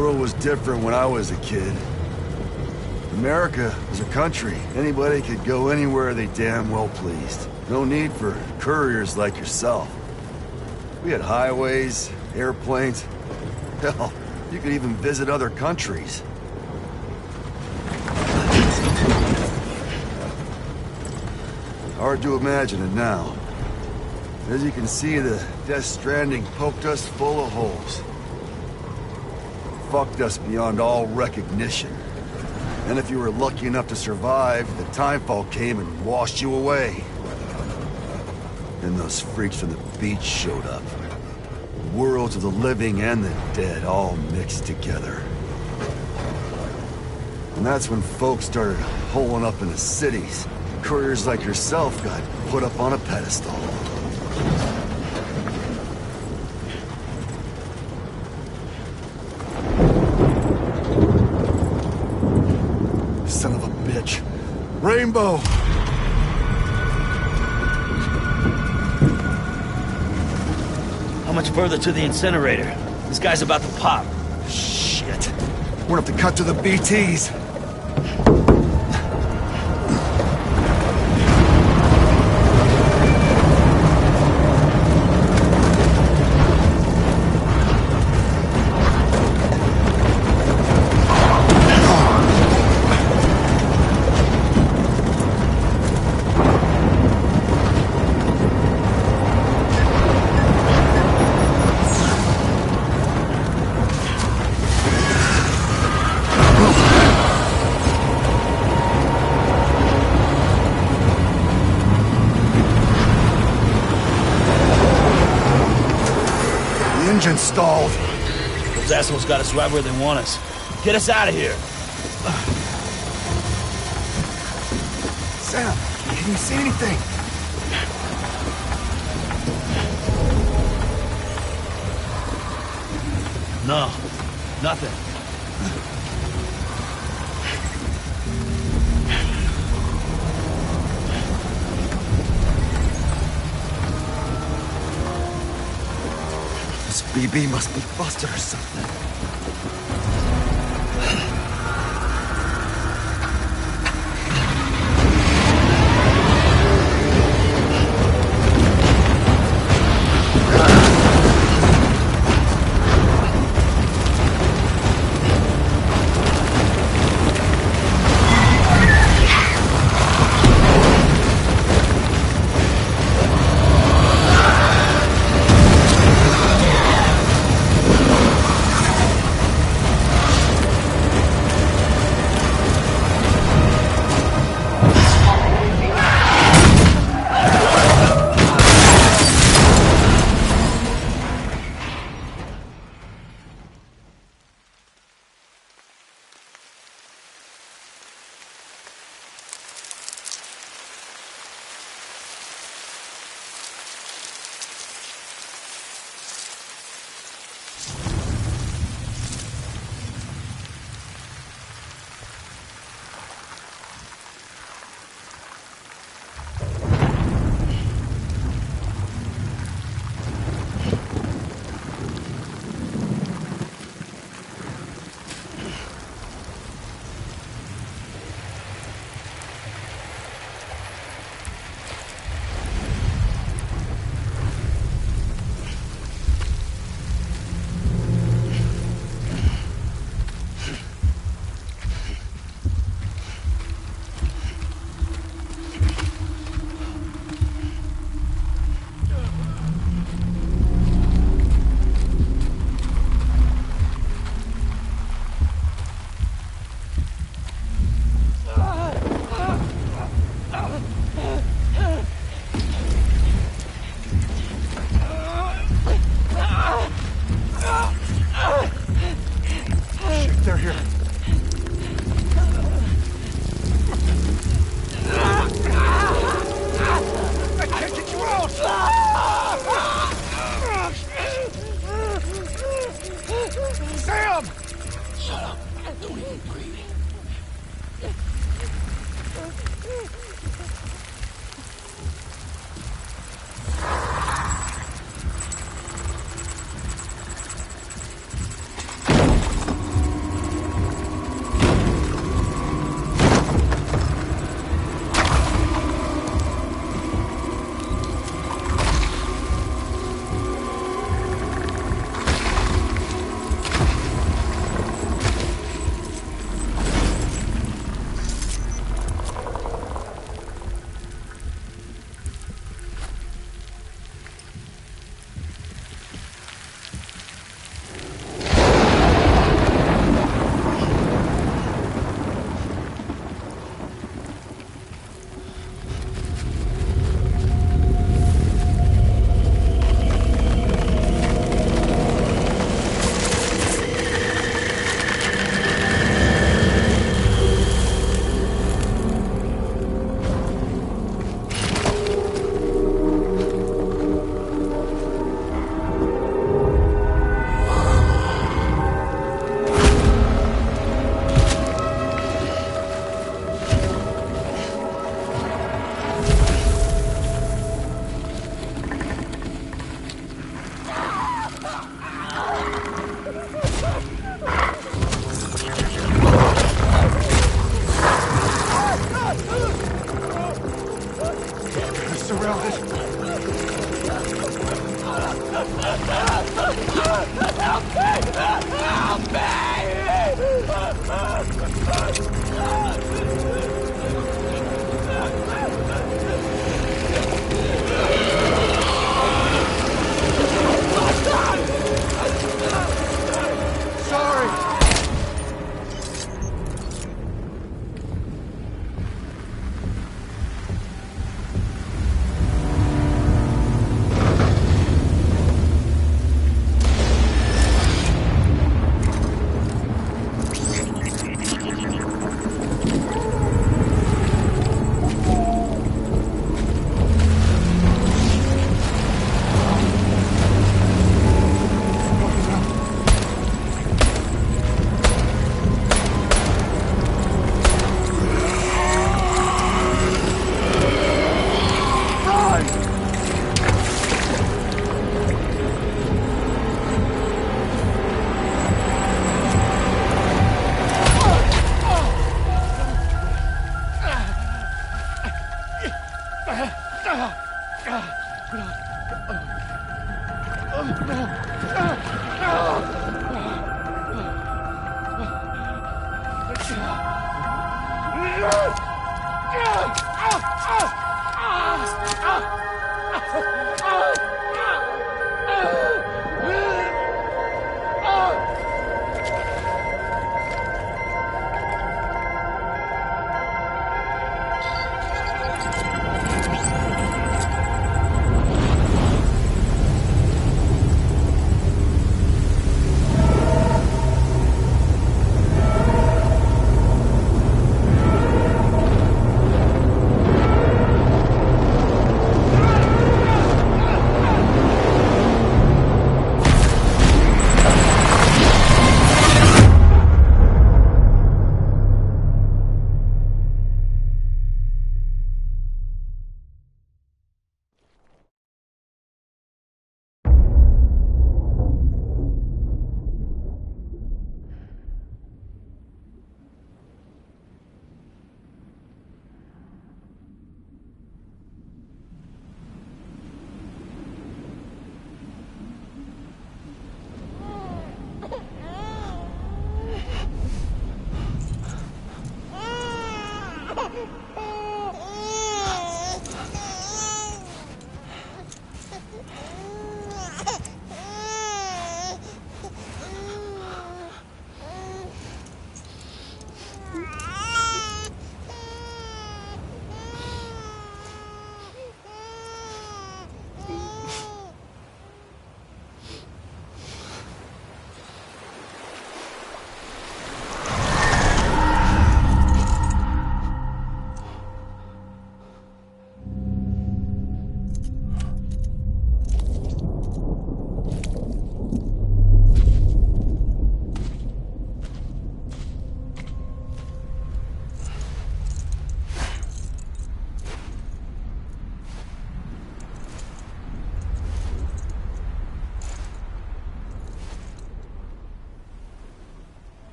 world was different when I was a kid. America was a country. Anybody could go anywhere they damn well pleased. No need for couriers like yourself. We had highways, airplanes. Hell, you could even visit other countries. Hard to imagine it now. As you can see, the Death Stranding poked us full of holes. Fucked us beyond all recognition. And if you were lucky enough to survive, the timefall came and washed you away. Then those freaks from the beach showed up. Worlds of the living and the dead all mixed together. And that's when folks started holing up in the cities. Couriers like yourself got put up on a pedestal. Son of a bitch. Rainbow! How much further to the incinerator? This guy's about to pop. Shit. We're gonna have to cut to the BTs. Engine stalled. Those assholes got us right where they want us. Get us out of here. Sam, can you see anything? No, nothing. This BB must be busted or something.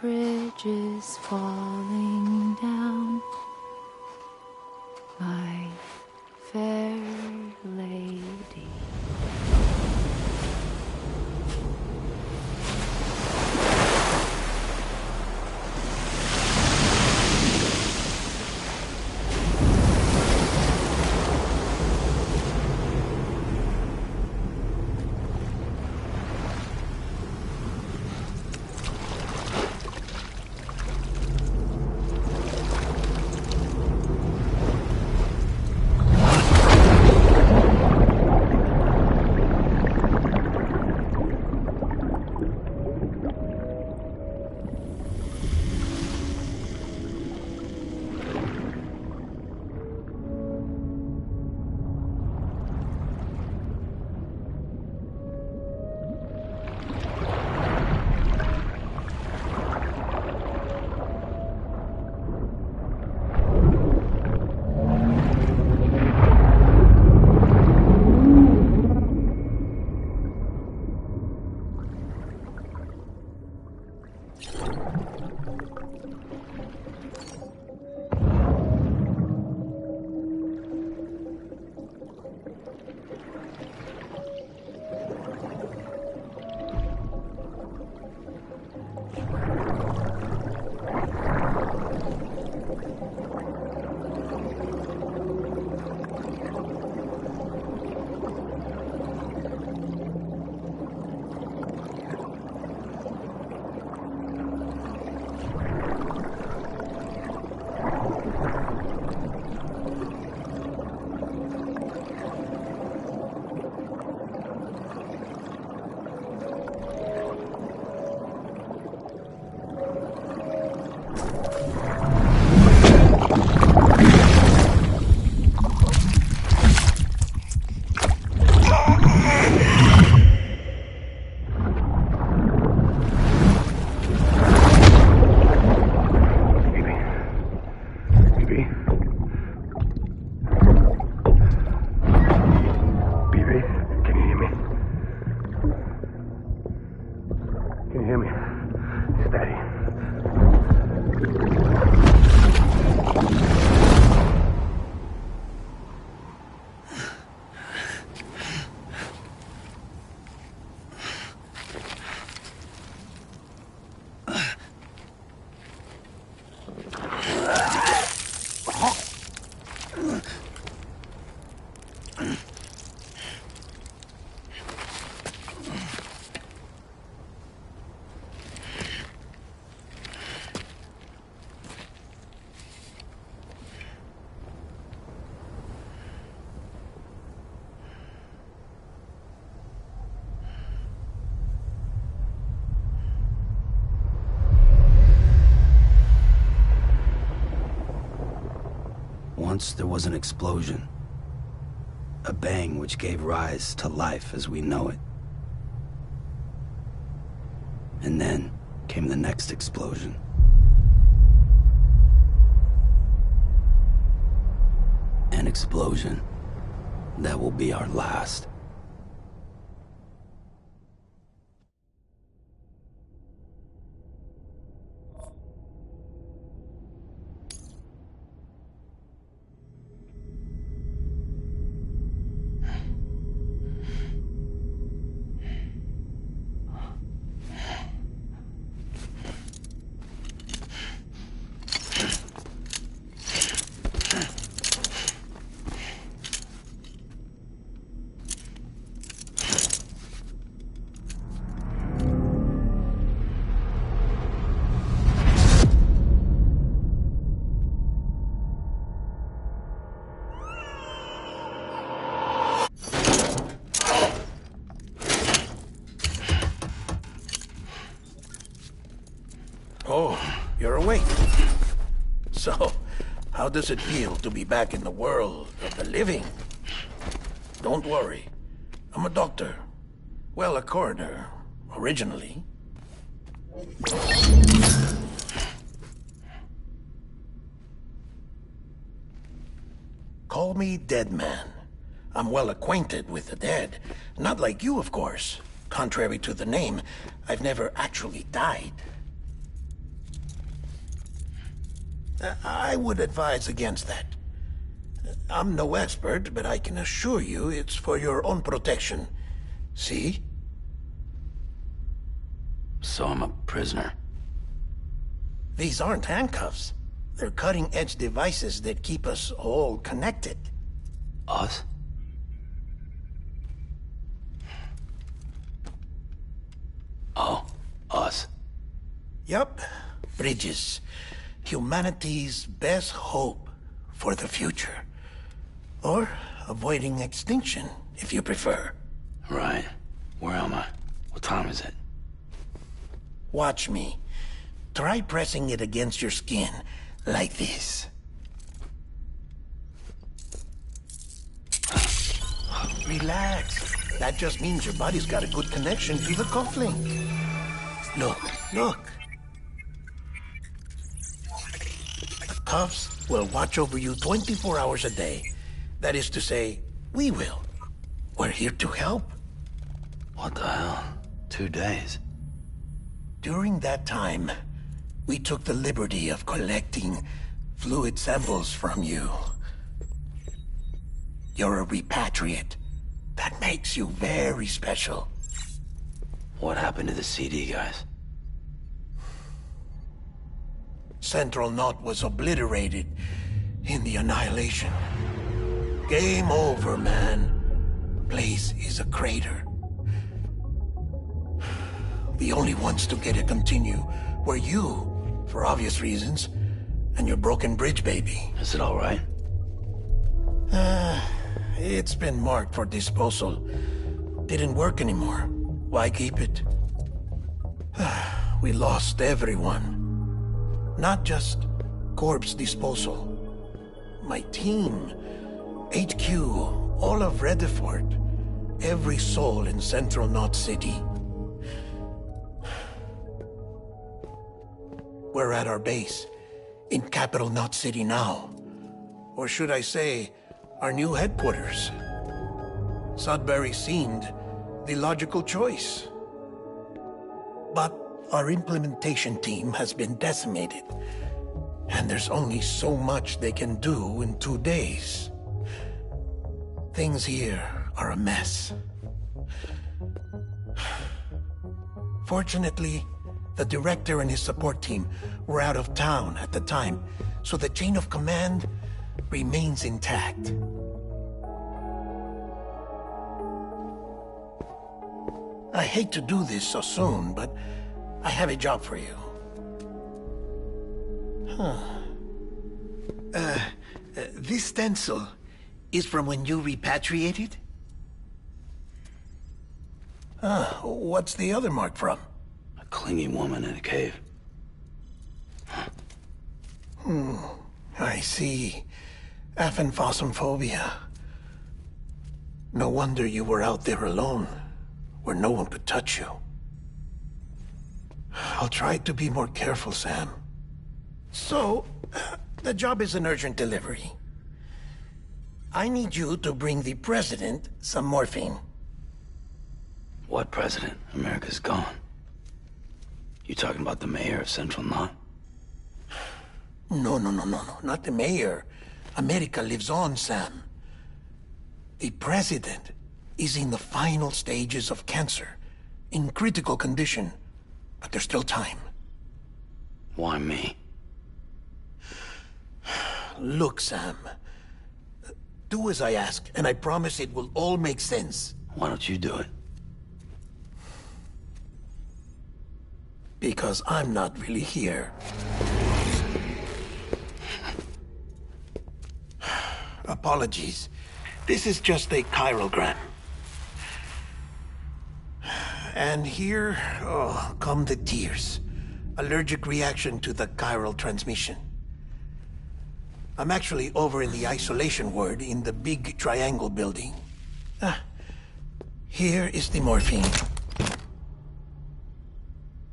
Bridges falling down, my fair lady. Once there was an explosion. A bang which gave rise to life as we know it. And then came the next explosion. An explosion that will be our last. Oh, you're awake. So, how does it feel to be back in the world of the living? Don't worry. I'm a doctor. Well, a coroner, originally. Call me Dead Man. I'm well acquainted with the dead. Not like you, of course. Contrary to the name, I've never actually died. I would advise against that. I'm no expert, but I can assure you it's for your own protection. See? So I'm a prisoner. These aren't handcuffs. They're cutting-edge devices that keep us all connected. Us? Oh, us. Yup. Bridges. Humanity's best hope for the future. Or avoiding extinction, if you prefer. Right. Where am I? What time is it? Watch me. Try pressing it against your skin, like this. Relax. That just means your body's got a good connection to the cufflink. Look, look. The cuffs will watch over you 24 hours a day. That is to say, we will. We're here to help. What the hell? 2 days? During that time, we took the liberty of collecting fluid samples from you. You're a repatriate. That makes you very special. What happened to the CD guys? Central Knot was obliterated in the Annihilation. Game over, man. Place is a crater. The only ones to get to continue were you, for obvious reasons, and your broken bridge baby. Is it all right? It's been marked for disposal. Didn't work anymore. Why keep it? We lost everyone. Not just corpse disposal. My team, HQ, all of Redefort, every soul in Central Knot City. We're at our base, in Capital Knot City now. Or should I say, our new headquarters. Sudbury seemed the logical choice. But our implementation team has been decimated, and there's only so much they can do in 2 days. Things here are a mess. Fortunately, the director and his support team were out of town at the time, so the chain of command remains intact. I hate to do this so soon, but I have a job for you. This stencil is from when you repatriated? What's the other mark from? A clinging woman in a cave. I see. Aphenphosmphobia. No wonder you were out there alone, where no one could touch you. I'll try to be more careful, Sam. So, the job is an urgent delivery. I need you to bring the president some morphine. What president? America's gone. You talking about the mayor of Central Knot? No, not the mayor. America lives on, Sam. The president is in the final stages of cancer, in critical condition, but there's still time. Why me? Look, Sam. Do as I ask, and I promise it will all make sense. Why don't you do it? Because I'm not really here. Apologies. This is just a chiralgram. And here, come the tears. Allergic reaction to the chiral transmission. I'm actually over in the isolation ward in the big triangle building. Here is the morphine.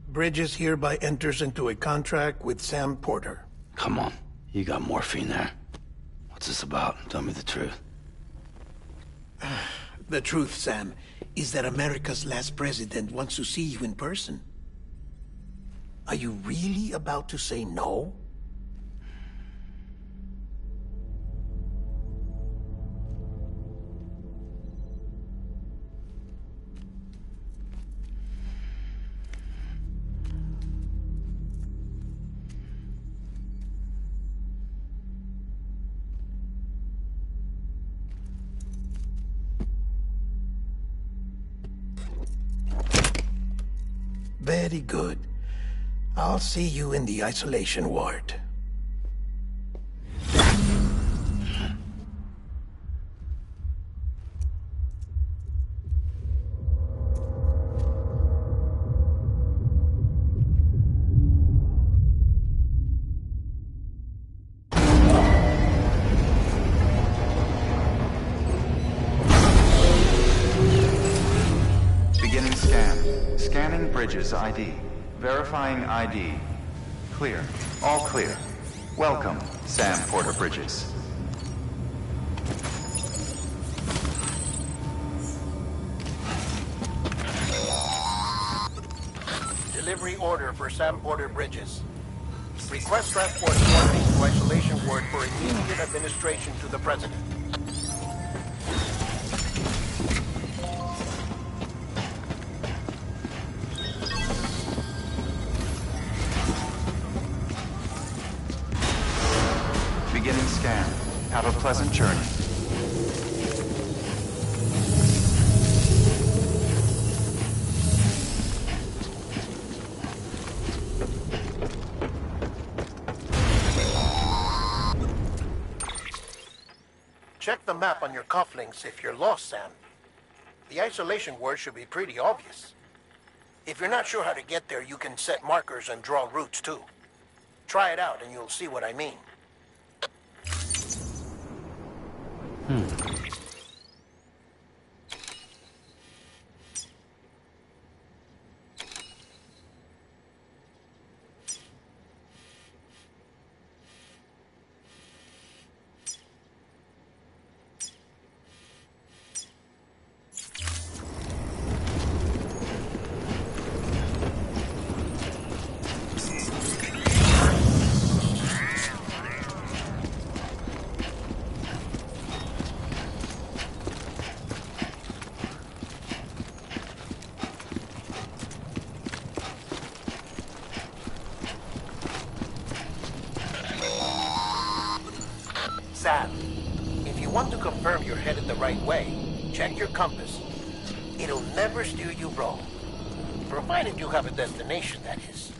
Bridges hereby enters into a contract with Sam Porter. Come on. You got morphine there. What's this about? Tell me the truth. The truth, Sam, is that America's last president wants to see you in person. Are you really about to say no? Very good. I'll see you in the isolation ward. Beginning scan. Scanning Bridges ID. Verifying ID. Clear. All clear. Welcome, Sam Porter Bridges. Delivery order for Sam Porter Bridges. Request transport morphine to isolation ward for immediate administration to the president. Beginning scan. Have a pleasant journey. Check the map on your cufflinks if you're lost, Sam. The isolation word should be pretty obvious. If you're not sure how to get there, you can set markers and draw routes too. Try it out and you'll see what I mean. Sam, if you want to confirm you're headed the right way, check your compass. It'll never steer you wrong. Provided you have a destination, that is.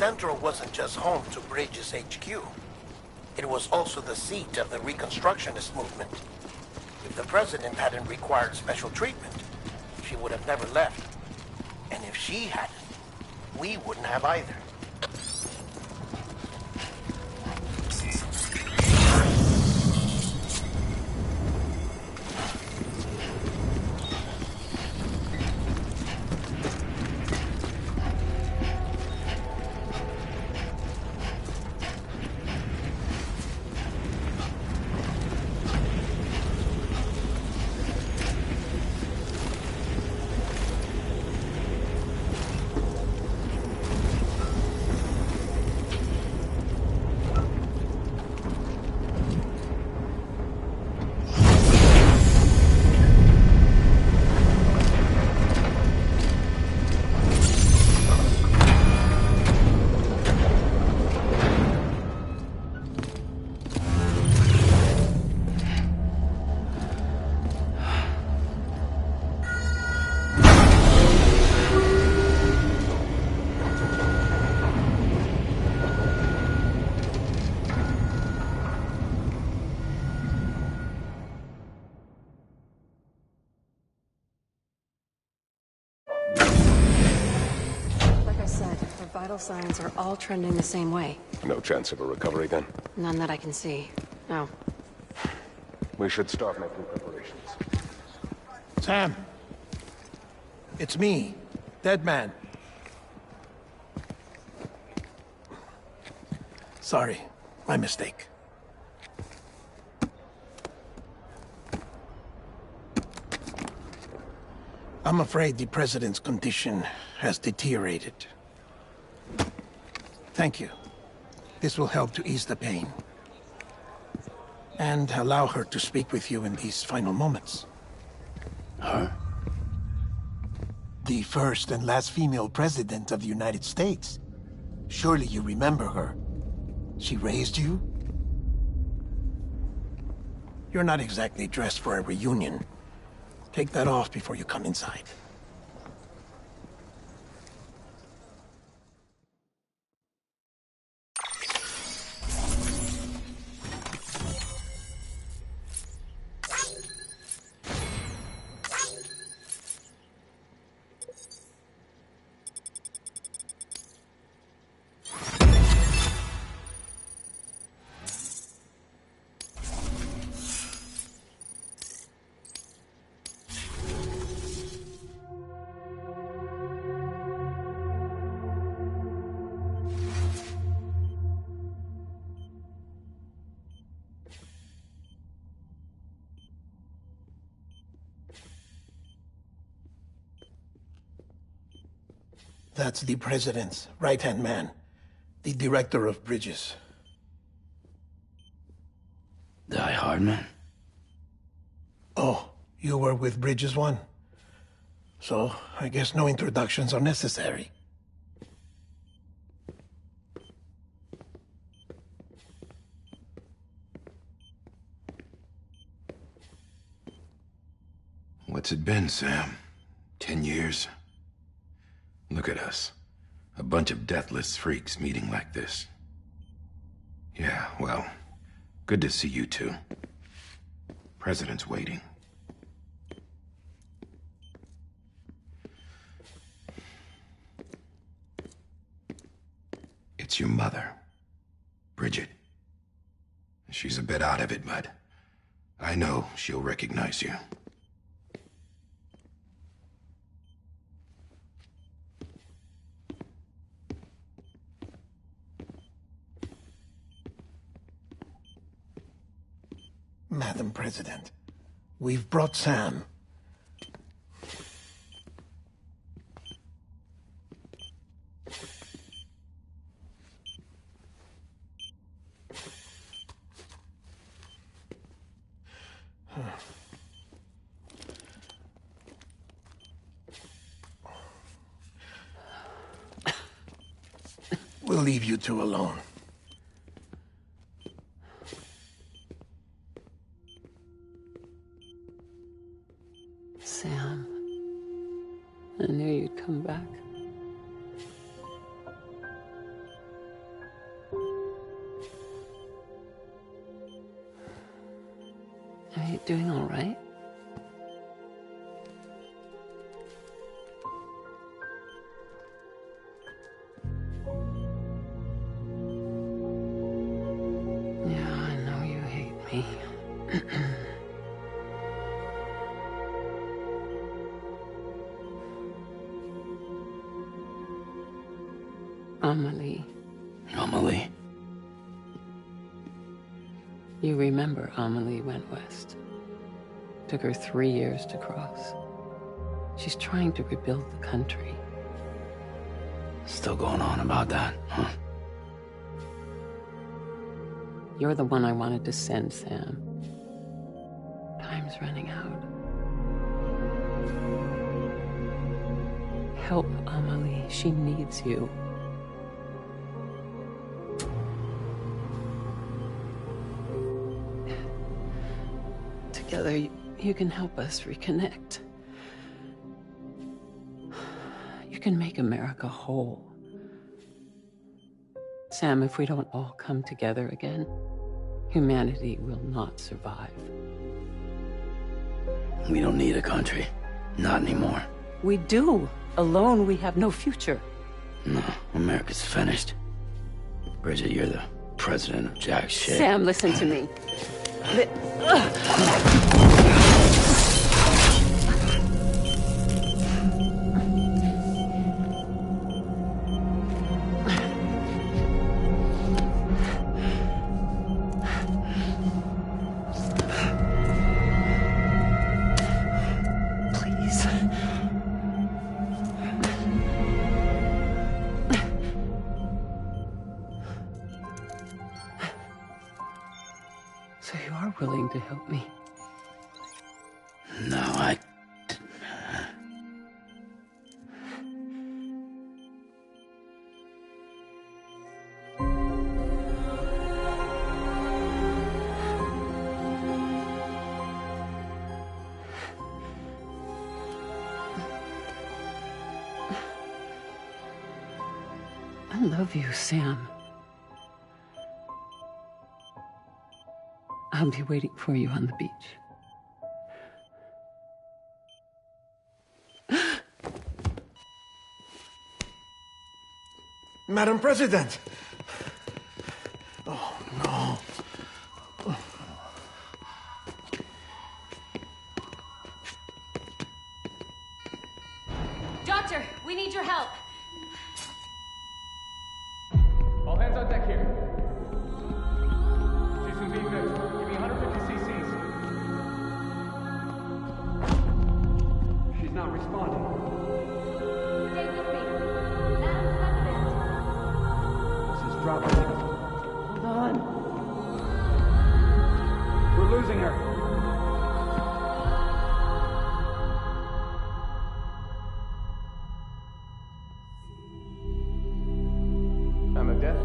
Central wasn't just home to Bridges HQ. It was also the seat of the Reconstructionist movement. If the president hadn't required special treatment, she would have never left. And if she hadn't, we wouldn't have either. Vital signs are all trending the same way. No chance of a recovery then? None that I can see. No. We should start making preparations. Sam. It's me, Dead Man. Sorry, my mistake. I'm afraid the president's condition has deteriorated. Thank you. This will help to ease the pain. And allow her to speak with you in these final moments. Her? The first and last female president of the United States. Surely you remember her. She raised you? You're not exactly dressed for a reunion. Take that off before you come inside. That's the president's right-hand man, the director of bridges. Die Hardman? Oh, you were with Bridges 1? So, I guess no introductions are necessary. What's it been, Sam? 10 years? Look at us. A bunch of deathless freaks meeting like this. Yeah, well, good to see you two. President's waiting. It's your mother, Bridget. She's a bit out of it, but I know she'll recognize you. Madam President, we've brought Sam. We'll leave you two alone. Sam, I knew you'd come back. doing all right? Yeah, I know you hate me. Amelie. Amelie? You remember Amelie went west. Took her 3 years to cross. She's trying to rebuild the country. Still going on about that, huh? You're the one I wanted to send, Sam. Time's running out. Help Amelie. She needs you. Together, you can help us reconnect. You can make America whole. Sam, if we don't all come together again, humanity will not survive. We don't need a country. Not anymore. We do. Alone, we have no future. No, America's finished. Bridget, you're the president of jack shit. Sam, listen to me. Please. So you are willing to help me? No, I love you, Sam. I'll be waiting for you on the beach. Madam President! Oh, no. Doctor, we need your help. All hands on deck here. She's gonna be good. Give me 150 cc's. She's not responding. Stay with me. Madam President. This is dropping. Hold on. We're losing her. Time of death?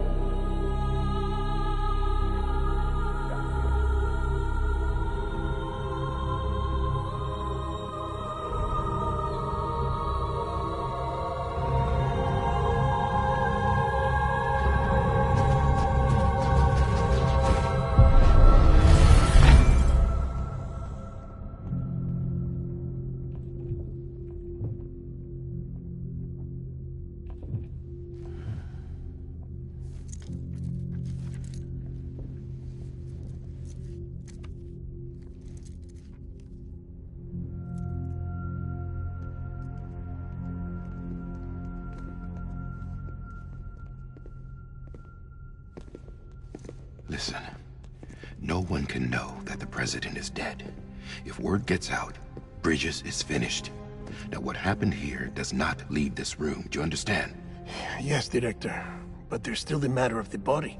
Listen, no one can know that the president is dead. If word gets out, Bridges is finished. Now, what happened here does not leave this room. Do you understand? Yes, Director. But there's still the matter of the body.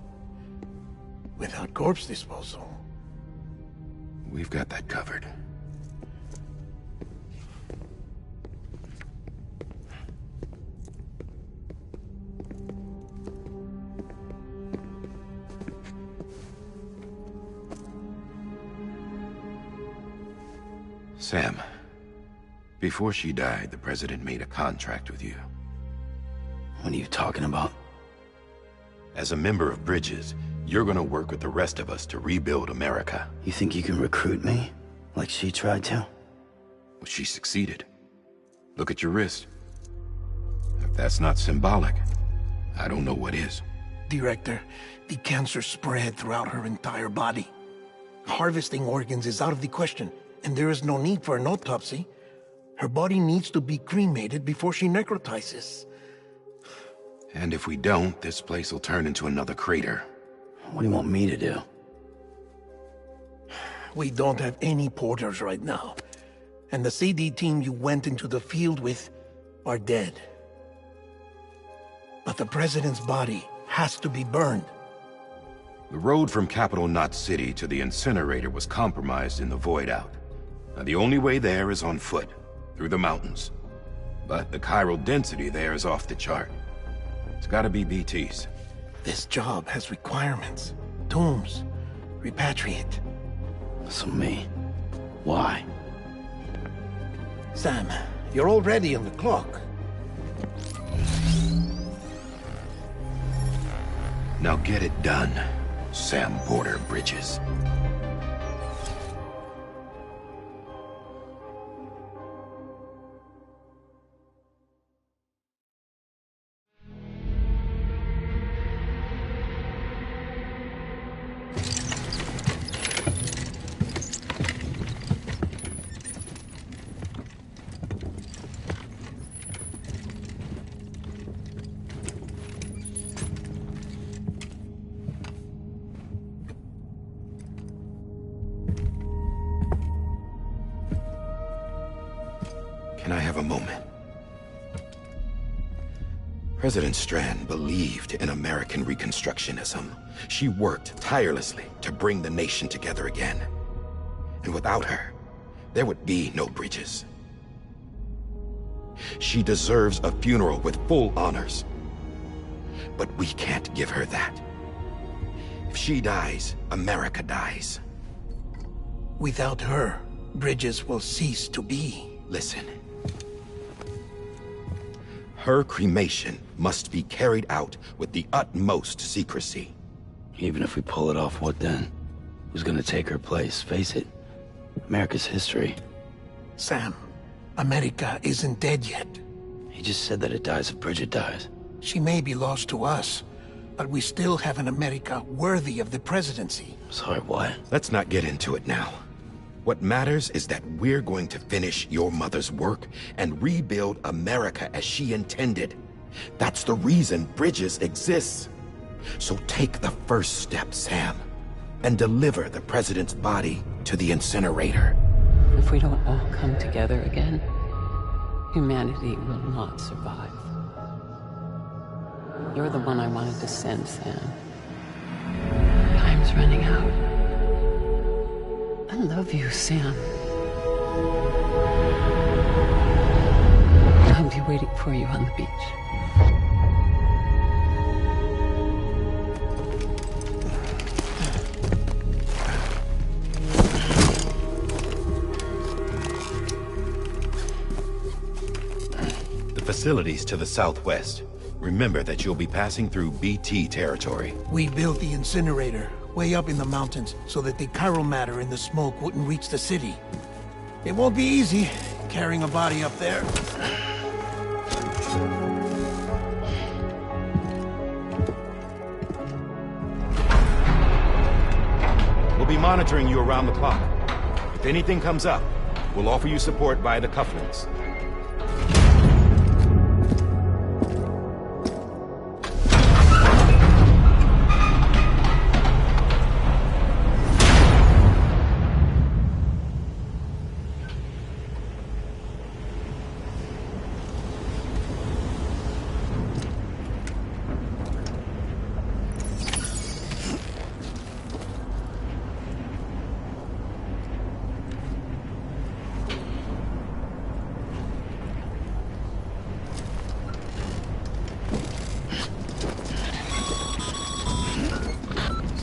Without corpse disposal. We've got that covered. Sam, before she died, the president made a contract with you. what are you talking about? As a member of Bridges, you're gonna work with the rest of us to rebuild America. You think you can recruit me? Like she tried to? Well, she succeeded. Look at your wrist. If that's not symbolic, I don't know what is. Director, the cancer spread throughout her entire body. Harvesting organs is out of the question, and there is no need for an autopsy. Her body needs to be cremated before she necrotizes. And if we don't, this place will turn into another crater. What do you want me to do? We don't have any porters right now. And the CD team you went into the field with are dead. But the president's body has to be burned. The road from Capital Knot City to the incinerator was compromised in the void out. Now the only way there is on foot, through the mountains. But the chiral density there is off the chart. It's gotta be BT's. This job has requirements. Tombs. Repatriate. So me. Why? Sam, you're already on the clock. Now get it done, Sam Porter Bridges. Can I have a moment? President Strand believed in American Reconstructionism. She worked tirelessly to bring the nation together again. And without her, there would be no Bridges. She deserves a funeral with full honors. But we can't give her that. If she dies, America dies. Without her, Bridges will cease to be. Listen. Her cremation must be carried out with the utmost secrecy. Even if we pull it off, what then? Who's gonna take her place? Face it, America's history. Sam, America isn't dead yet. He just said that it dies if Bridget dies. She may be lost to us, but we still have an America worthy of the presidency. Sorry, what? Let's not get into it now. What matters is that we're going to finish your mother's work and rebuild America as she intended. That's the reason Bridges exists. So take the first step, Sam, and deliver the president's body to the incinerator. If we don't all come together again, humanity will not survive. You're the one I wanted to send, Sam. Time's running out. I love you, Sam. I'll be waiting for you on the beach. The facilities to the southwest. Remember that you'll be passing through BT territory. We built the incinerator way up in the mountains so that the chiral matter in the smoke wouldn't reach the city. It won't be easy carrying a body up there. We'll be monitoring you around the clock. If anything comes up, we'll offer you support via the cufflinks.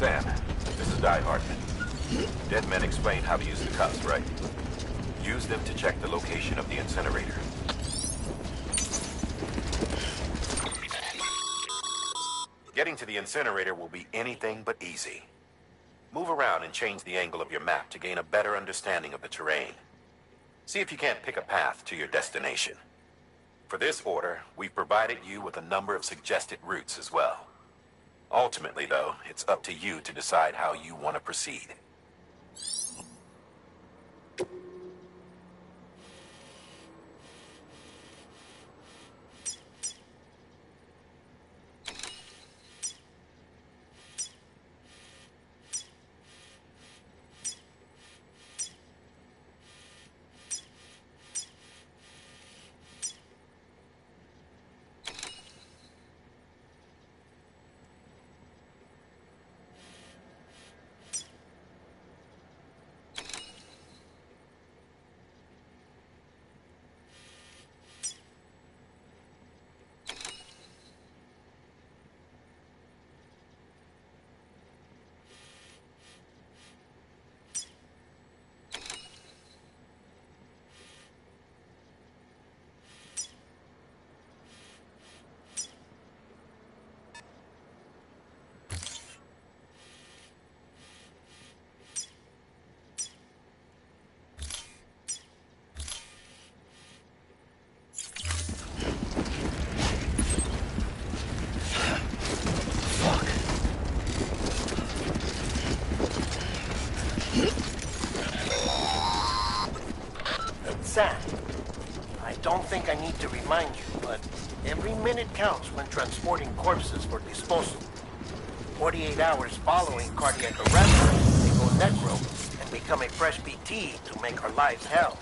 Sam, this is Die Hartman. Dead men explained how to use the cuffs, right? Use them to check the location of the incinerator. Getting to the incinerator will be anything but easy. Move around and change the angle of your map to gain a better understanding of the terrain. See if you can't pick a path to your destination. For this order, we've provided you with a number of suggested routes as well. Ultimately, though, it's up to you to decide how you want to proceed. Sam, I don't think I need to remind you, but every minute counts when transporting corpses for disposal. 48 hours following cardiac arrest, they go necro and become a fresh BT to make our lives hell.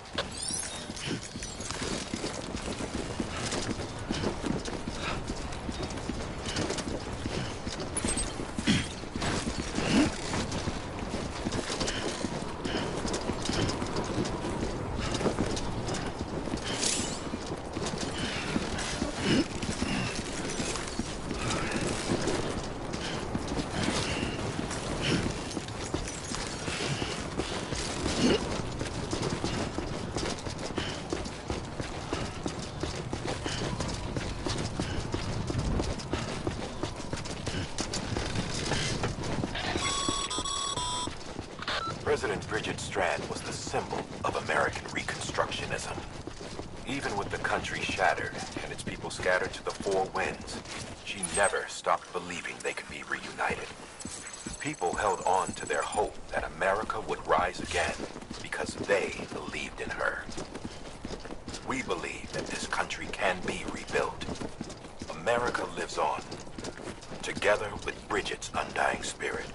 President Bridget Strand was the symbol of American Reconstructionism. Even with the country shattered and its people scattered to the four winds, she never stopped believing they could be reunited. People held on to their hope that America would rise again because they believed in her. We believe that this country can be rebuilt. America lives on, together with Bridget's undying spirit.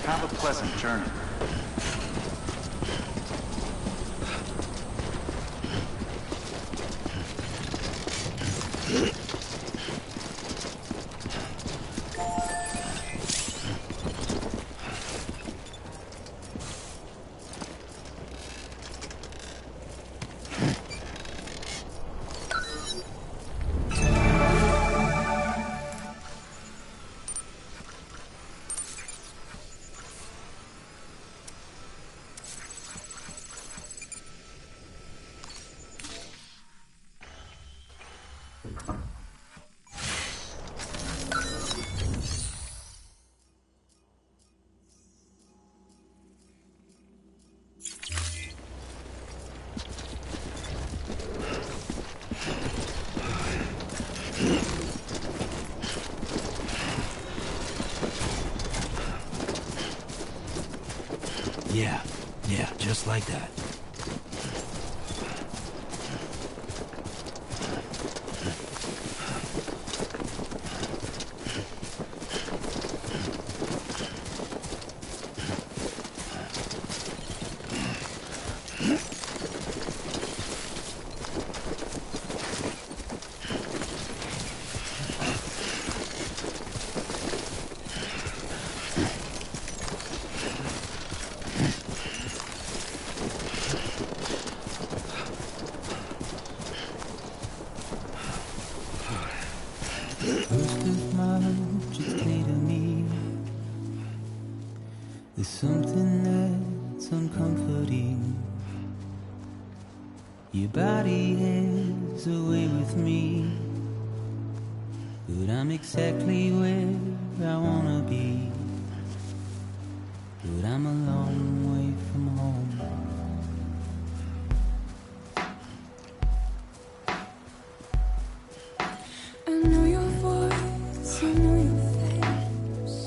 Have a pleasant journey. Yeah, just like that. First of March, it's clear to me there's something that's uncomforting. Your body is away with me, but I'm exactly where I wanna be. But I'm a long way from home. I know your voice, I know your face.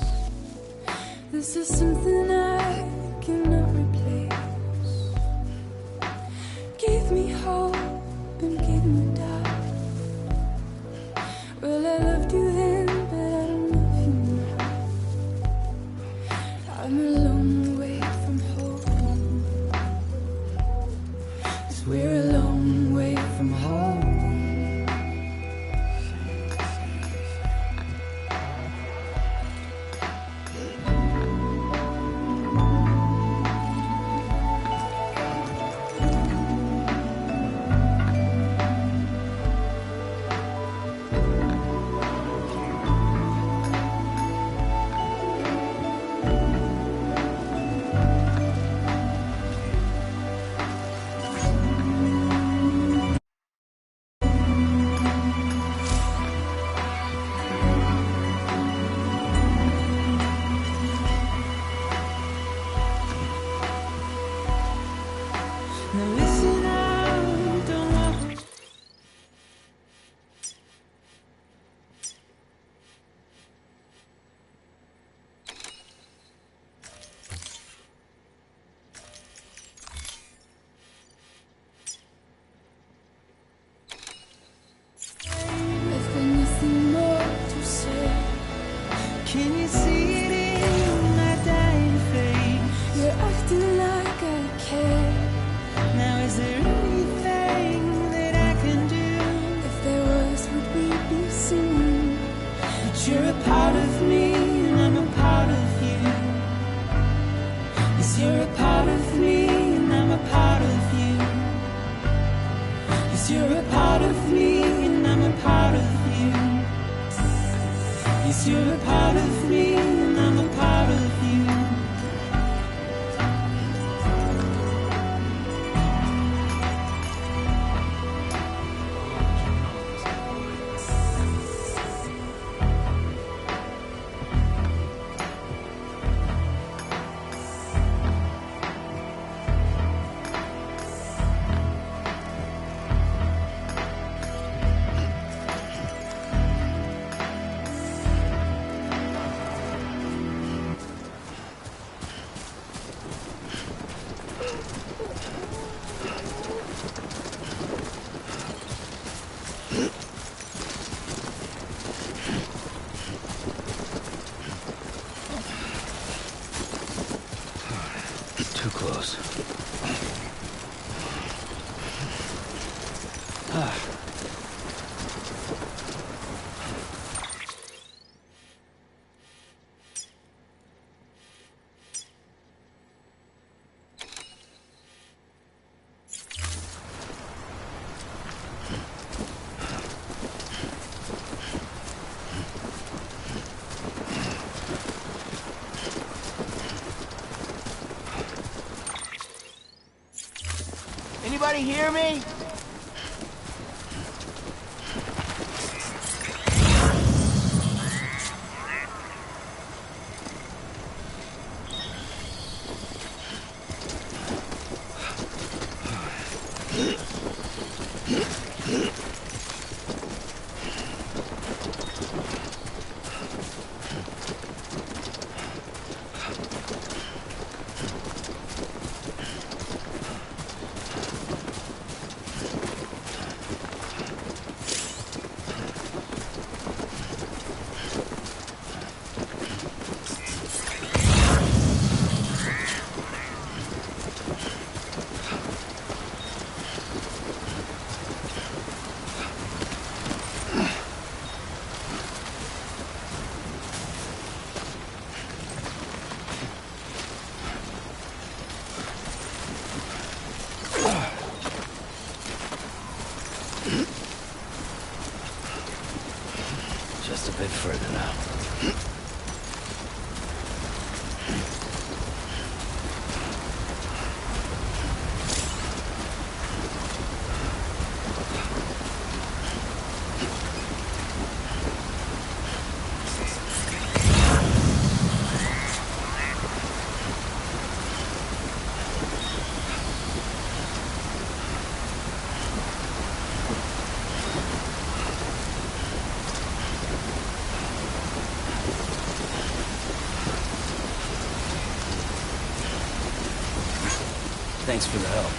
This is something I cannot replace. Gave me hope and gave me doubt. Well, I loved you then, but I don't love you now. I'm a long way from home. 'Cause we're a long way from home. Now listen out, don't walk. I've got nothing more to say. Can you see it in my dying face? You're acting like I care. Now is there anything that I can do? If there was, would we be singing? But you're a part of me and I'm a part of you. Yes, you're a part of me and I'm a part of you. Yes, you're a part of me and I'm a part of you. Yes, you're a part of me and I'm a part of you. Too close. Anybody hear me? Just a bit further now. Thanks for the help.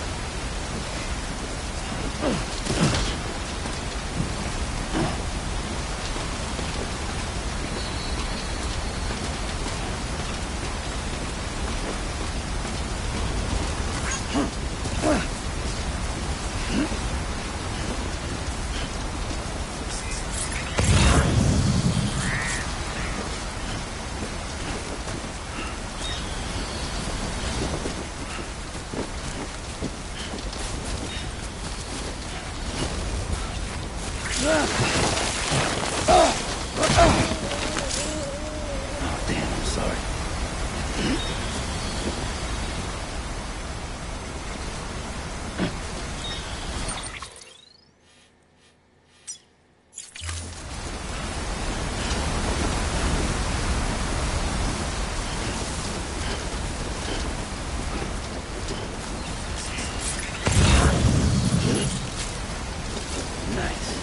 Oh, damn, I'm sorry. Nice.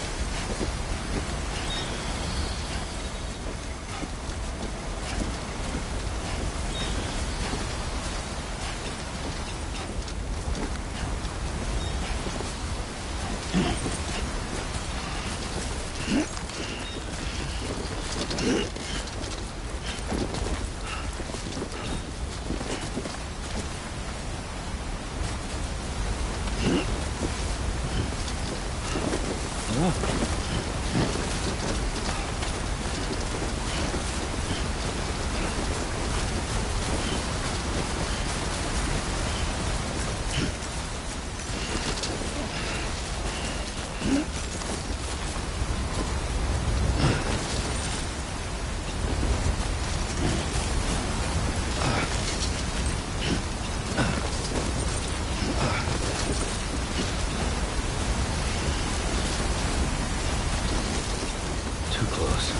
Too close.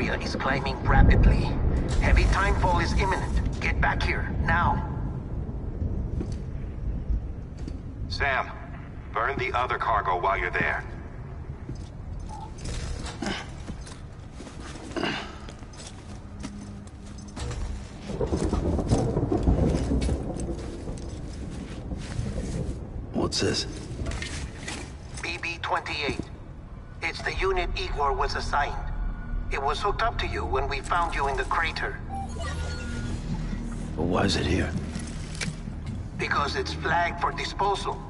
area is climbing rapidly. Heavy timefall is imminent. Get back here, now. Sam, burn the other cargo while you're there. What's this? BB-28. It's the unit Igor was assigned. It was hooked up to you when we found you in the crater. But why is it here? Because it's flagged for disposal.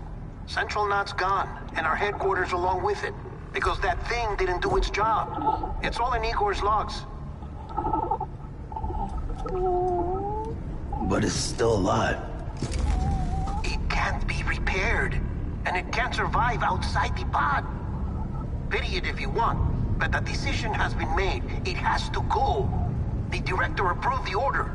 Central Knot's gone, and our headquarters along with it. Because that thing didn't do its job. It's all in Igor's logs. But it's still alive. It can't be repaired, and it can't survive outside the pod. Pity it if you want, but the decision has been made. It has to go. The director approved the order.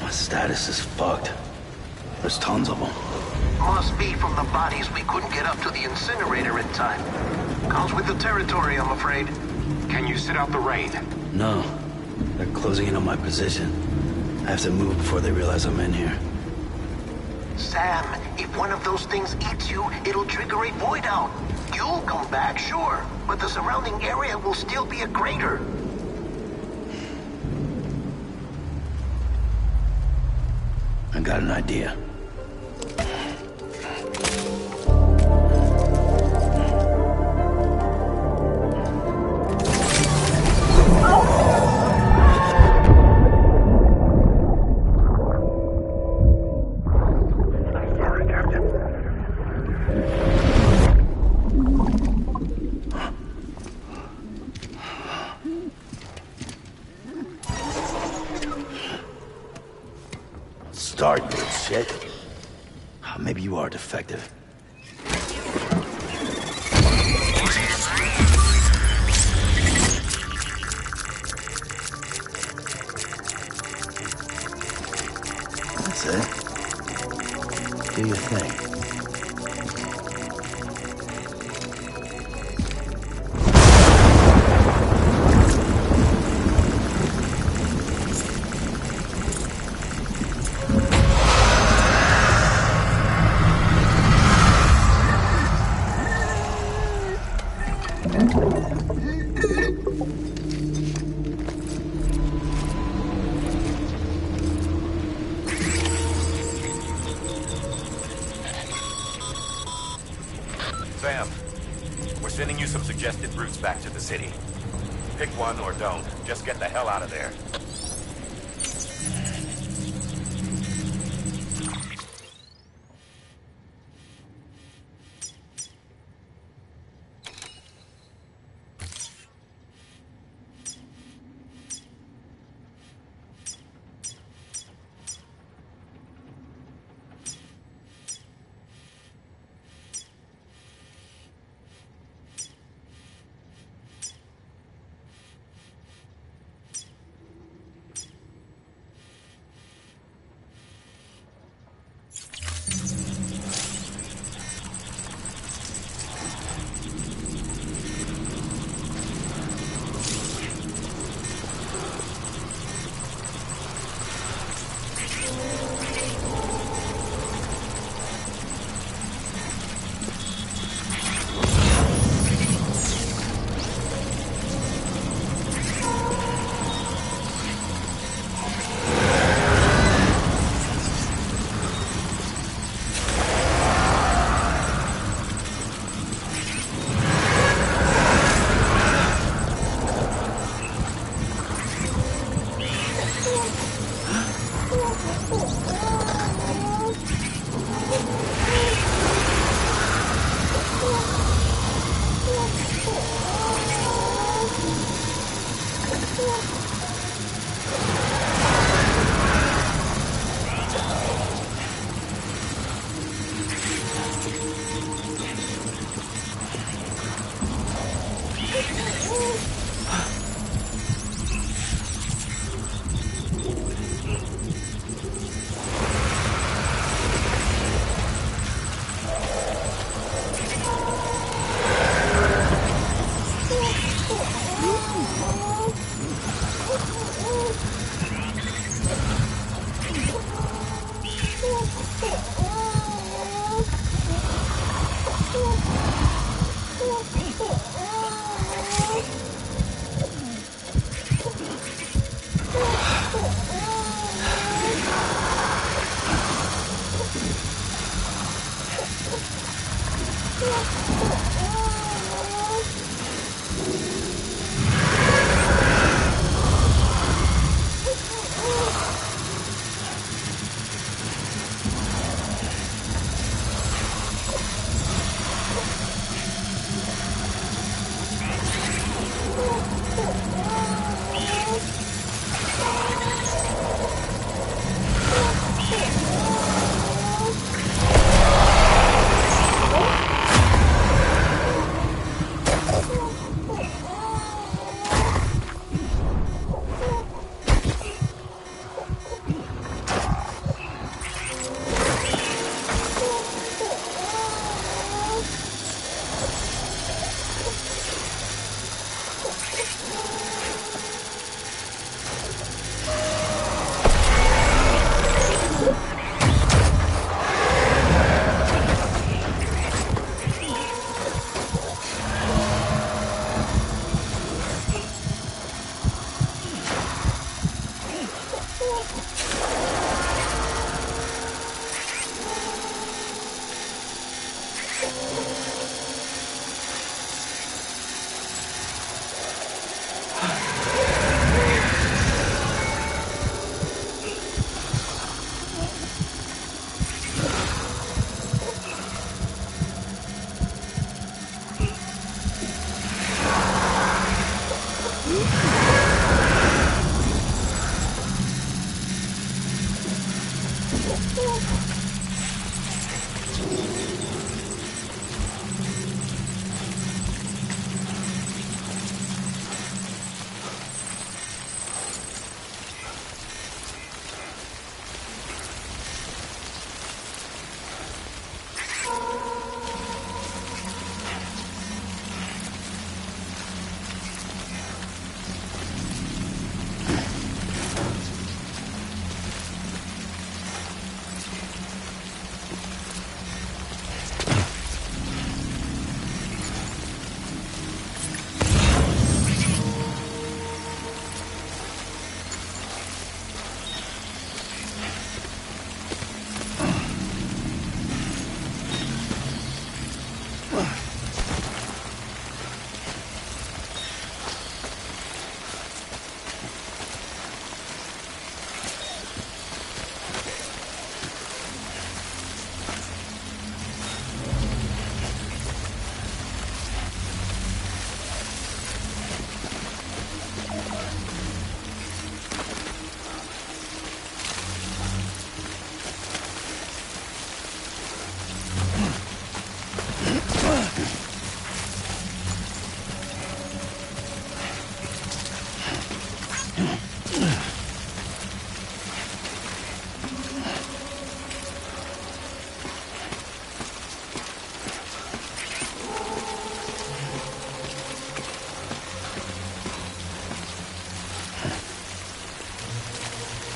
My status is fucked. There's tons of them. Must be from the bodies we couldn't get up to the incinerator in time. Comes with the territory, I'm afraid. Can you sit out the rain? No. They're closing in on my position. I have to move before they realize I'm in here. Sam, if one of those things eats you, it'll trigger a void out. You'll come back, sure, but the surrounding area will still be a crater. I got an idea. Start, you shit. Maybe you are defective. That's it. Do your thing. Sam, we're sending you some suggested routes back to the city. Pick one or don't. Just get the hell out of there.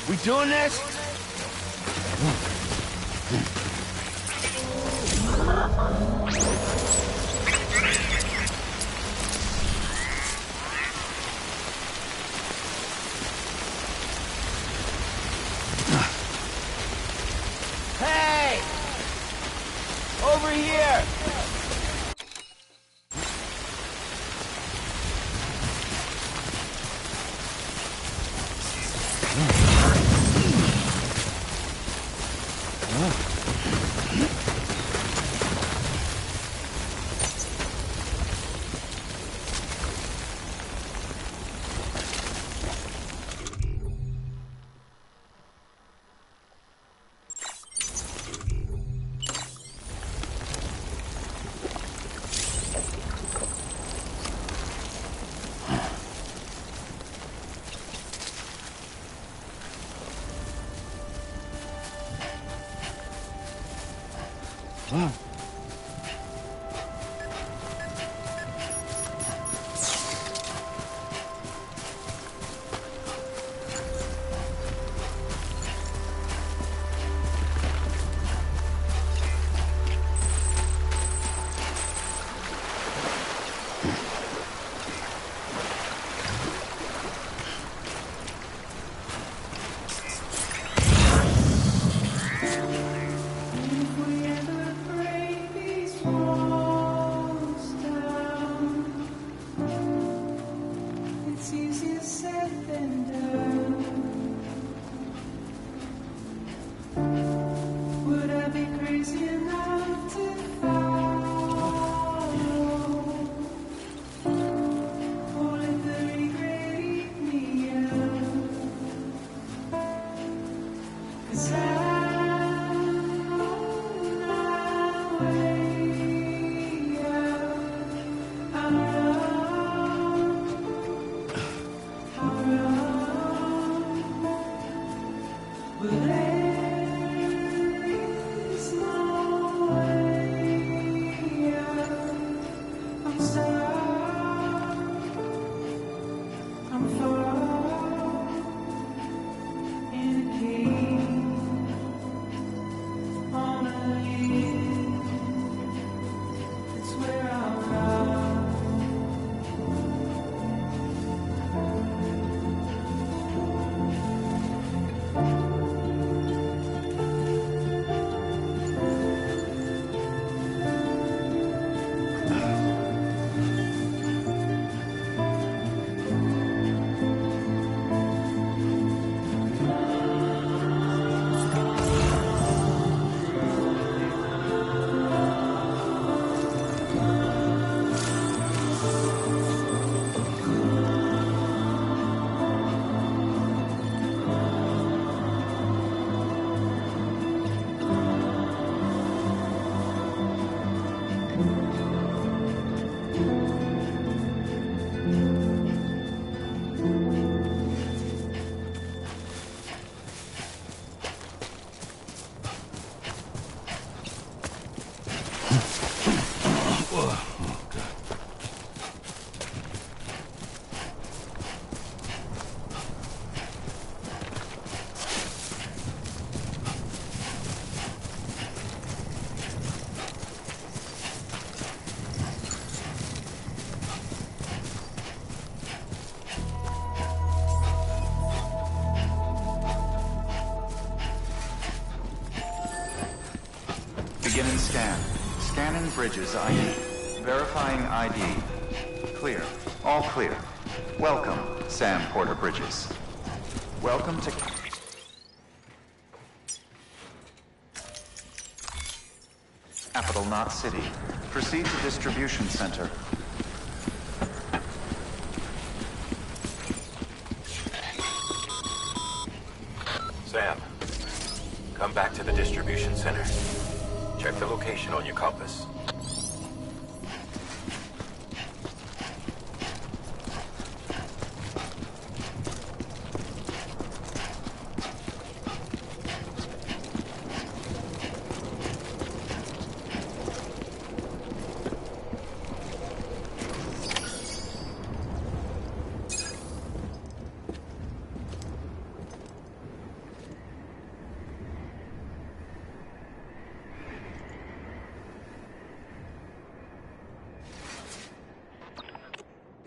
We doing this? Hey! Over here! Beginning scan. Scanning bridges ID. Verifying ID. Clear. All clear. Welcome, Sam Porter Bridges. Welcome to... Capital Knot City. Proceed to distribution center. Sam, come back to the distribution center. Check the location on your compass.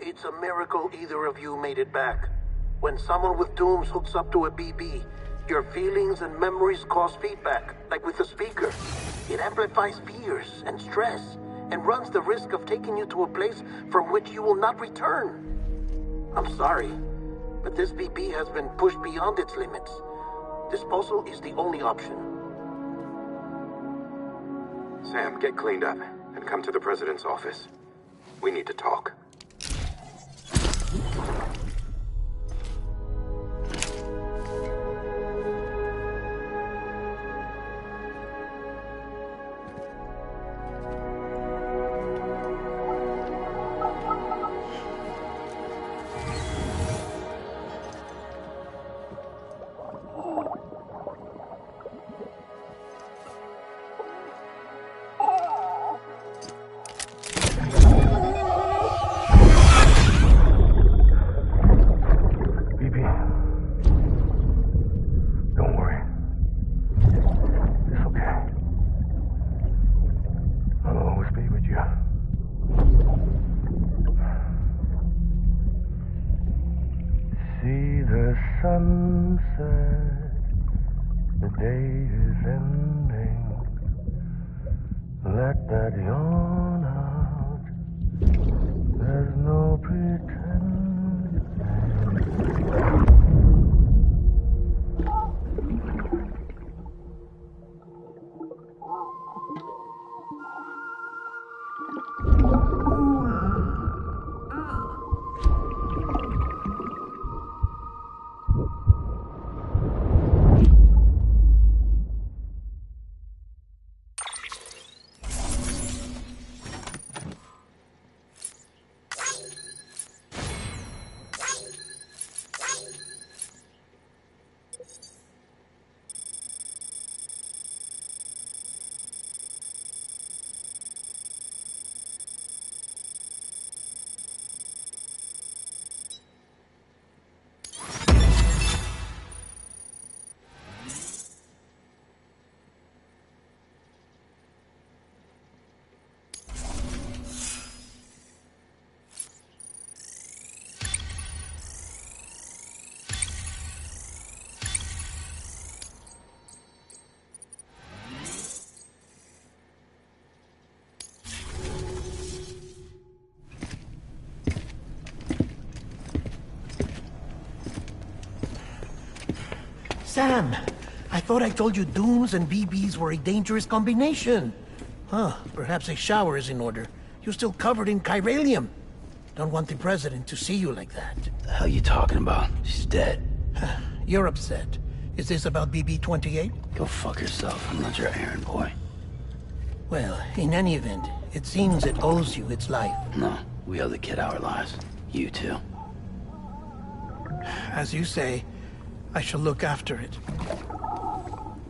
It's a miracle either of you made it back. When someone with Dooms hooks up to a BB, your feelings and memories cause feedback, like with the speaker. It amplifies fears and stress, and runs the risk of taking you to a place from which you will not return. I'm sorry, but this BB has been pushed beyond its limits. Disposal is the only option. Sam, get cleaned up and come to the President's office. We need to talk. Sunset, the day is ending. Let that yawn out. There's no pretending. Sam, I thought I told you Dooms and BBs were a dangerous combination. Huh, perhaps a shower is in order. You're still covered in chiralium. Don't want the President to see you like that. The hell you talking about? She's dead. You're upset. Is this about BB-28? Go fuck yourself. I'm not your errand boy. Well, in any event, it seems it owes you its life. No, we owe the kid our lives. You too. As you say, I shall look after it.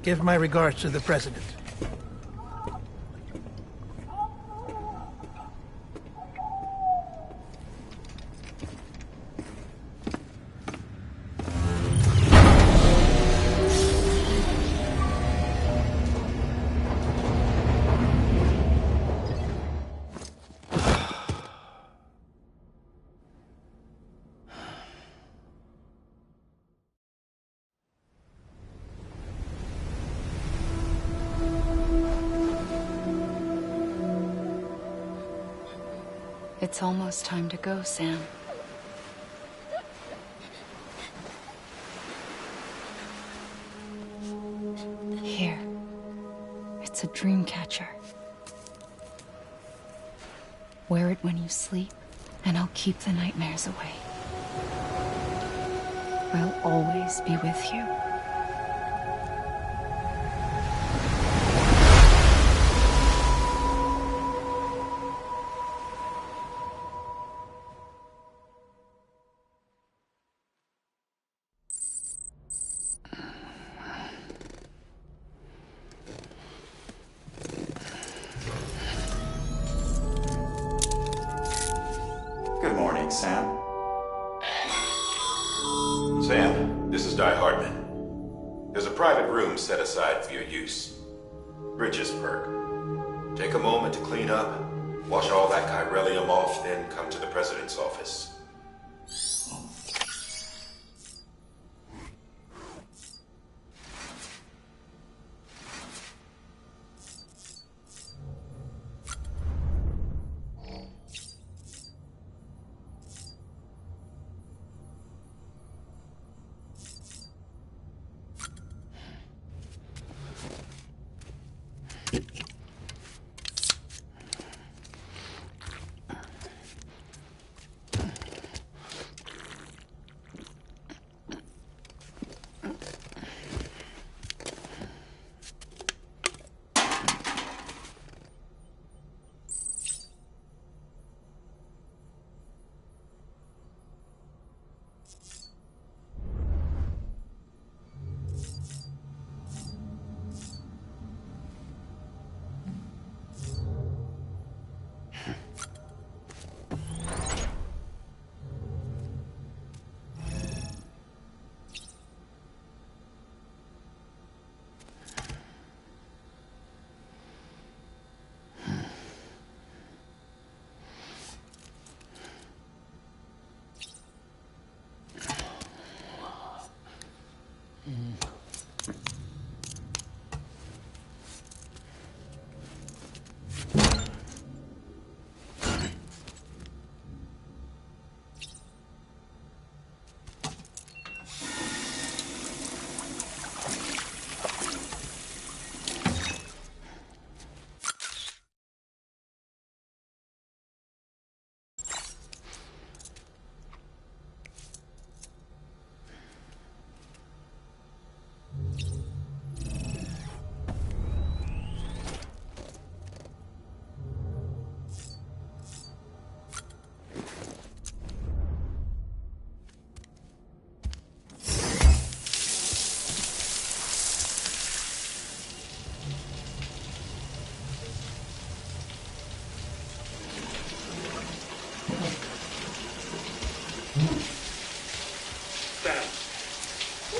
Give my regards to the President. It's almost time to go, Sam. Here. It's a dream catcher. Wear it when you sleep, and I'll keep the nightmares away. I'll always be with you. Good morning, Sam. Sam, this is Di Hartman. There's a private room set aside for your use. Bridges perk. Take a moment to clean up, wash all that chiralium off, then come to the President's office.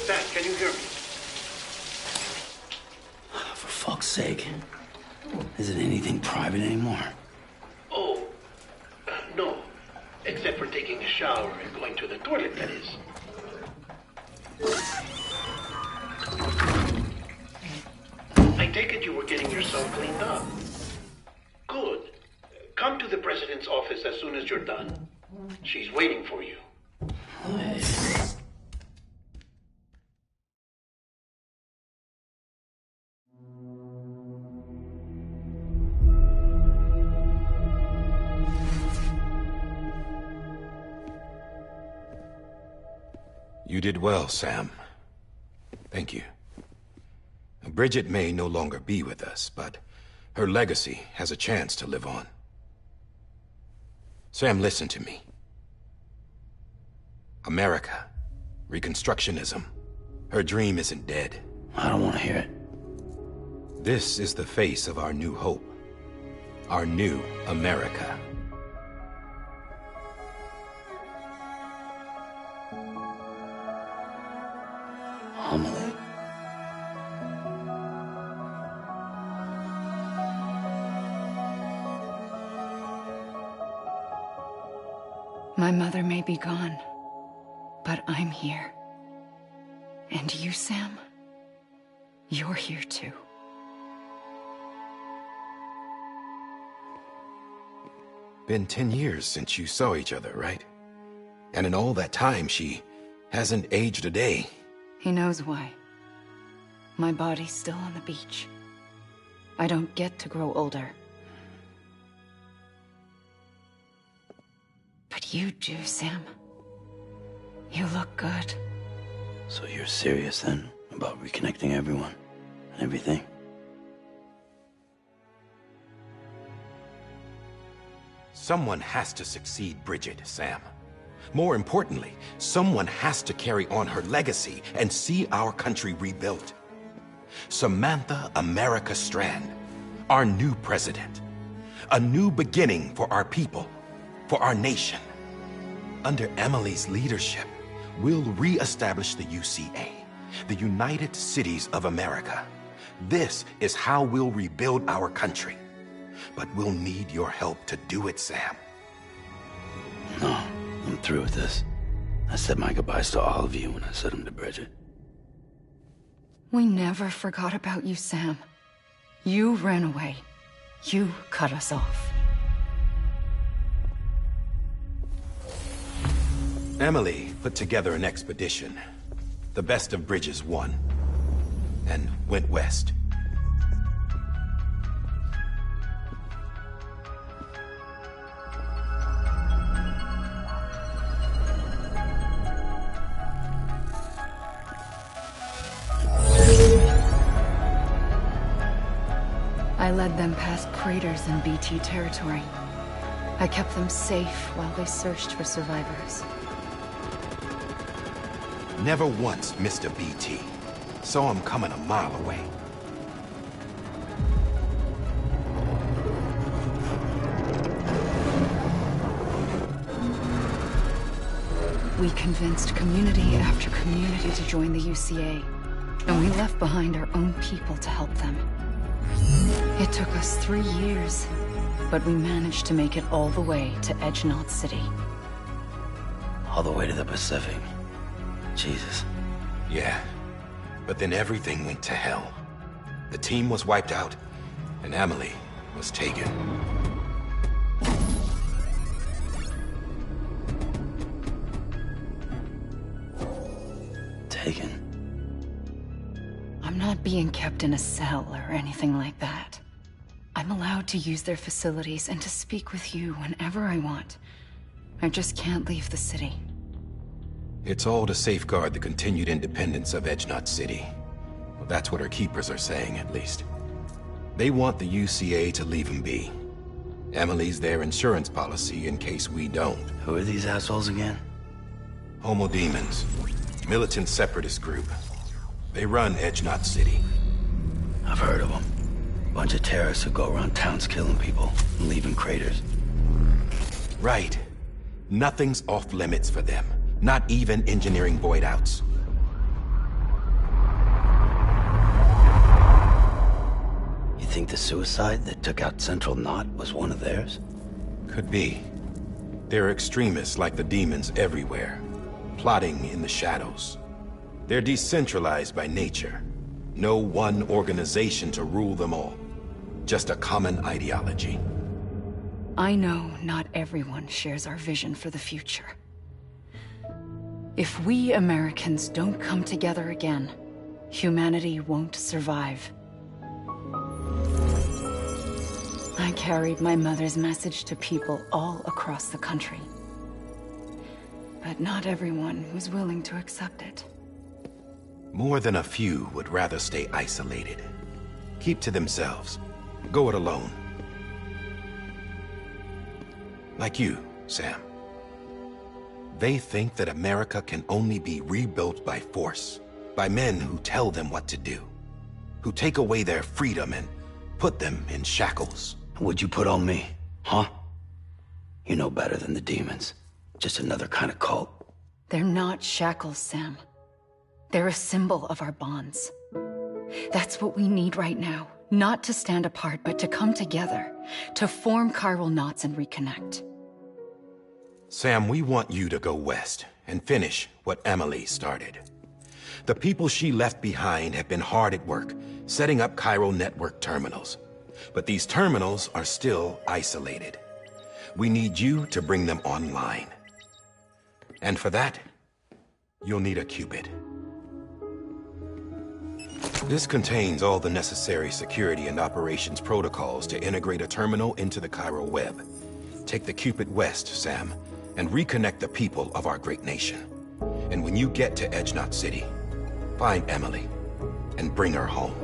Sam, can you hear me? For fuck's sake. Isn't anything private anymore? Oh, no. Except for taking a shower and going to the toilet, that is. I take it you were getting yourself cleaned up. Good. Come to the President's office as soon as you're done. She's waiting for you. You did well, Sam. Thank you. Bridget may no longer be with us, but her legacy has a chance to live on. Sam, listen to me. America, Reconstructionism, her dream isn't dead. I don't want to hear it. This is the face of our new hope. Our new America. Amelie. My mother may be gone, but I'm here. And you, Sam, you're here too. Been 10 years since you saw each other, right? And in all that time, she hasn't aged a day. He knows why. My body's still on the beach. I don't get to grow older. But you do, Sam. You look good. So you're serious then about reconnecting everyone and everything? Someone has to succeed Bridget, Sam. More importantly, someone has to carry on her legacy and see our country rebuilt. Samantha America Strand, our new president. A new beginning for our people, for our nation. Under Emily's leadership, we'll re-establish the UCA, the United Cities of America. This is how we'll rebuild our country. But we'll need your help to do it, Sam. No, I'm through with this. I said my goodbyes to all of you when I said them to Bridget. We never forgot about you, Sam. You ran away. You cut us off. Emily put together an expedition. The best of Bridges won. And went west. I led them past craters in BT territory. I kept them safe while they searched for survivors. Never once missed a BT. Saw him coming a mile away. We convinced community after community to join the UCA, and we left behind our own people to help them. It took us 3 years, but we managed to make it all the way to Edge Knot City. All the way to the Pacific. Jesus. Yeah, but then everything went to hell. The team was wiped out, and Emily was taken. Taken? I'm not being kept in a cell or anything like that. I'm allowed to use their facilities and to speak with you whenever I want. I just can't leave the city. It's all to safeguard the continued independence of Edge Knot City. Well, that's what our keepers are saying, at least. They want the UCA to leave them be. Emily's their insurance policy in case we don't. Who are these assholes again? Homo Demons. Militant separatist group. They run Edge Knot City. I've heard of them. Bunch of terrorists who go around towns killing people and leaving craters. Right. Nothing's off limits for them. Not even engineering void outs. You think the suicide that took out Central Knot was one of theirs? Could be. There are extremists like the demons everywhere, plotting in the shadows. They're decentralized by nature. No one organization to rule them all. Just a common ideology. I know not everyone shares our vision for the future. If we Americans don't come together again, humanity won't survive. I carried my mother's message to people all across the country. But not everyone was willing to accept it. More than a few would rather stay isolated. Keep to themselves. Go it alone. Like you, Sam. They think that America can only be rebuilt by force, by men who tell them what to do, who take away their freedom and put them in shackles. What'd you put on me, huh? You know better than the demons. Just another kind of cult. They're not shackles, Sam. They're a symbol of our bonds. That's what we need right now. Not to stand apart, but to come together, to form chiral knots and reconnect. Sam, we want you to go west and finish what Emily started. The people she left behind have been hard at work, setting up chiral network terminals. But these terminals are still isolated. We need you to bring them online. And for that, you'll need a Cupid. This contains all the necessary security and operations protocols to integrate a terminal into the Chiral web. Take the Cupid west, Sam, and reconnect the people of our great nation. And when you get to Edge Knot City, find Emily and bring her home.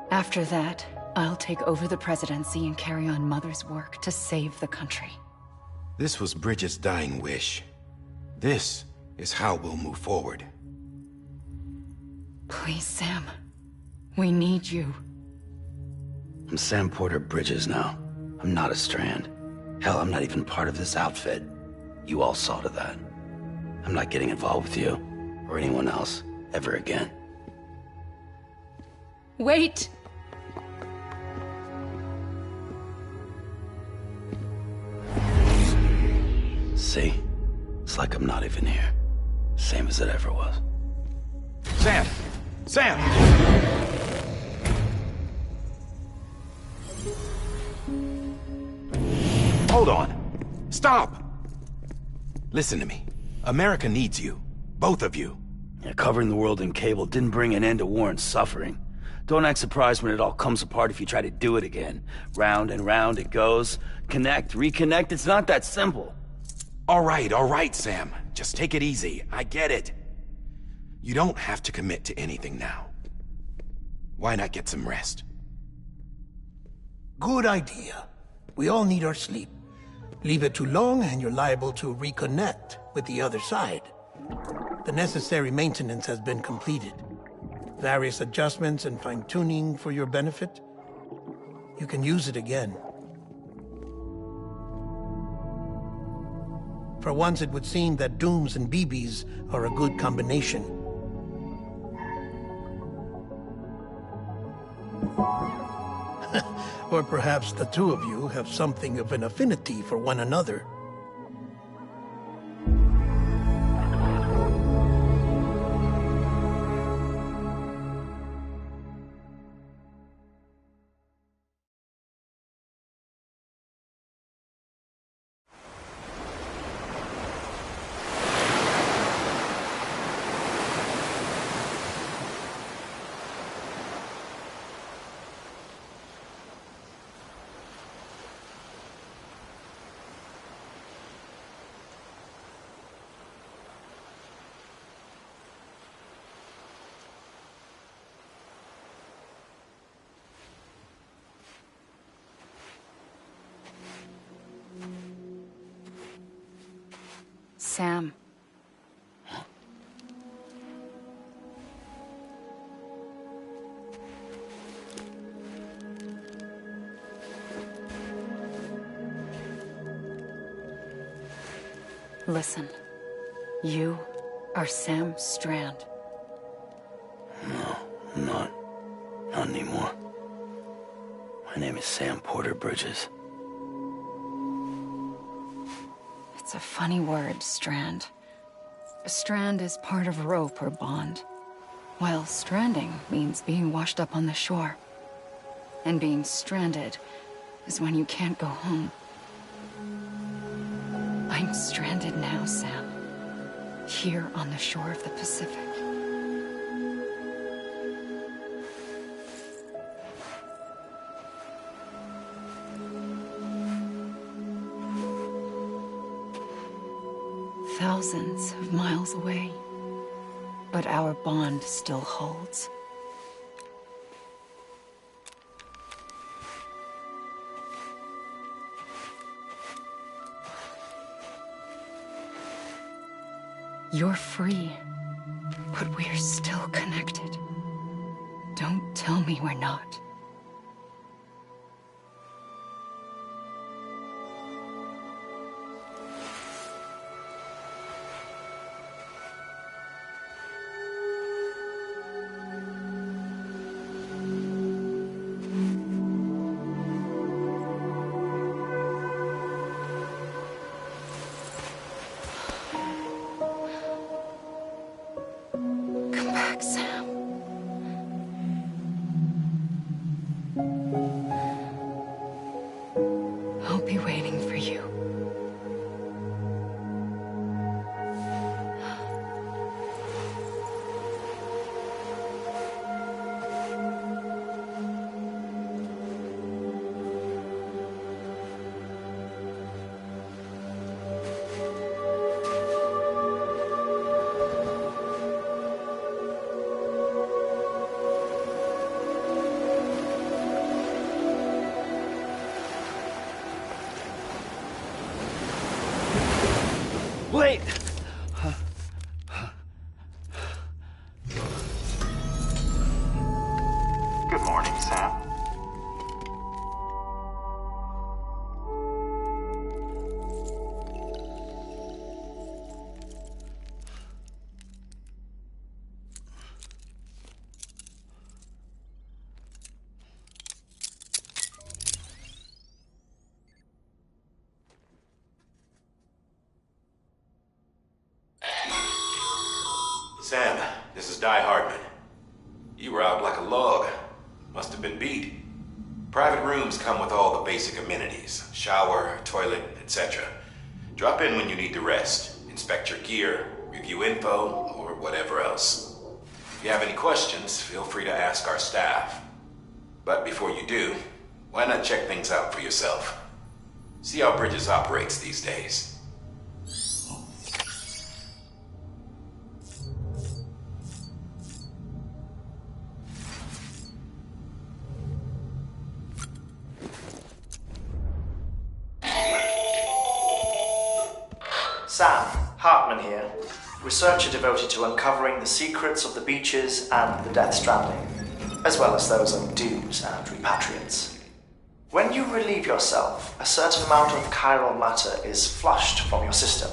After that, I'll take over the presidency and carry on Mother's work to save the country. This was Bridget's dying wish. This is how we'll move forward. Please, Sam. We need you. I'm Sam Porter Bridges now. I'm not a Strand. Hell, I'm not even part of this outfit. You all saw to that. I'm not getting involved with you, or anyone else, ever again. Wait! See? It's like I'm not even here. Same as it ever was. Sam! Sam! Hold on. Stop! Listen to me. America needs you. Both of you. Yeah, covering the world in cable didn't bring an end to war and suffering. Don't act surprised when it all comes apart if you try to do it again. Round and round it goes. Connect, reconnect, it's not that simple. All right, Sam. Just take it easy. I get it. You don't have to commit to anything now. Why not get some rest? Good idea. We all need our sleep. Leave it too long and you're liable to reconnect with the other side. The necessary maintenance has been completed. Various adjustments and fine-tuning for your benefit. You can use it again. For once, it would seem that Dooms and BBs are a good combination. Or perhaps the two of you have something of an affinity for one another. Sam. Listen. You are Sam Strand. No, I'm not. Not anymore. My name is Sam Porter Bridges. It's a funny word, strand. A strand is part of rope or bond, while stranding means being washed up on the shore. And being stranded is when you can't go home. I'm stranded now, Sam. Here on the shore of the Pacific. Thousands of miles away, but our bond still holds. You're free, but we're still connected. Don't tell me we're not. Wait! Good morning, Sam. Sam, this is Die Hardman. You were out like a log. Must have been beat. Private rooms come with all the basic amenities. Shower, toilet, etc. Drop in when you need to rest. Inspect your gear, review info, or whatever else. If you have any questions, feel free to ask our staff. But before you do, why not check things out for yourself? See how Bridges operates these days. Sam, Hartman here, researcher devoted to uncovering the secrets of the beaches and the Death Stranding, as well as those of dooms and repatriates. When you relieve yourself, a certain amount of chiral matter is flushed from your system.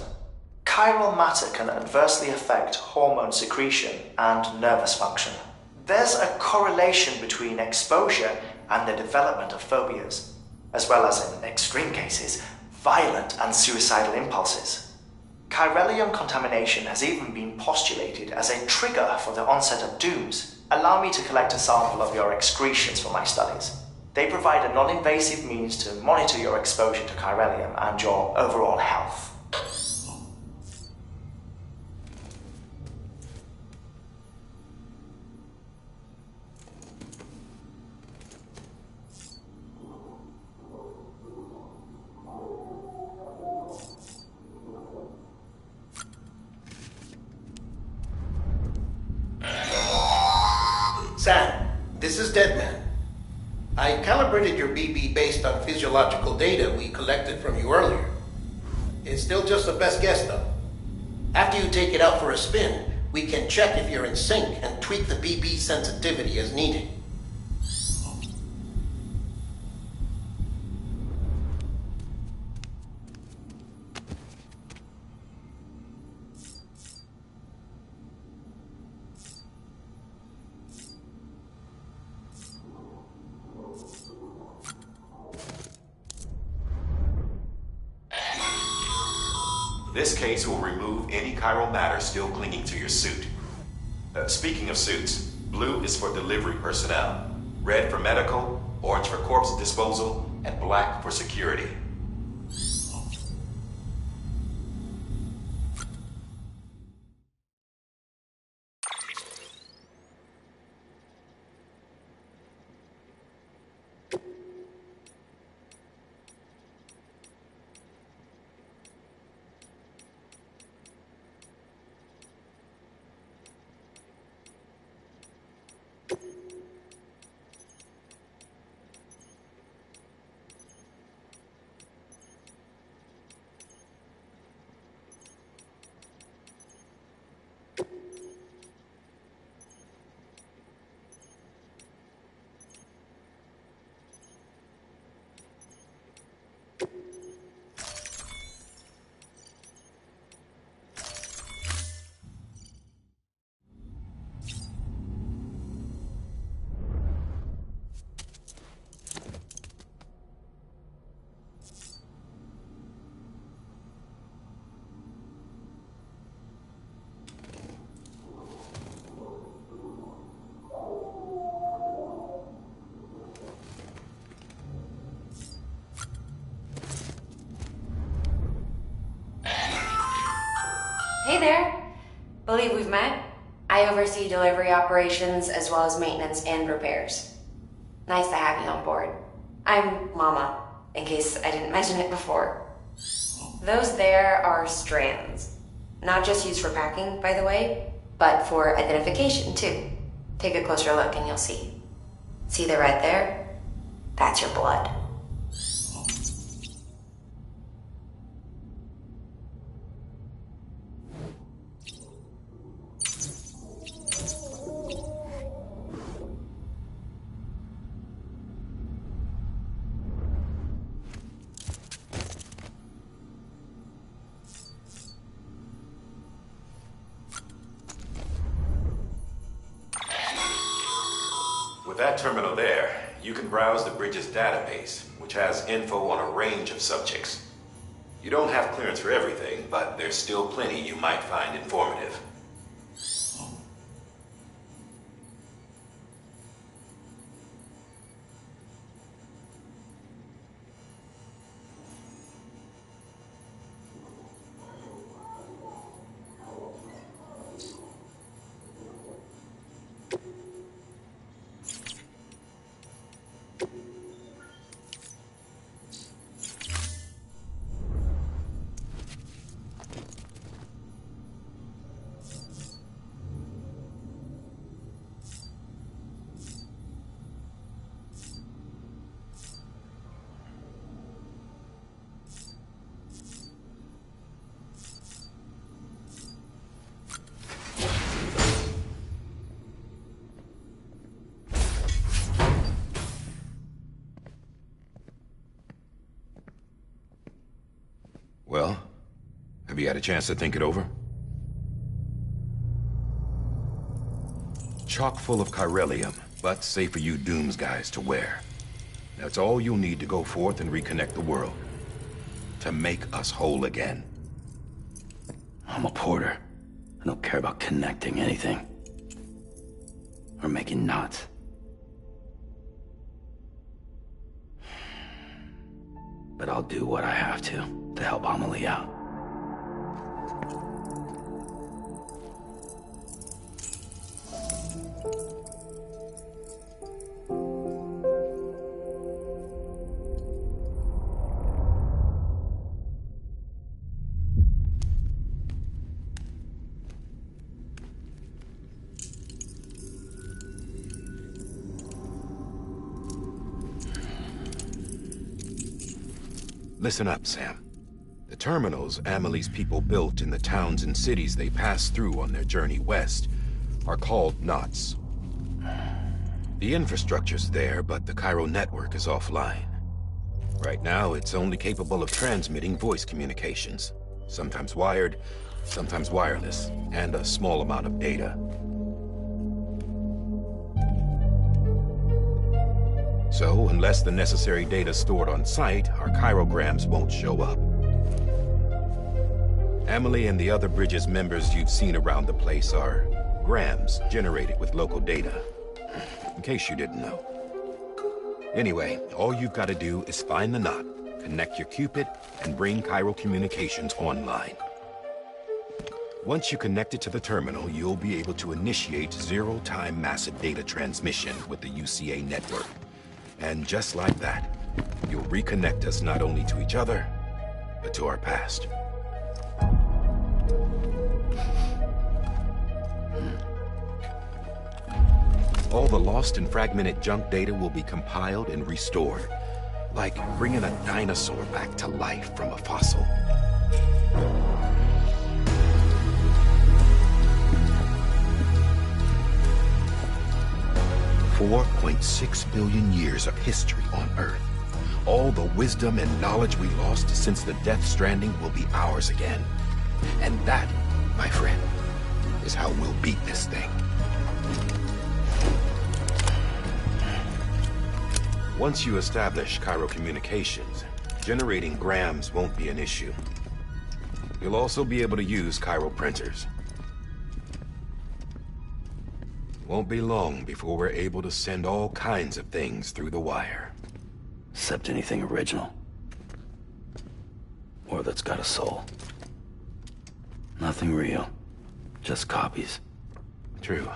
Chiral matter can adversely affect hormone secretion and nervous function. There's a correlation between exposure and the development of phobias, as well as, in extreme cases, violent and suicidal impulses. Chiralium contamination has even been postulated as a trigger for the onset of dooms. Allow me to collect a sample of your excretions for my studies. They provide a non-invasive means to monitor your exposure to chiralium and your overall health. Sam, this is Deadman. I calibrated your BB based on physiological data we collected from you earlier. It's still just a best guess, though. After you take it out for a spin, we can check if you're in sync and tweak the BB sensitivity as needed. This case will remove any chiral matter still clinging to your suit. Speaking of suits, blue is for delivery personnel, red for medical, orange for corpse disposal, and black for security. Hey there. Believe we've met. I oversee delivery operations as well as maintenance and repairs. Nice to have you on board. I'm Mama, in case I didn't mention it before. Those there are strands. Not just used for packing, by the way, but for identification too. Take a closer look and you'll see. See the red there? That's your blood. that terminal there, you can browse the bridge's database, which has info on a range of subjects. You don't have clearance for everything, but there's still plenty you might find informative. Well, have you had a chance to think it over? Chock full of chiralium, but safe for you Dooms guys to wear. That's all you'll need to go forth and reconnect the world. To make us whole again. I'm a porter. I don't care about connecting anything. Or making knots. But I'll do what I have to help Amelie out. Listen up, Sam. The terminals Amelie's people built in the towns and cities they passed through on their journey west are called knots. The infrastructure's there, but the Cairo network is offline. Right now, it's only capable of transmitting voice communications, sometimes wired, sometimes wireless, and a small amount of data. So, unless the necessary data stored on site, our chirograms won't show up. Amelie and the other Bridges members you've seen around the place are grams generated with local data. In case you didn't know. Anyway, all you've got to do is find the knot, connect your Cupid, and bring Cairo communications online. Once you connect it to the terminal, you'll be able to initiate zero-time massive data transmission with the UCA network. And just like that, you'll reconnect us not only to each other, but to our past. All the lost and fragmented junk data will be compiled and restored, like bringing a dinosaur back to life from a fossil. 4.6 billion years of history on Earth. All the wisdom and knowledge we lost since the Death Stranding will be ours again. And that, my friend, is how we'll beat this thing. Once you establish Cairo communications, generating grams won't be an issue. You'll also be able to use Cairo printers. Won't be long before we're able to send all kinds of things through the wire. Except anything original. Or that's got a soul. Nothing real. Just copies. True.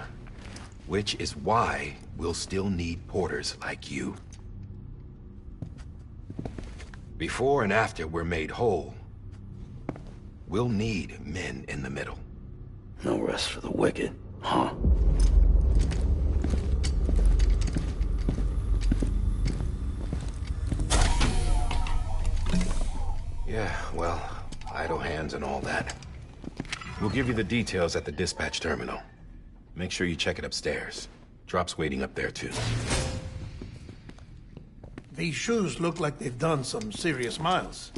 Which is why we'll still need porters like you. Before and after we're made whole, we'll need men in the middle. No rest for the wicked, huh? Yeah, well, idle hands and all that. We'll give you the details at the dispatch terminal. Make sure you check it upstairs. Drop's waiting up there, too. These shoes look like they've done some serious miles.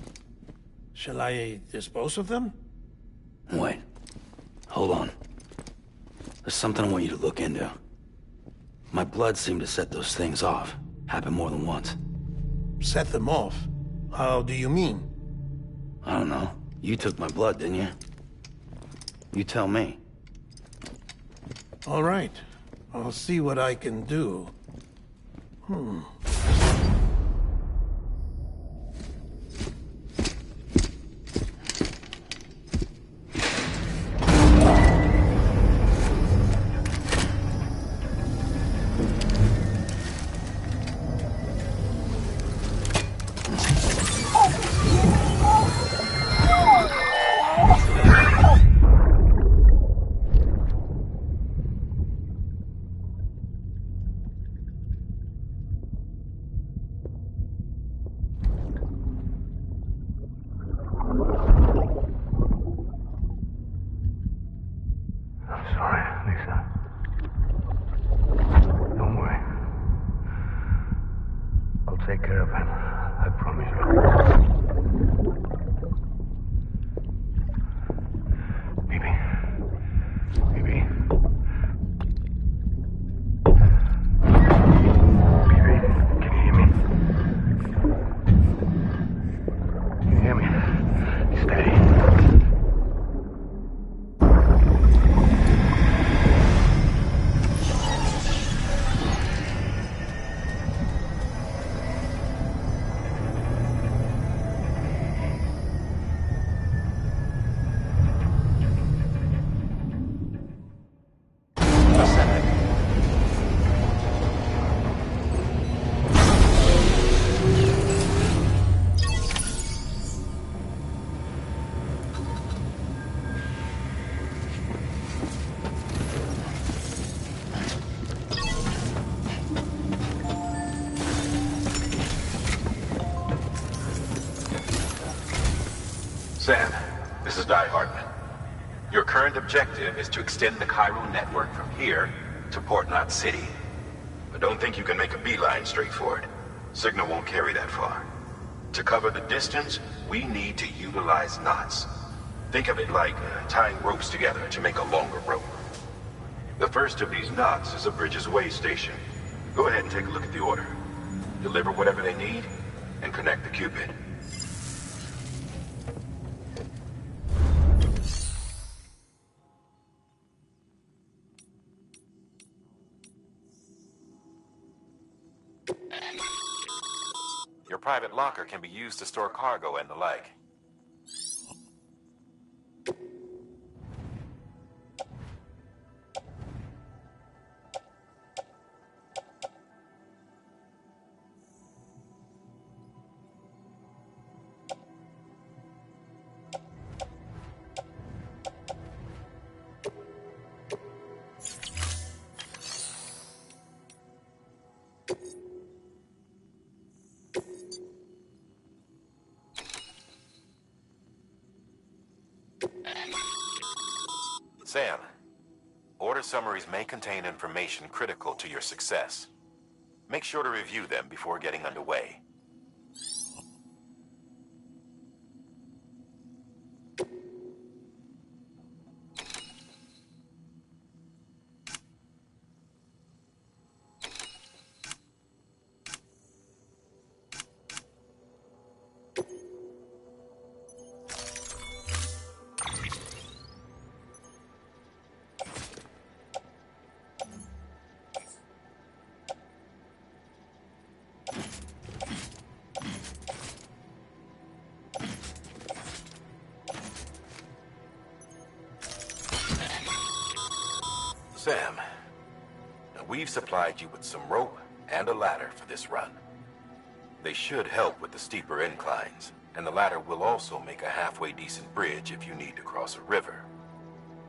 Shall I dispose of them? Wait. Hold on. There's something I want you to look into. My blood seemed to set those things off. Happened more than once. Set them off? How do you mean? I don't know. You took my blood, didn't you? You tell me. All right. I'll see what I can do. I'm sorry, Lisa. Don't worry. I'll take care of it. I promise you. Baby. Baby. Baby, can you hear me? Can you hear me? Steady. Sam, this is Di Hartman. Your current objective is to extend the Cairo network from here to Port Knot City. But don't think you can make a beeline straight for it. Signal won't carry that far. To cover the distance, we need to utilize knots. Think of it like tying ropes together to make a longer rope. The first of these knots is a Bridges way station. Go ahead and take a look at the order. Deliver whatever they need, and connect the Cupid. Your private locker can be used to store cargo and the like. Sam, order summaries may contain information critical to your success. Make sure to review them before getting underway. Sam, we've supplied you with some rope and a ladder for this run. They should help with the steeper inclines, and the ladder will also make a halfway decent bridge if you need to cross a river.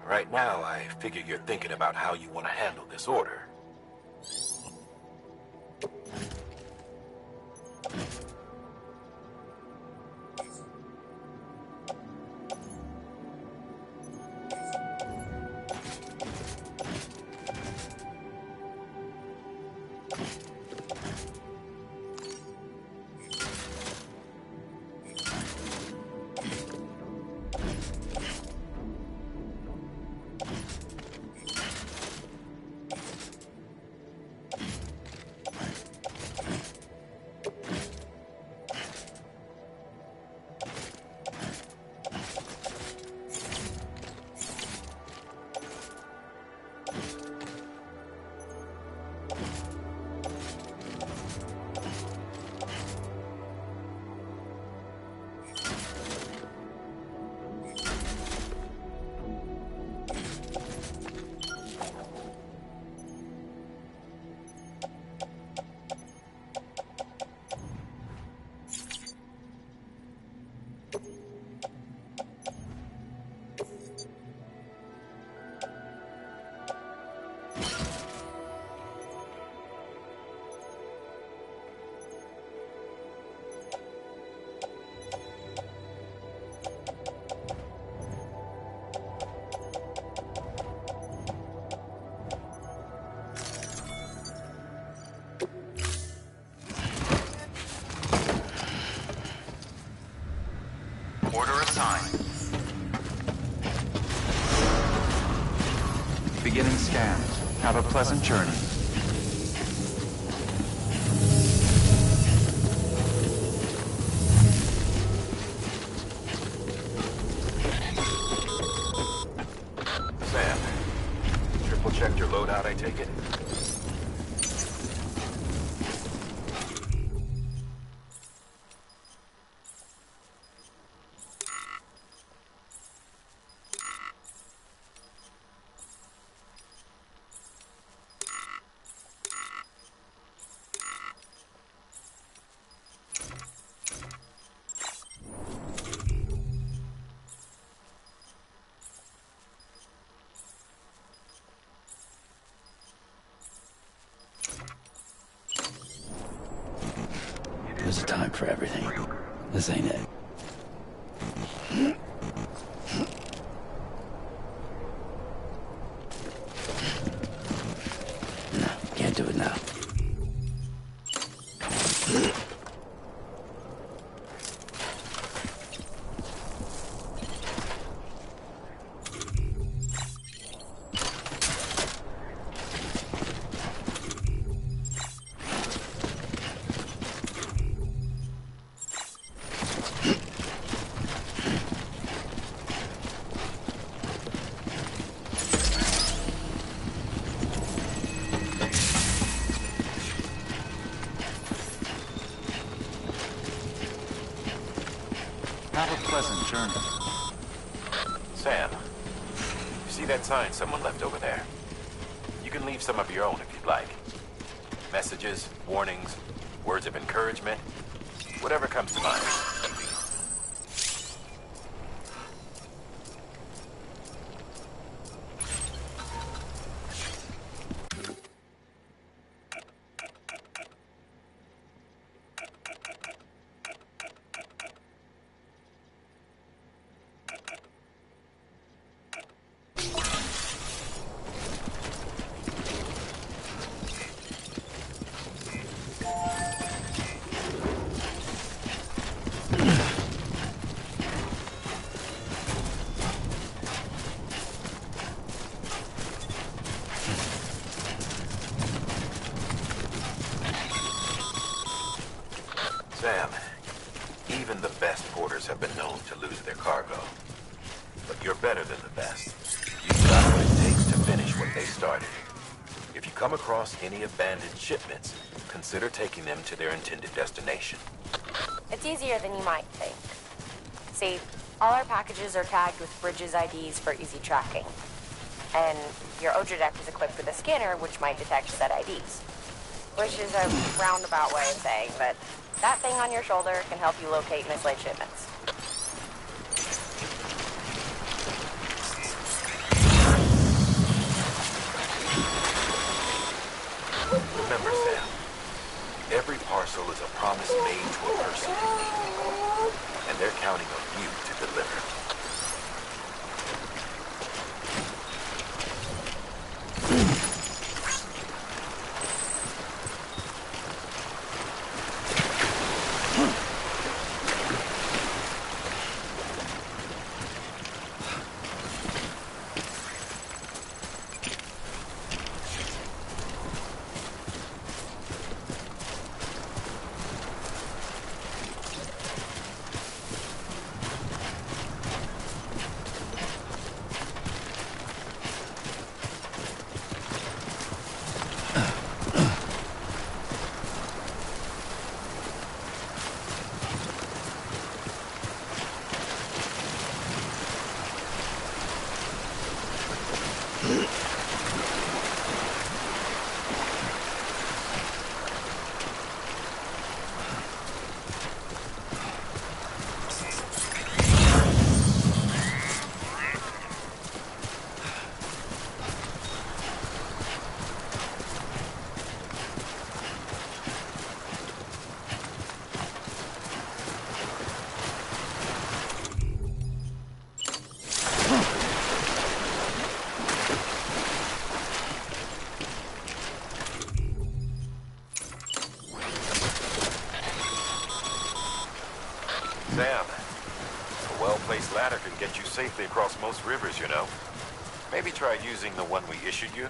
Right now, I figure you're thinking about how you want to handle this order. Order assigned. Beginning scan. Have a pleasant journey. Sam, triple checked your loadout, I take it? There's a time for everything. This ain't it. No, can't do it now. Have a pleasant journey. Sam, you see that sign someone left over there? You can leave some of your own if you'd like. Messages, warnings, words of encouragement, whatever comes to mind. Sam, even the best porters have been known to lose their cargo. But you're better than the best. You've got what it takes to finish what they started. If you come across any abandoned shipments, consider taking them to their intended destination. It's easier than you might think. See, all our packages are tagged with Bridges IDs for easy tracking. And your Odra deck is equipped with a scanner which might detect said IDs. Which is a roundabout way of saying that that thing on your shoulder can help you locate mislaid shipments. Remember, Sam, every parcel is a promise made to a person in need, and they're counting on you to deliver. Sam, well-placed ladder can get you safely across most rivers, you know. Maybe try using the one we issued you.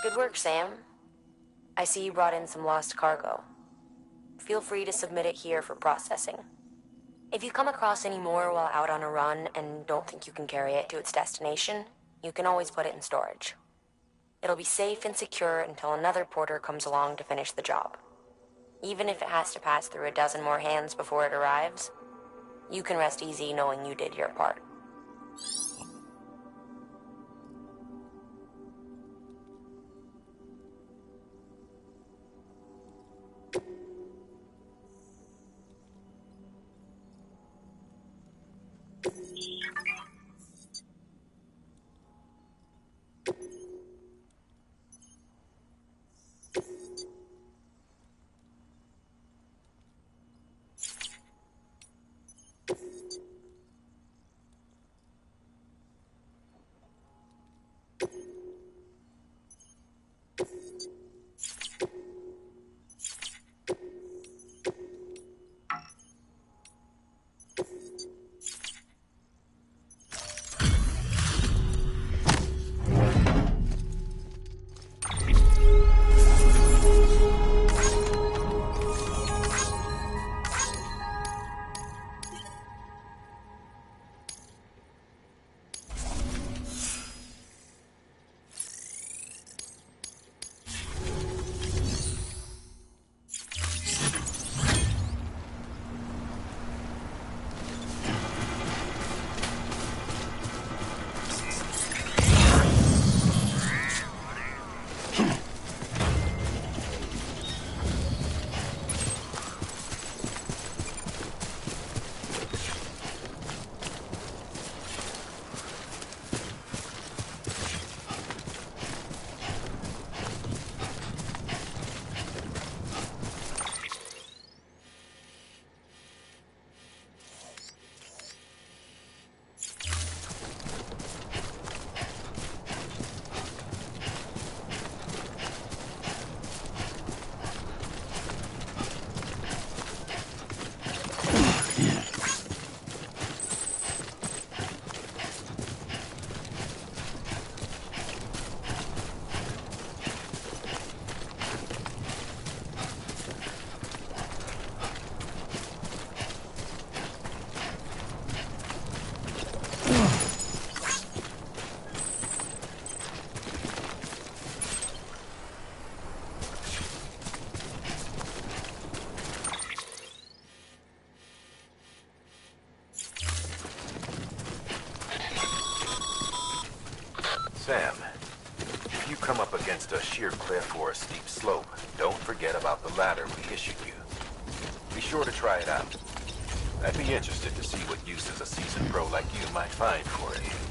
Good work, Sam. I see you brought in some lost cargo. Feel free to submit it here for processing. If you come across any more while out on a run and don't think you can carry it to its destination, you can always put it in storage. It'll be safe and secure until another porter comes along to finish the job. Even if it has to pass through a dozen more hands before it arrives, you can rest easy knowing you did your part. Sam, if you come up against a sheer cliff or a steep slope, don't forget about the ladder we issued you. Be sure to try it out. I'd be interested to see what uses a seasoned pro like you might find for it.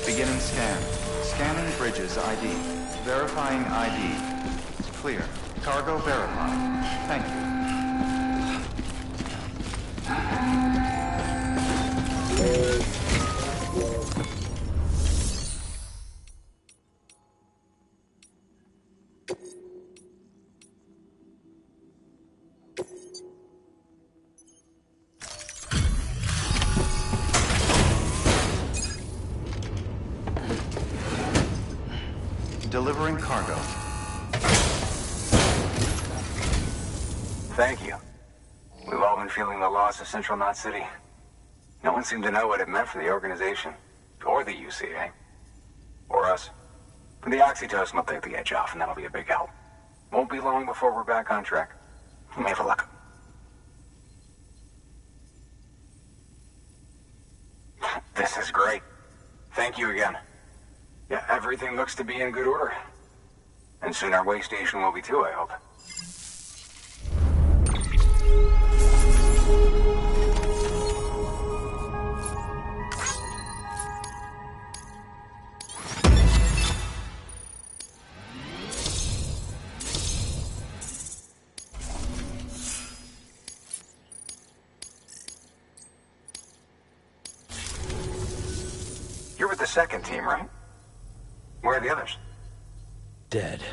Beginning scan. Scanning bridges ID. Verifying ID. Clear. Cargo verified. Thank you. Delivering cargo. Thank you. We've all been feeling the loss of Central Knot City. No one seemed to know what it meant for the organization, or the UCA, or us. The oxytocin will take the edge off, and that'll be a big help. Won't be long before we're back on track. You may have a look. This is great. Thank you again. Yeah, everything looks to be in good order. And soon our way station will be too, I hope. You're with the second team, right? Where are the others? Dead.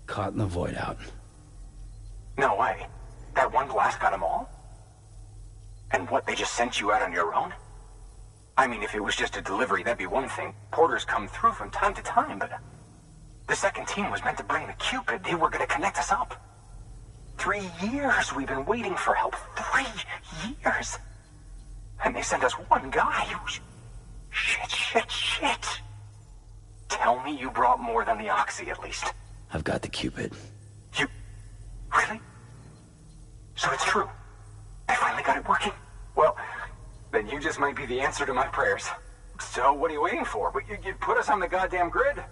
Caught in the void out. No way. That one blast got them all? And what, they just sent you out on your own? I mean, if it was just a delivery, that'd be one thing. Porters come through from time to time, but... The second team was meant to bring the Cupid. They were gonna connect us up. 3 years we've been waiting for help. 3 years! And they sent us one guy. Shit. Tell me you brought more than the Oxy, at least. I've got the Cupid. You... Really? So it's true. I finally got it working. Well, then you just might be the answer to my prayers. So what are you waiting for? But you put us on the goddamn grid.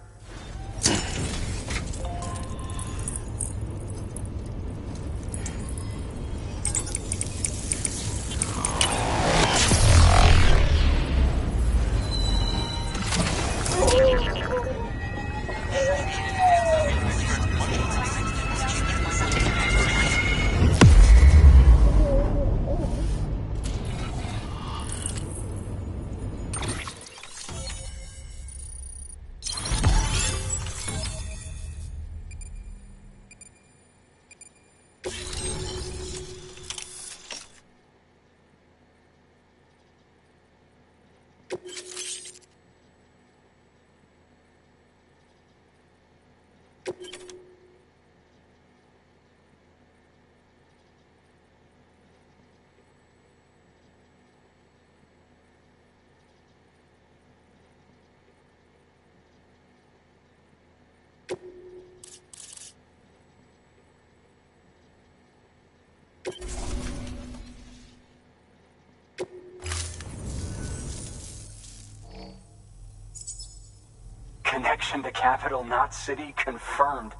connection to Capital Knot City confirmed.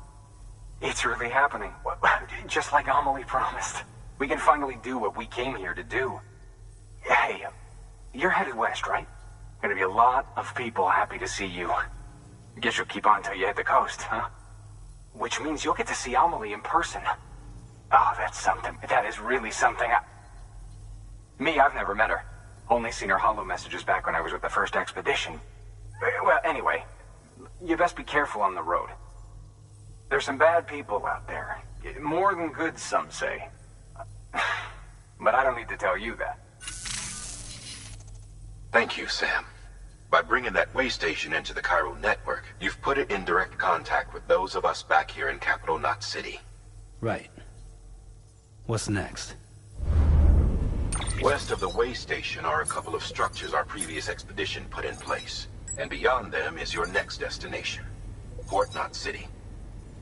It's really happening. Just like Amelie promised. We can finally do what we came here to do. Hey, you're headed west, right? Gonna be a lot of people happy to see you. Guess you'll keep on till you hit the coast, huh? Which means you'll get to see Amelie in person. Oh, that's something. That is really something. I've never met her. Only seen her holo messages back when I was with the first expedition. Well, anyway, you best be careful on the road. There's some bad people out there. More than good, some say. But I don't need to tell you that. Thank you, Sam. By bringing that way station into the Cairo network, you've put it in direct contact with those of us back here in Capital Knot City. Right. What's next? West of the way station are a couple of structures our previous expedition put in place. And beyond them is your next destination, Port Knot City.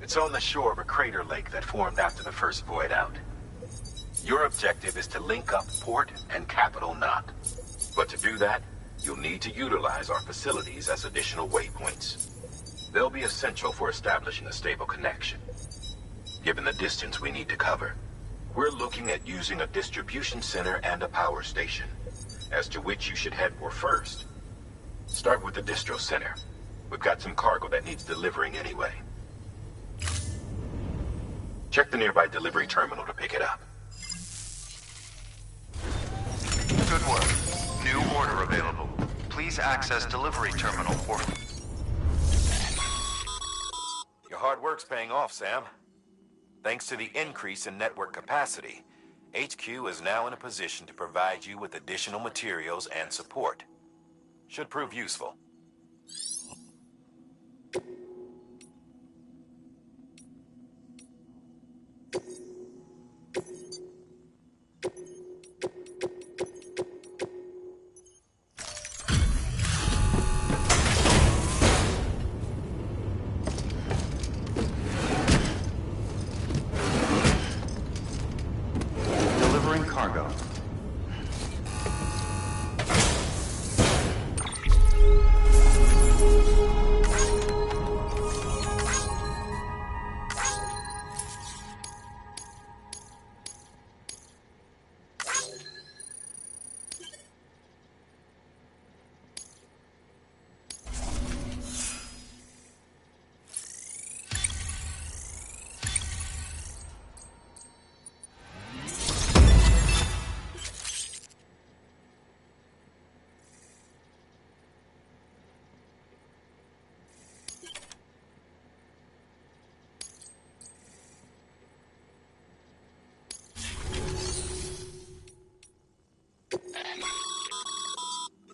It's on the shore of a crater lake that formed after the first void out. Your objective is to link up Port and Capital Knot. But to do that, you'll need to utilize our facilities as additional waypoints. They'll be essential for establishing a stable connection. Given the distance we need to cover, we're looking at using a distribution center and a power station, as to which you should head for first. Start with the distro center. We've got some cargo that needs delivering anyway. Check the nearby delivery terminal to pick it up. Good work. New order available. Please access delivery terminal or... Your hard work's paying off, Sam. Thanks to the increase in network capacity, HQ is now in a position to provide you with additional materials and support. Should prove useful. Delivering cargo.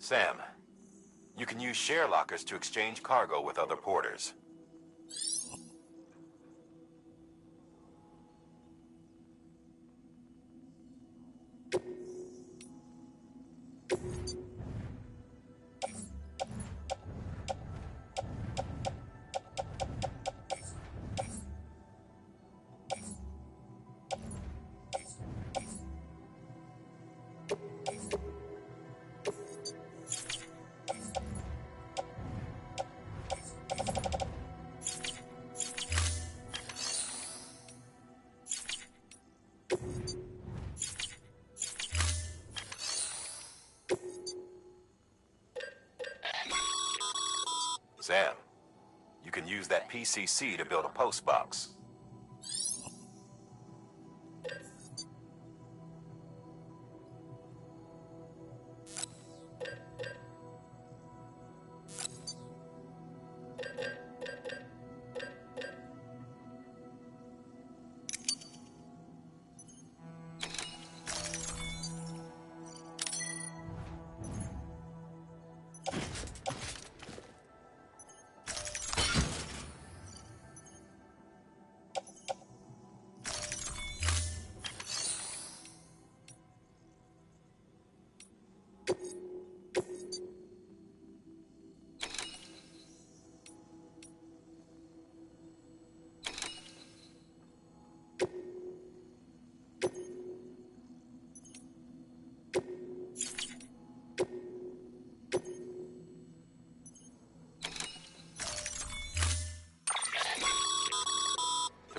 Sam, you can use share lockers to exchange cargo with other porters. Sam, you can use that PCC to build a post box.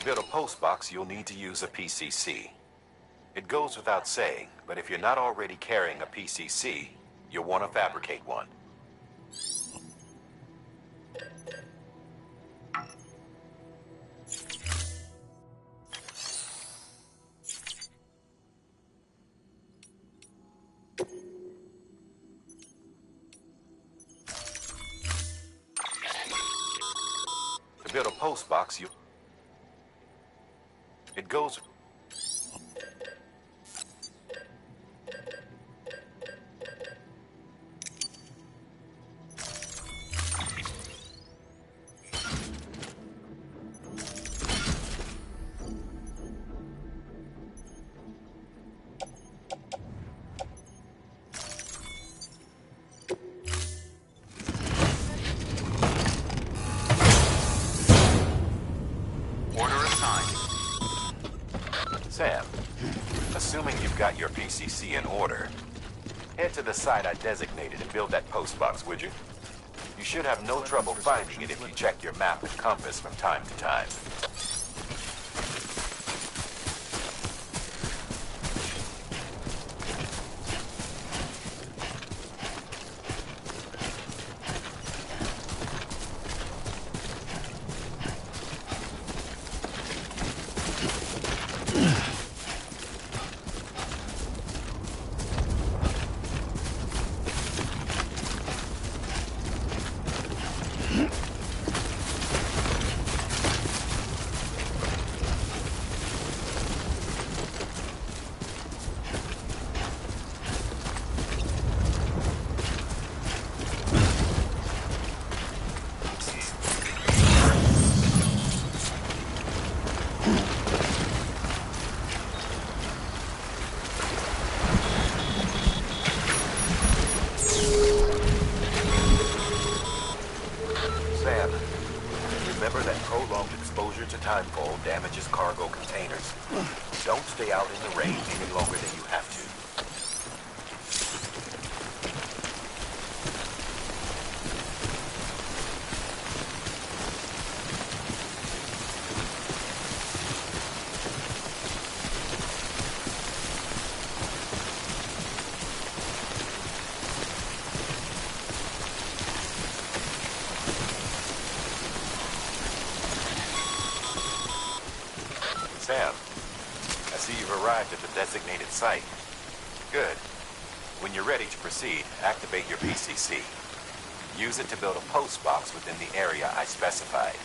build a post box, you'll need to use a PCC. It goes without saying, but if you're not already carrying a PCC, you'll want to fabricate one. To build a post box, it goes... Sam, assuming you've got your PCC in order, head to the site I designated and build that post box, would you? You should have no trouble finding it if you check your map and compass from time to time. Remember that prolonged exposure to timefall damages cargo containers. Don't stay out in the rain any longer than you have to. Sam, I see you've arrived at the designated site. Good. When you're ready to proceed, activate your PCC. Use it to build a post box within the area I specified.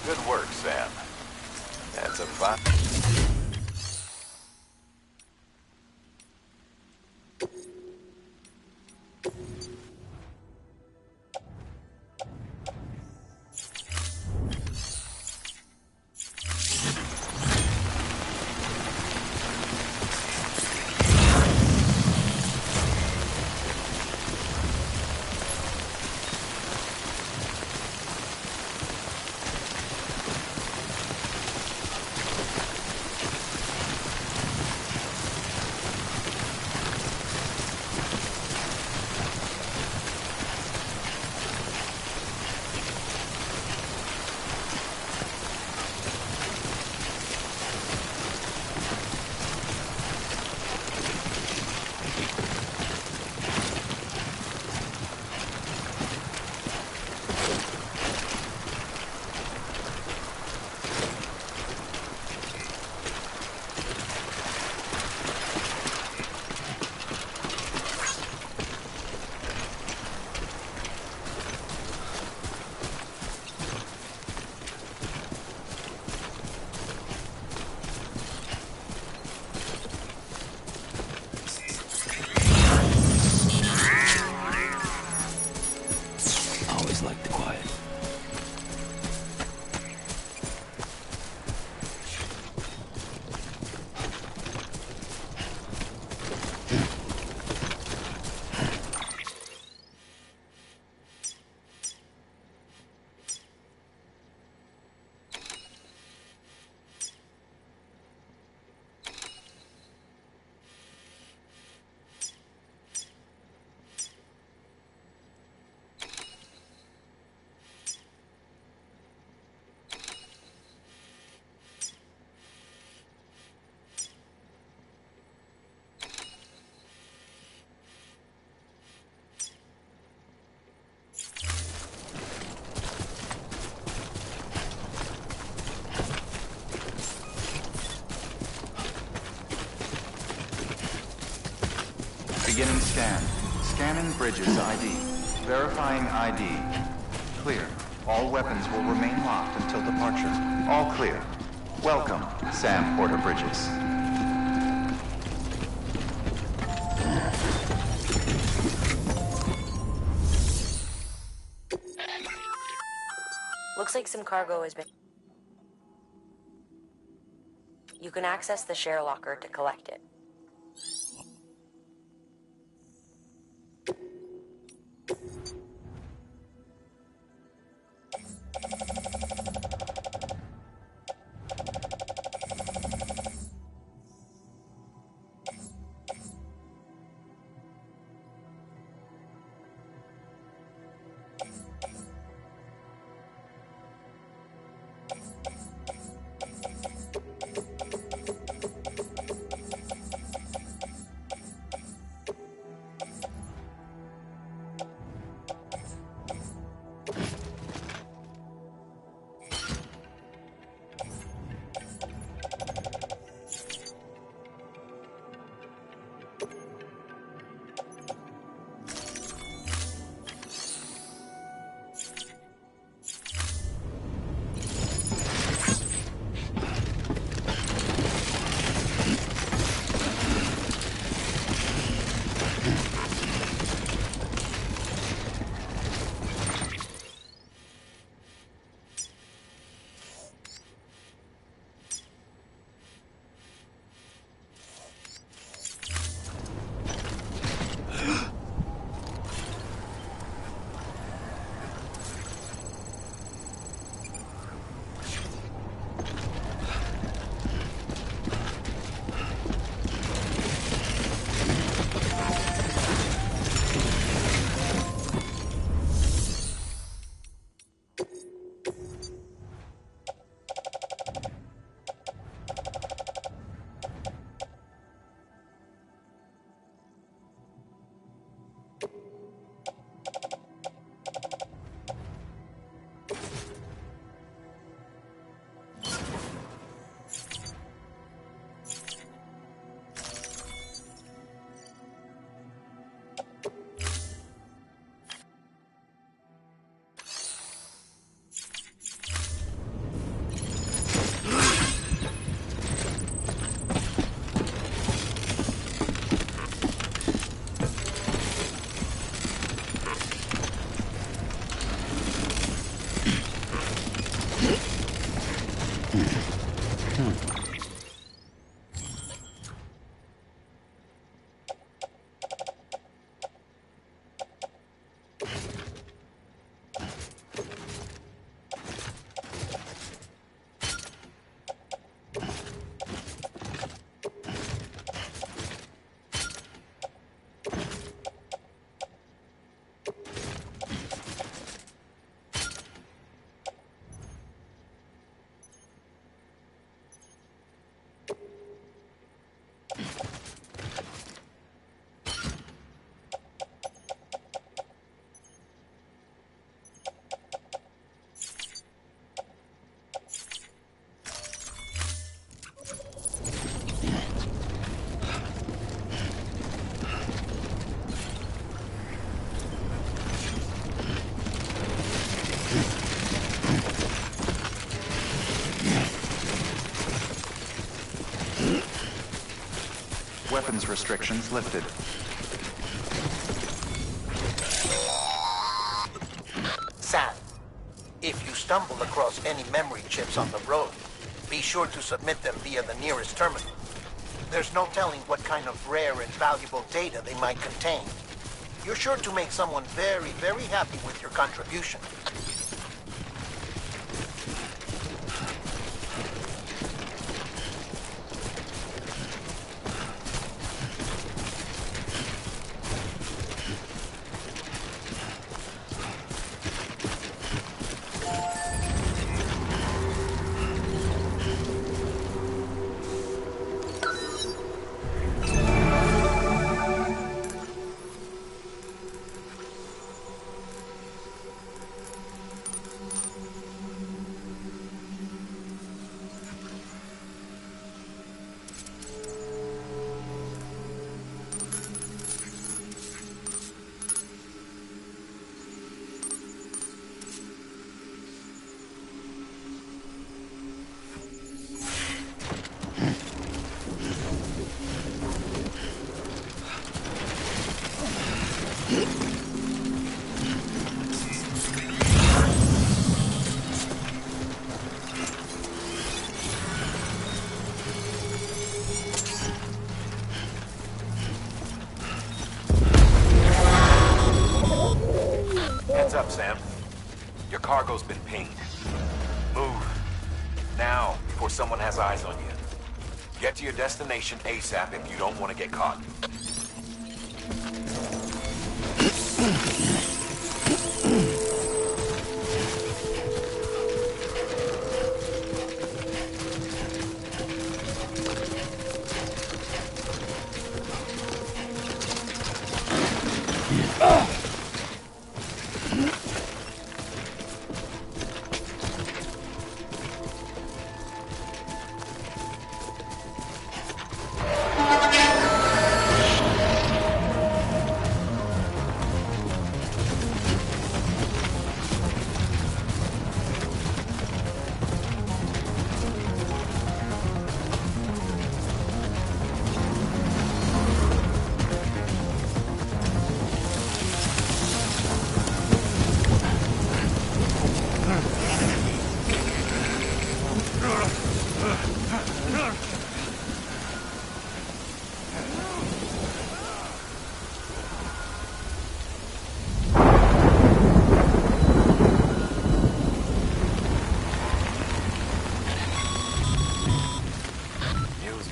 Good work, Sam. That's a fun... Beginning scan. Scanning bridges ID. Verifying ID. Clear. All weapons will remain locked until departure. All clear. Welcome, Sam Porter Bridges. Looks like some cargo has been... You can access the share locker to collect it. Weapons restrictions lifted. Sam, if you stumble across any memory chips on the road, be sure to submit them via the nearest terminal. There's no telling what kind of rare and valuable data they might contain. You're sure to make someone very, very happy with your contribution. Heads up, Sam. Your cargo's been pinged. Move. Now, before someone has eyes on you. Get to your destination ASAP if you don't want to get caught.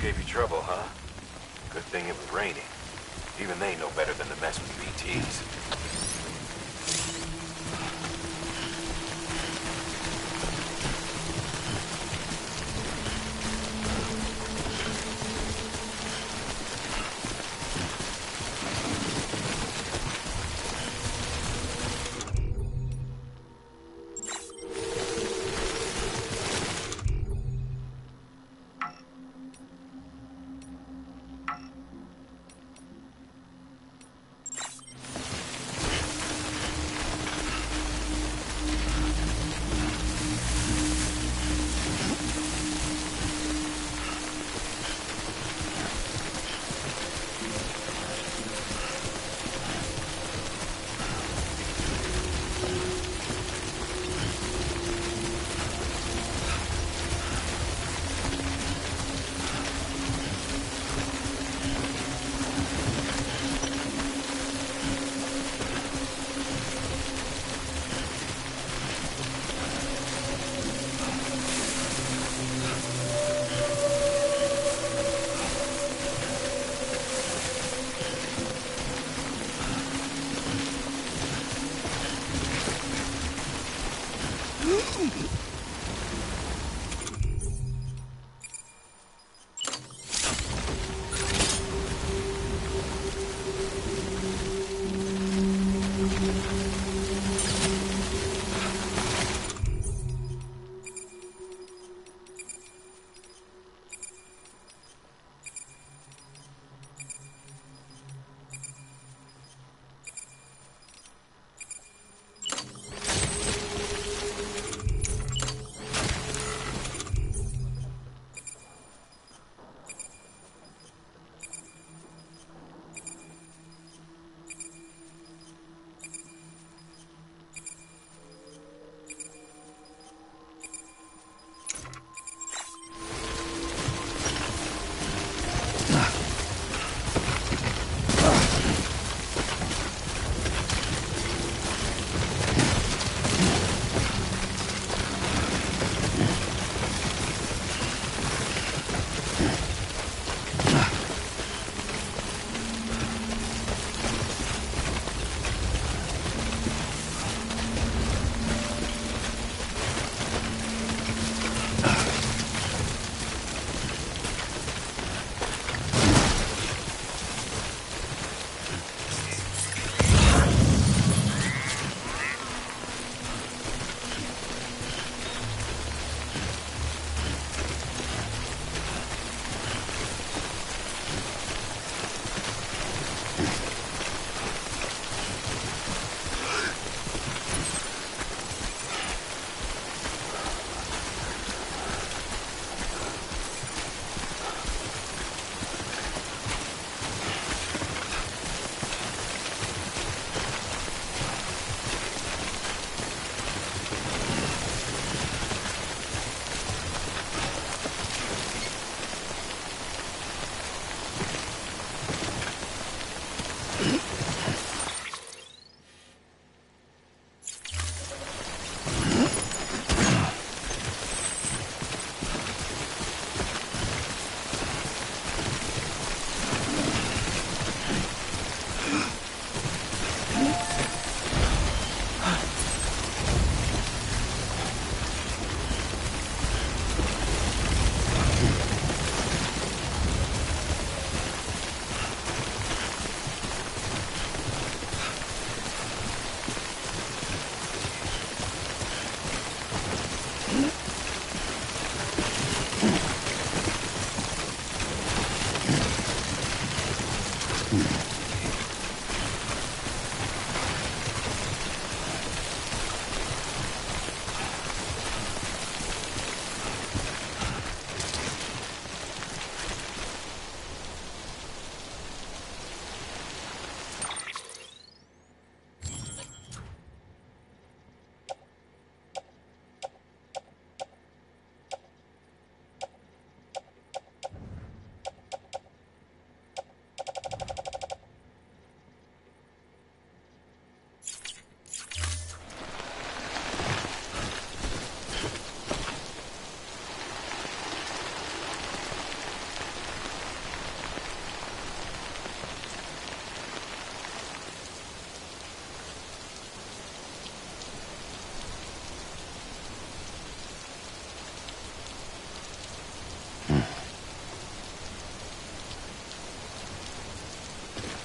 Gave you trouble, huh? Good thing it was raining. Even they know better than to mess with BTs.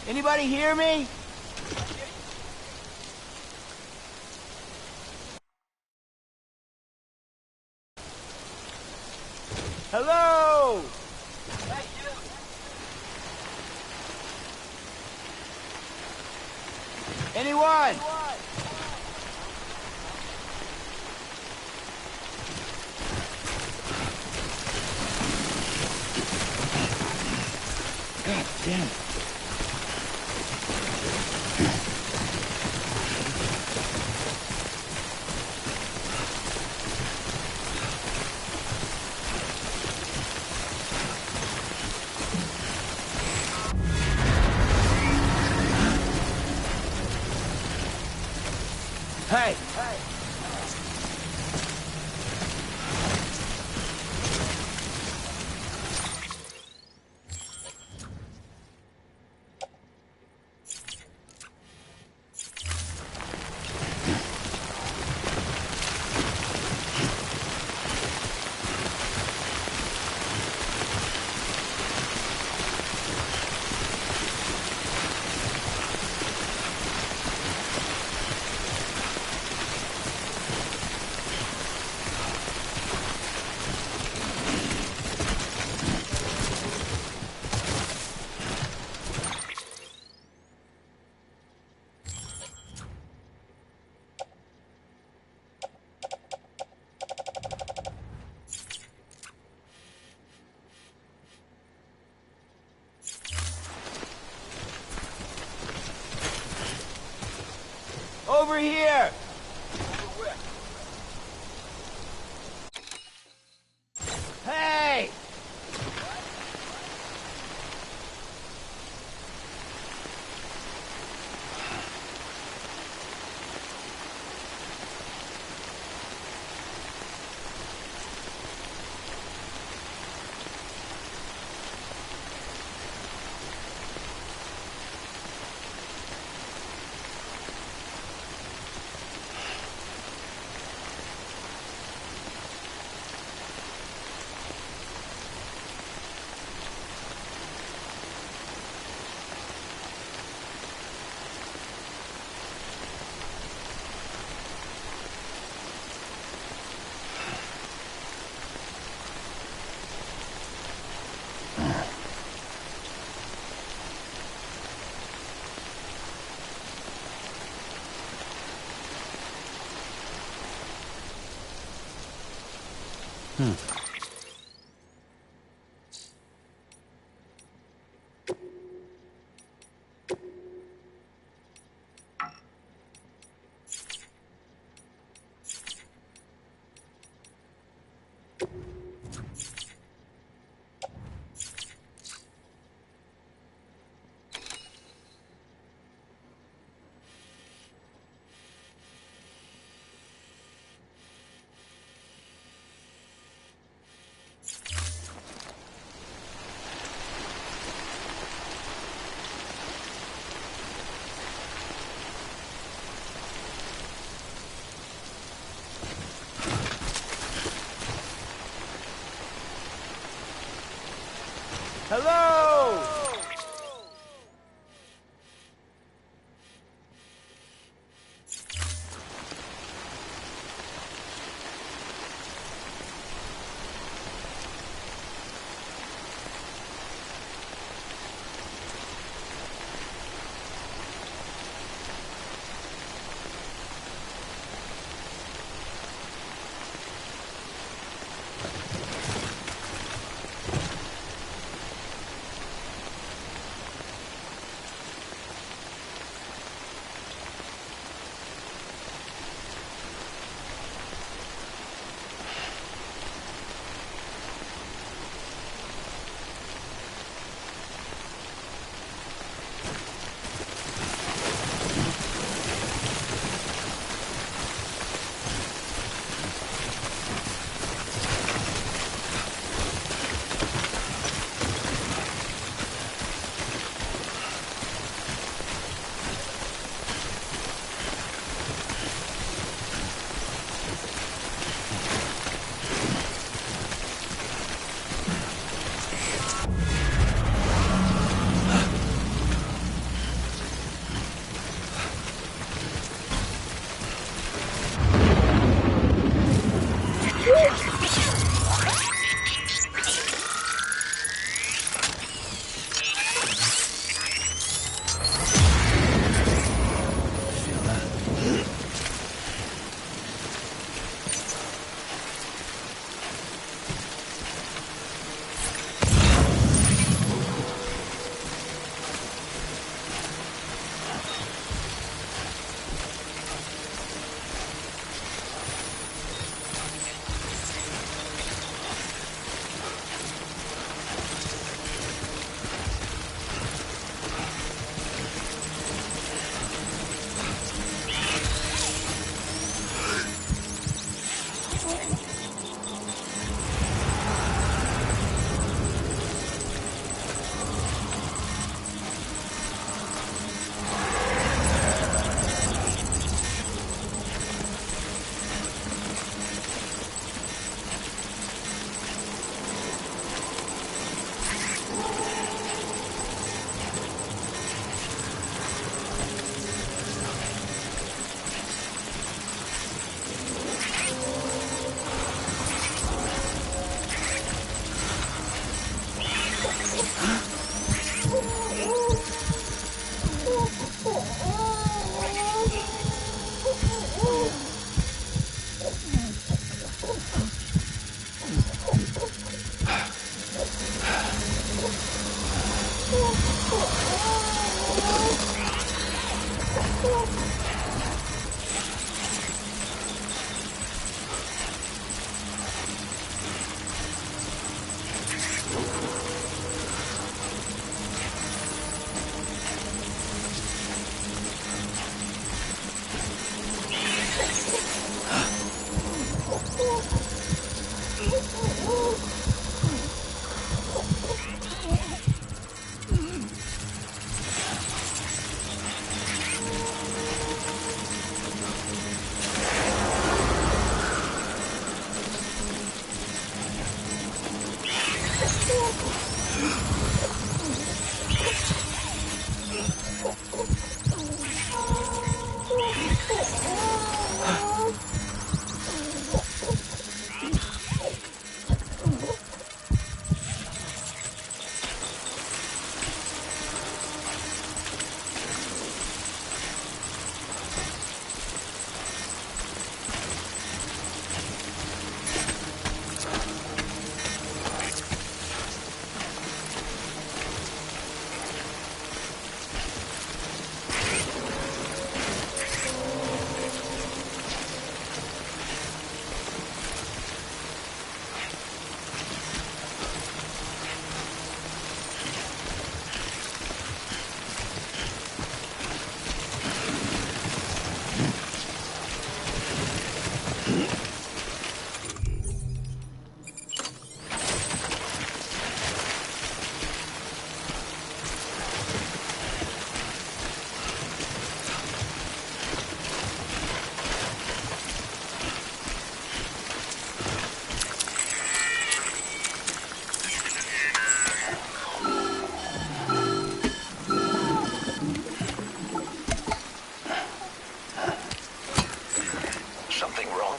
Anybody hear me? Hello? Anyone? God damn it. Hey! Over here! Hey!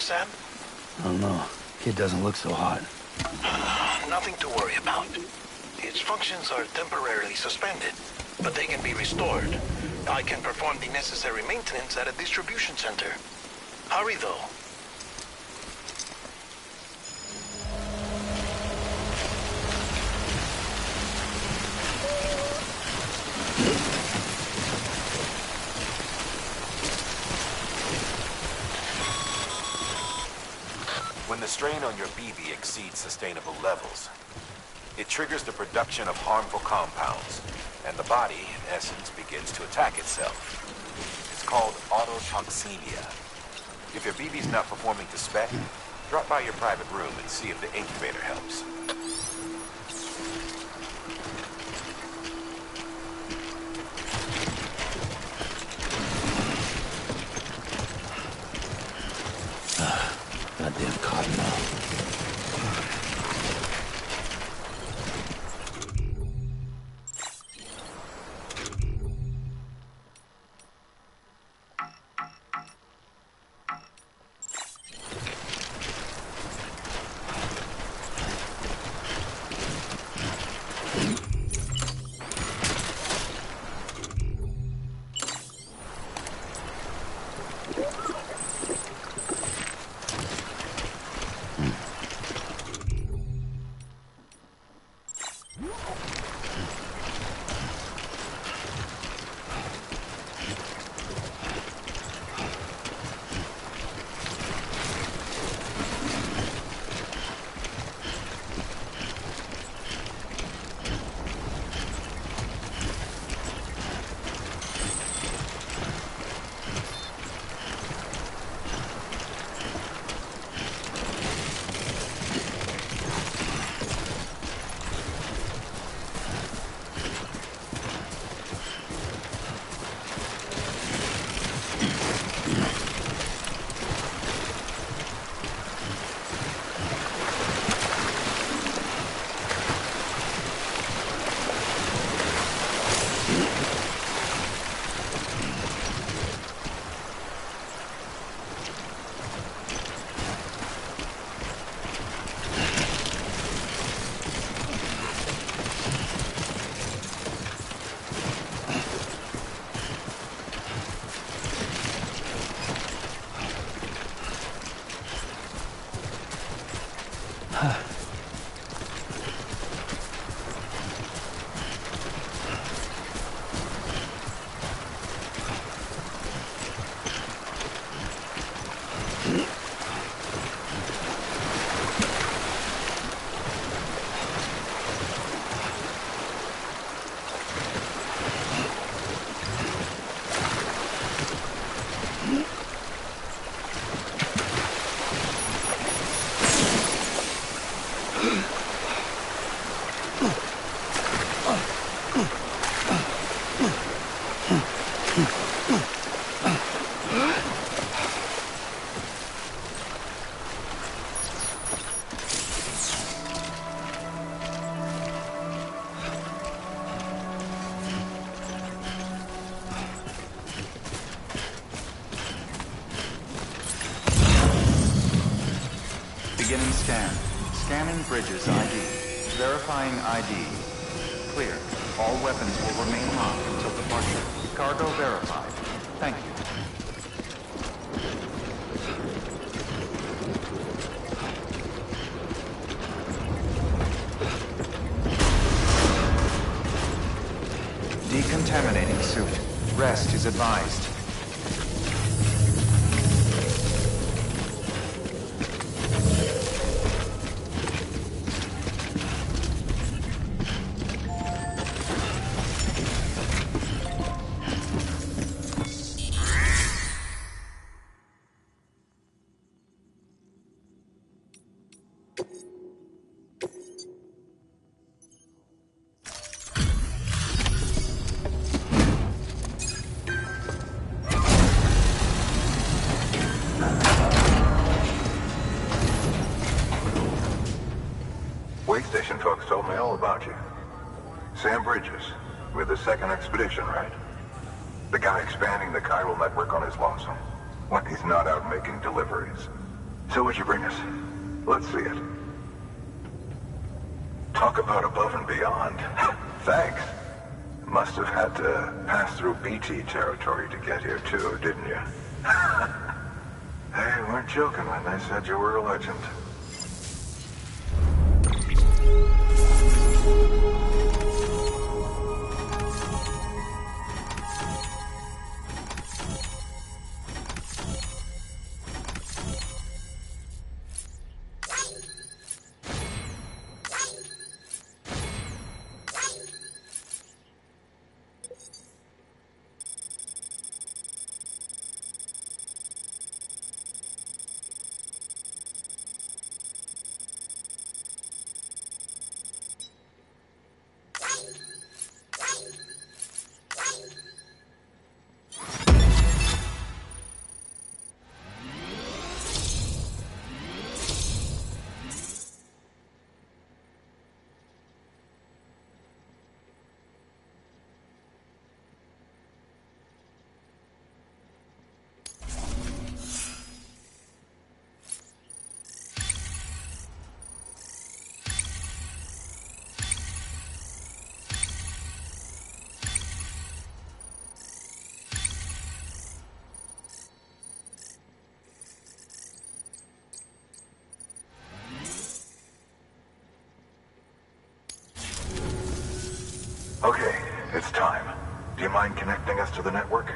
Sam? I don't know. Kid doesn't look so hot. Nothing to worry about. Its functions are temporarily suspended, but they can be restored. I can perform the necessary maintenance at a distribution center. Hurry, though. When the strain on your BB exceeds sustainable levels, it triggers the production of harmful compounds, and the body, in essence, begins to attack itself. It's called autotoxemia. If your BB's not performing to spec, drop by your private room and see if the incubator helps. Goddamn cottonmouth. Beginning scan. Scanning bridges ID. Verifying ID. Clear. All weapons will remain locked until departure. Cargo verified. Thank you. Decontaminating suit. Rest is advised. Wait station folks told me all about you. Sam Bridges, with the second expedition, right? The guy expanding the chiral network on his lonesome, when he's not out making deliveries. So what'd you bring us? Let's see it. Talk about above and beyond. Thanks. Must have had to pass through BT territory to get here too, didn't you? They weren't joking when they said you were a legend. Okay, it's time. Do you mind connecting us to the network?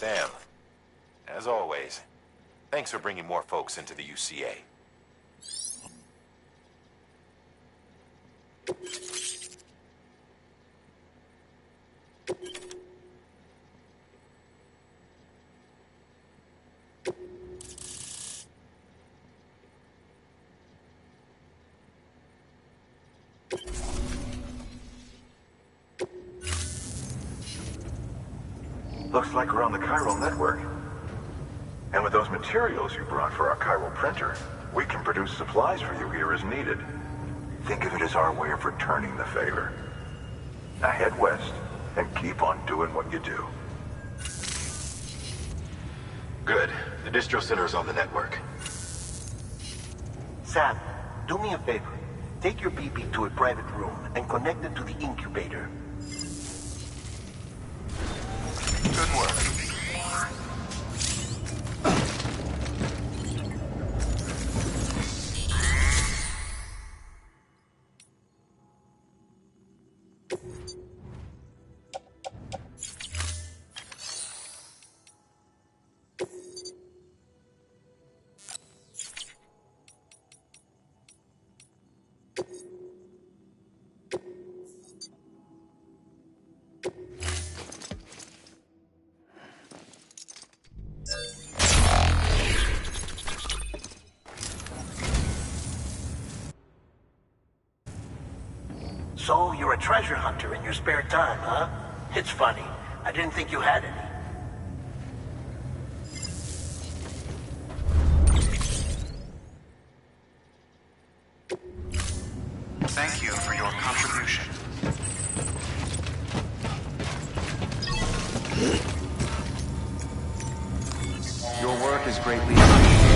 Sam, as always, thanks for bringing more folks into the UCA. Looks like we're on the chiral network. And with those materials you brought for our chiral printer, we can produce supplies for you here as needed. Think of it as our way of returning the favor. Now head west and keep on doing what you do. Good. The distro center is on the network. Sam, do me a favor. Take your BB to a private room and connect it to the incubator. Good work. So, you're a treasure hunter in your spare time, huh? It's funny. I didn't think you had any. Thank you for your contribution. Your work is greatly appreciated.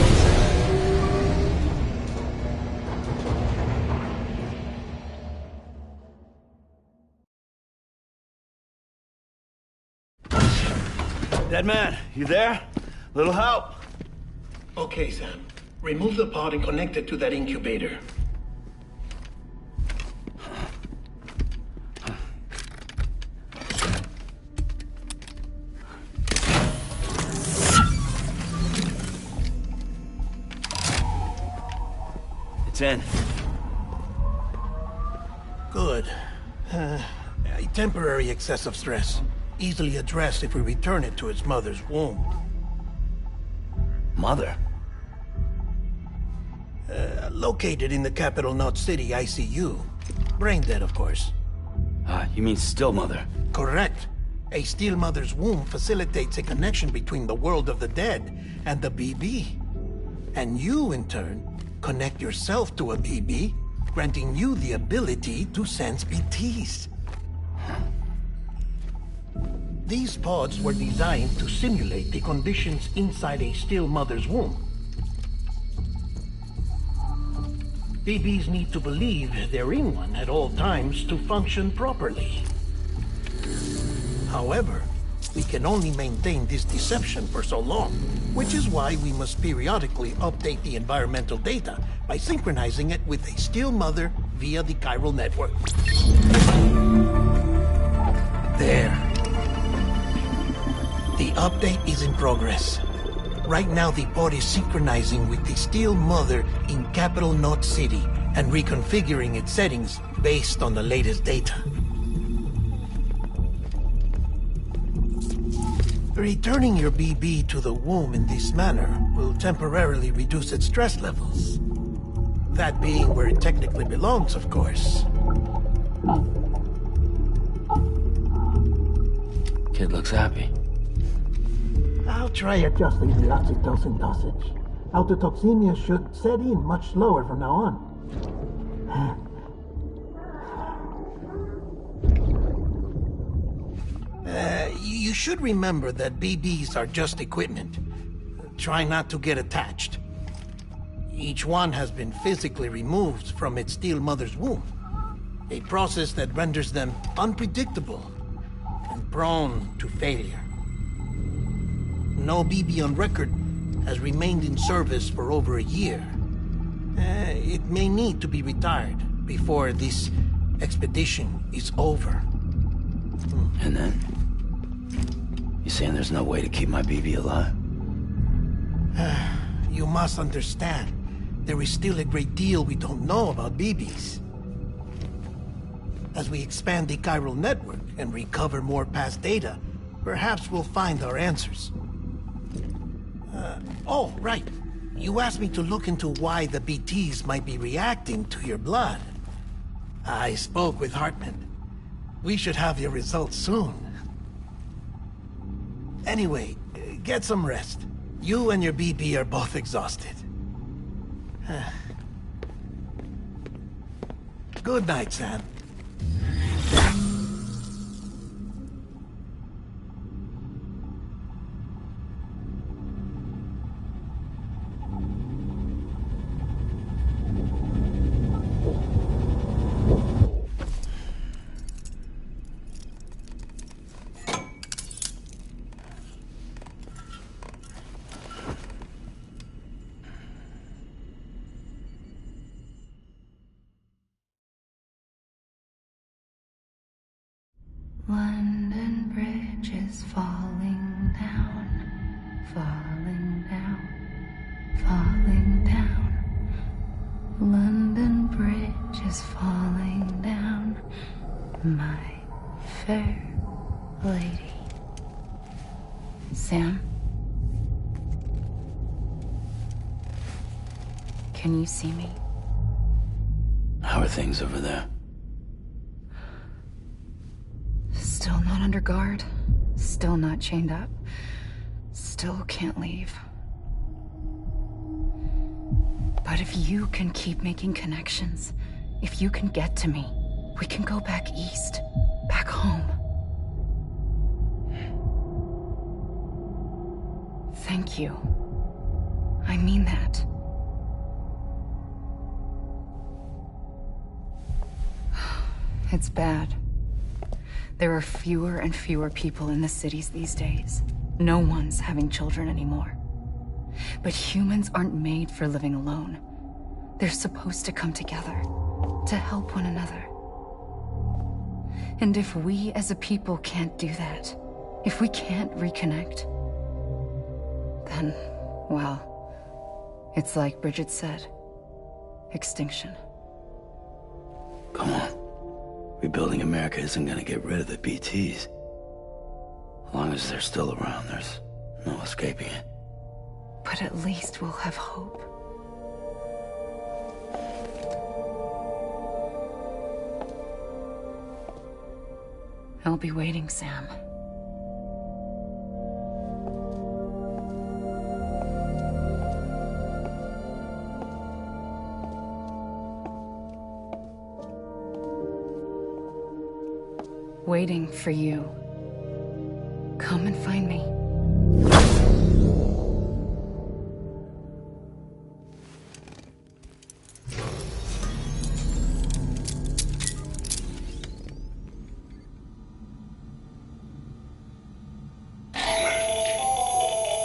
Dead man, you there? Little help? Okay, Sam. Remove the pod and connect it to that incubator. It's in. Good. A temporary excessive stress. Easily addressed if we return it to its mother's womb. Mother? Located in the capital Knot City ICU. Brain dead, of course. You mean still mother? Correct. A still mother's womb facilitates a connection between the world of the dead and the BB. And you, in turn, connect yourself to a BB, granting you the ability to sense BTs. These pods were designed to simulate the conditions inside a still mother's womb. BBs need to believe they're in one at all times to function properly. However, we can only maintain this deception for so long, which is why we must periodically update the environmental data by synchronizing it with a still mother via the chiral network. There. The update is in progress. Right now, the pod is synchronizing with the still mother in capital Knot City and reconfiguring its settings based on the latest data. Returning your BB to the womb in this manner will temporarily reduce its stress levels. That being where it technically belongs, of course. Kid looks happy. I'll try adjusting the oxytocin dosage. Autotoxemia should set in much slower from now on. You should remember that BBs are just equipment. Try not to get attached. Each one has been physically removed from its still mother's womb. A process that renders them unpredictable and prone to failure. No BB on record has remained in service for over a year. It may need to be retired before this expedition is over. And then? You saying there's no way to keep my BB alive? You must understand, there is still a great deal we don't know about BBs. As we expand the chiral network and recover more past data, perhaps we'll find our answers. Oh, right. You asked me to look into why the BTs might be reacting to your blood. I spoke with Hartman. We should have your results soon. Anyway, get some rest. You and your BB are both exhausted. Good night, Sam. London Bridge is falling down, falling down, falling down. London Bridge is falling down, my fair lady. Sam? Can you see me? How are things over there? Still not under guard. Still not chained up. Still can't leave. But if you can keep making connections, if you can get to me, we can go back east. Back home. Thank you. I mean that. It's bad. There are fewer and fewer people in the cities these days. No one's having children anymore. But humans aren't made for living alone. They're supposed to come together, to help one another. And if we as a people can't do that, if we can't reconnect, then, well, it's like Bridget said, extinction. Come on. Rebuilding America isn't gonna get rid of the BTs. As long as they're still around, there's no escaping it. But at least we'll have hope. I'll be waiting, Sam. Waiting for you. Come and find me.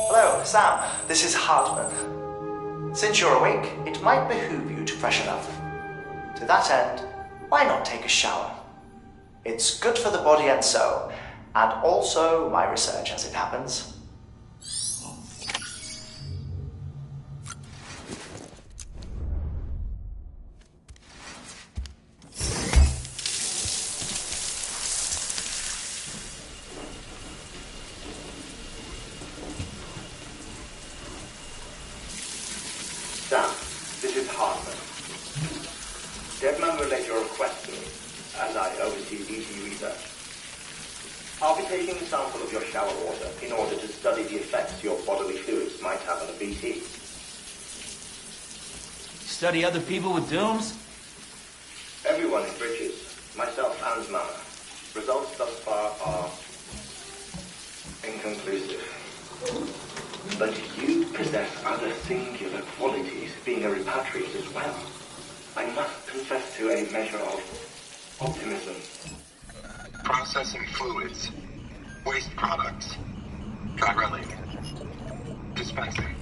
Hello, Sam. This is Hartman. Since you're awake, it might behoove you to freshen up. To that end, why not take a shower? It's good for the body and soul, and also my research as it happens. Sam, this is Hartman. Deadman relayed your request to me, as I oversee BT research. I'll be taking a sample of your shower water in order to study the effects your bodily fluids might have on a BT. Study other people with dooms? Everyone in Bridges, myself and Mama. Results thus far are inconclusive. But you possess other singular qualities, being a repatriate as well. I must confess to a measure of optimism. Processing fluids. Waste products. Drilling. Dispensing.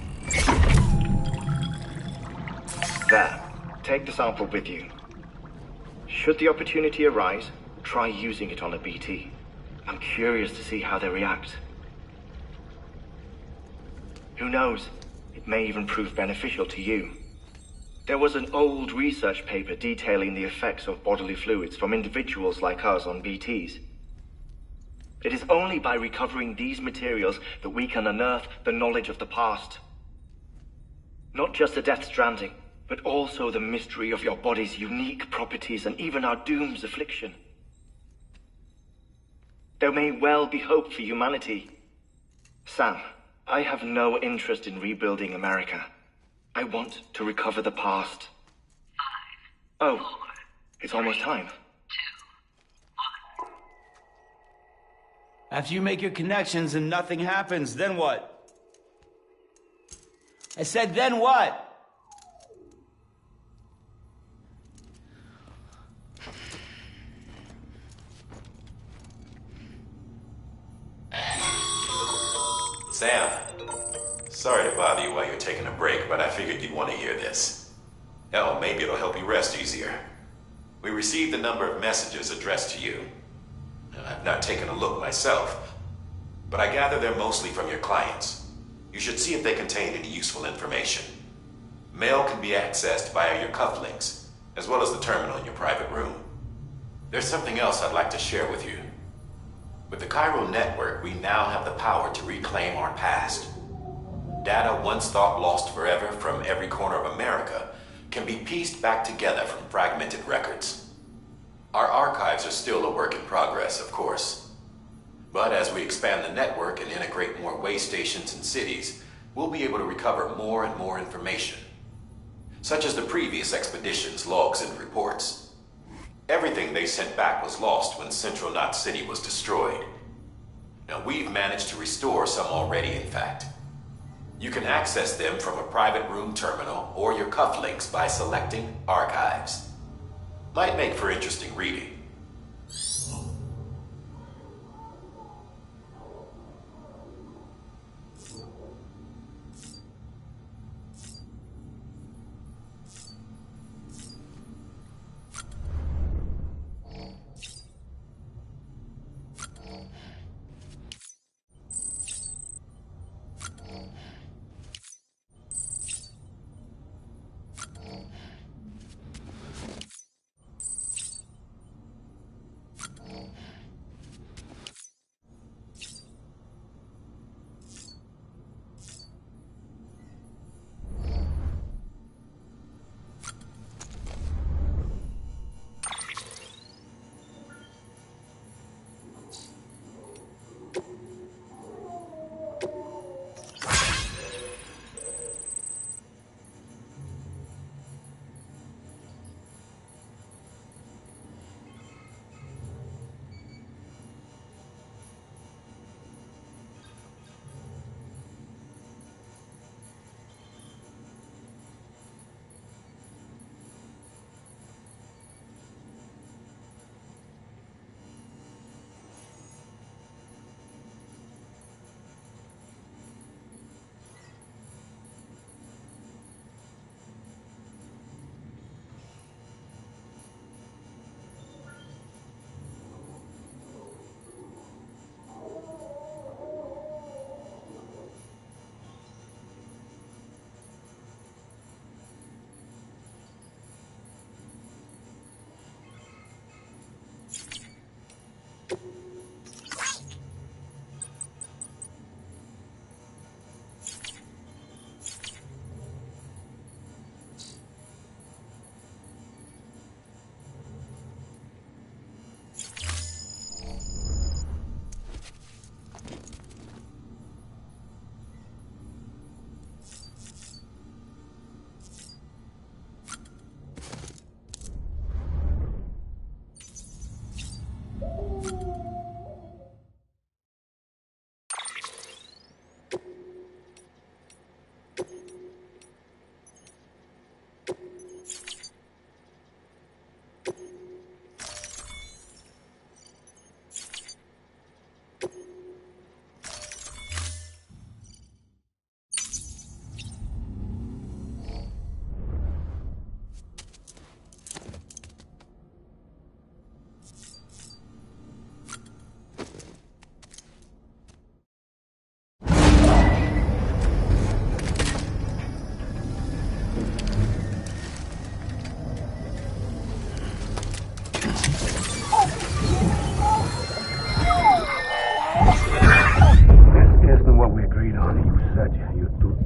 There. Take the sample with you. Should the opportunity arise, try using it on a BT. I'm curious to see how they react. Who knows? It may even prove beneficial to you. There was an old research paper detailing the effects of bodily fluids from individuals like us on BTs. It is only by recovering these materials that we can unearth the knowledge of the past. Not just the Death Stranding, but also the mystery of your body's unique properties and even our doom's affliction. There may well be hope for humanity. Sam, I have no interest in rebuilding America. I want to recover the past. 5, oh, 4, it's almost time. 2, 1. After you make your connections and nothing happens, then what? I said, then what? Sam, sorry to bother you while you're taking a break, but I figured you'd want to hear this. Hell, maybe it'll help you rest easier. We received a number of messages addressed to you. I've not taken a look myself, but I gather they're mostly from your clients. You should see if they contain any useful information. Mail can be accessed via your cufflinks, as well as the terminal in your private room. There's something else I'd like to share with you. With the Chiral network, we now have the power to reclaim our past. Data once thought lost forever from every corner of America can be pieced back together from fragmented records. Our archives are still a work in progress, of course, But as we expand the network and integrate more way stations and cities, we'll be able to recover more and more information, such as the previous expedition's logs and reports. Everything they sent back was lost when Central Knot City was destroyed. Now, we've managed to restore some already, in fact. You can access them from a private room terminal or your cufflinks by selecting Archives. Might make for interesting reading.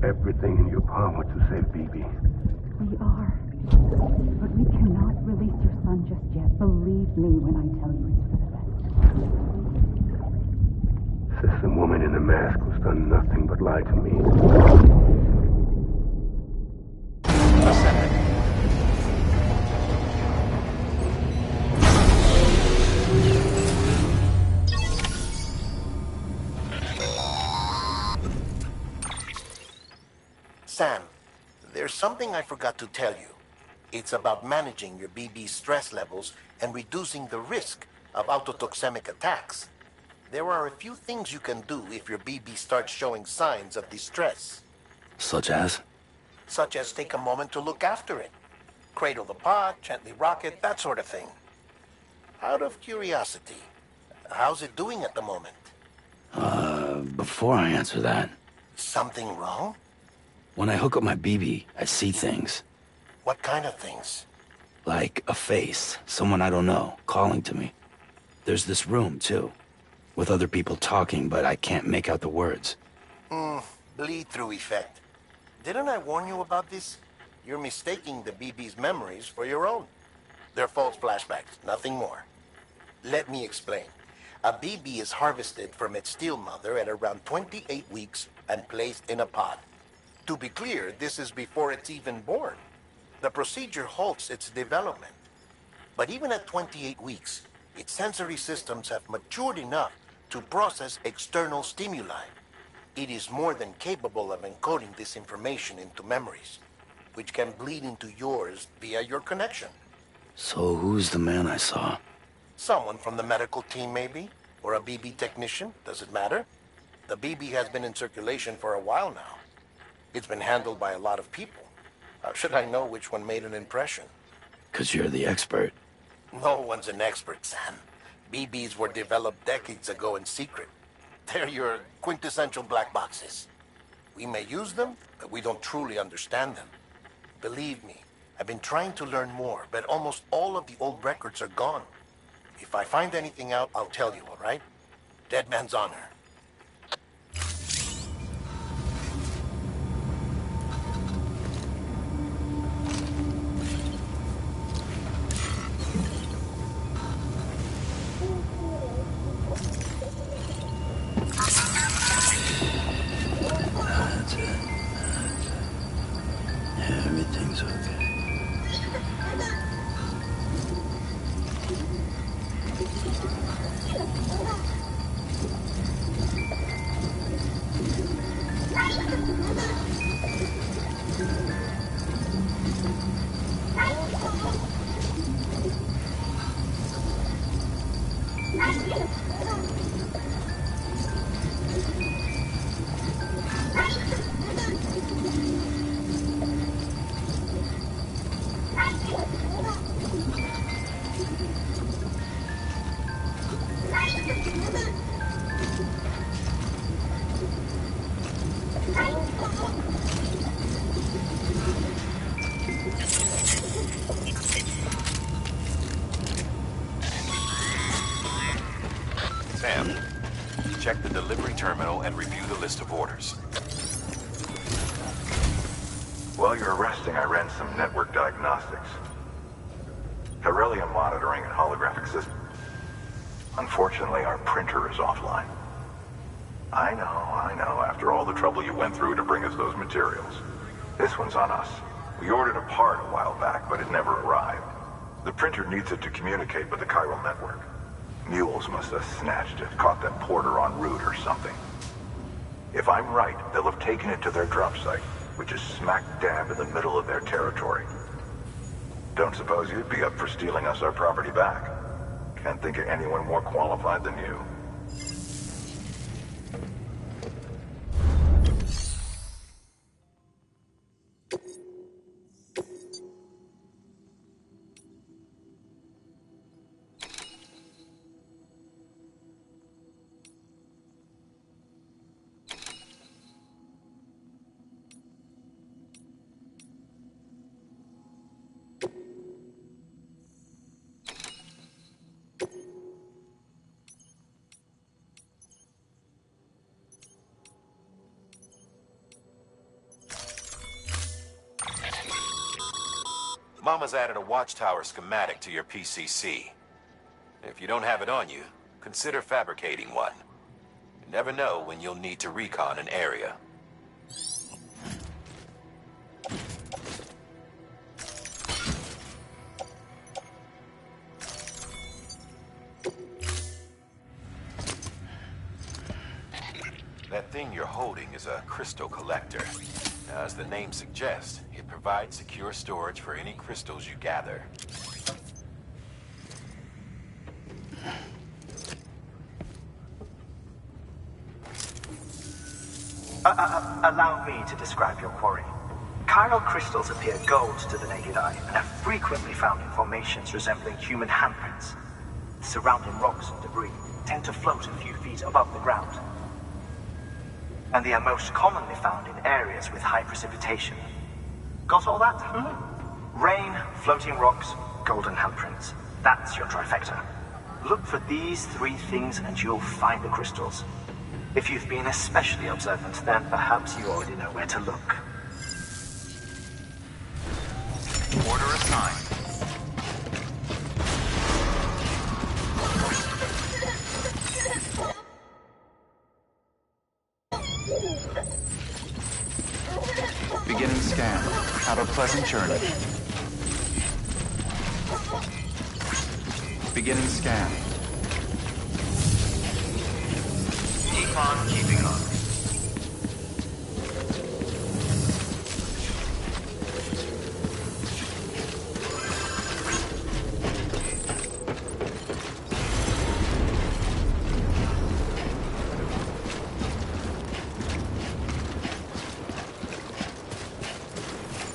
Everything in your power to save BB. We are. But we cannot release your son just yet. Believe me when I tell you it's for the best. Says some woman in a mask who's done nothing but lie to me. Sam, there's something I forgot to tell you. It's about managing your BB stress levels and reducing the risk of autotoxemic attacks. There are a few things you can do if your BB starts showing signs of distress. Such as? Such as take a moment to look after it. Cradle the pod, gently rock it, that sort of thing. Out of curiosity, how's it doing at the moment? Before I answer that... Something wrong? When I hook up my BB, I see things. What kind of things? Like a face, someone I don't know, calling to me. There's this room, too, with other people talking, but I can't make out the words. Bleed-through effect. Didn't I warn you about this? You're mistaking the BB's memories for your own. They're false flashbacks, nothing more. Let me explain. A BB is harvested from its steel mother at around 28 weeks and placed in a pod. To be clear, this is before it's even born. The procedure halts its development. But even at 28 weeks, its sensory systems have matured enough to process external stimuli. It is more than capable of encoding this information into memories, which can bleed into yours via your connection. So who's the man I saw? Someone from the medical team, maybe? Or a BB technician? Does it matter? The BB has been in circulation for a while now. It's been handled by a lot of people. How should I know which one made an impression? 'Cause you're the expert. No one's an expert, Sam. BBs were developed decades ago in secret. They're your quintessential black boxes. We may use them, but we don't truly understand them. Believe me, I've been trying to learn more, but almost all of the old records are gone. If I find anything out, I'll tell you, all right? Dead man's honor. That's it. Everything's okay. Sam, check the delivery terminal and review the list of orders. While you're resting, I ran some network diagnostics. Beryllium monitoring and holographic system. Unfortunately, our printer is offline. I know, after all the trouble you went through to bring us those materials. This one's on us. We ordered a part a while back, but it never arrived. The printer needs it to communicate with the chiral network. Mules must have snatched it, caught that porter en route or something. If I'm right, they'll have taken it to their drop site, which is smack dab in the middle of their territory. Don't suppose you'd be up for stealing us our property back? Can't think of anyone more qualified than you. Mama's added a watchtower schematic to your PCC. If you don't have it on you, consider fabricating one. You never know when you'll need to recon an area. That thing you're holding is a crystal collector. Now, as the name suggests, it provides secure storage for any crystals you gather. Allow me to describe your quarry. Chiral crystals appear gold to the naked eye and are frequently found in formations resembling human handprints. Surrounding rocks and debris tend to float a few feet above the ground. And they are most commonly found in areas with high precipitation. Got all that? Rain, floating rocks, golden handprints. That's your trifecta. Look for these three things and you'll find the crystals. If you've been especially observant, then perhaps you already know where to look. Order assigned. Beginning scan. Have a pleasant journey. Beginning scan. Keep on keeping on.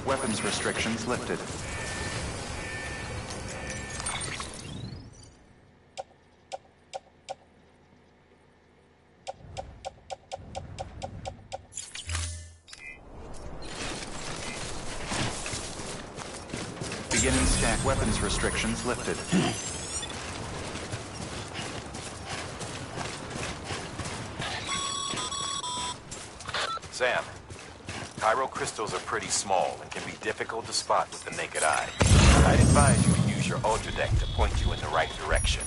Weapons restrictions lifted. Beginning scan. Weapons restrictions lifted. Sam, Chiral crystals are pretty small and can be difficult to spot with the naked eye. I'd advise you to use your Ultradeck to point you in the right direction.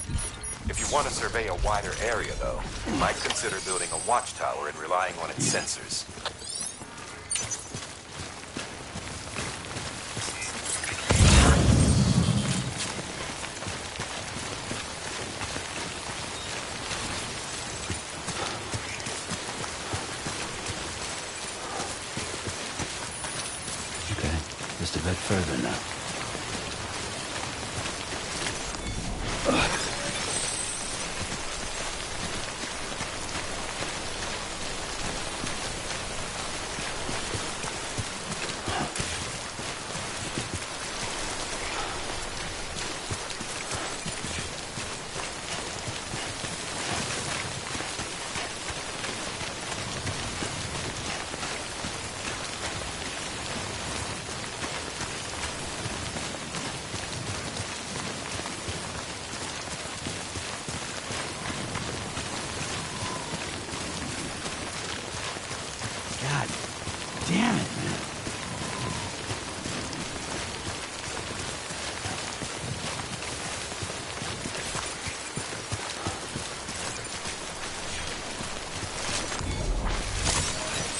If you want to survey a wider area, though, you might consider building a watchtower and relying on its sensors. Just a bit further now. God damn it, man.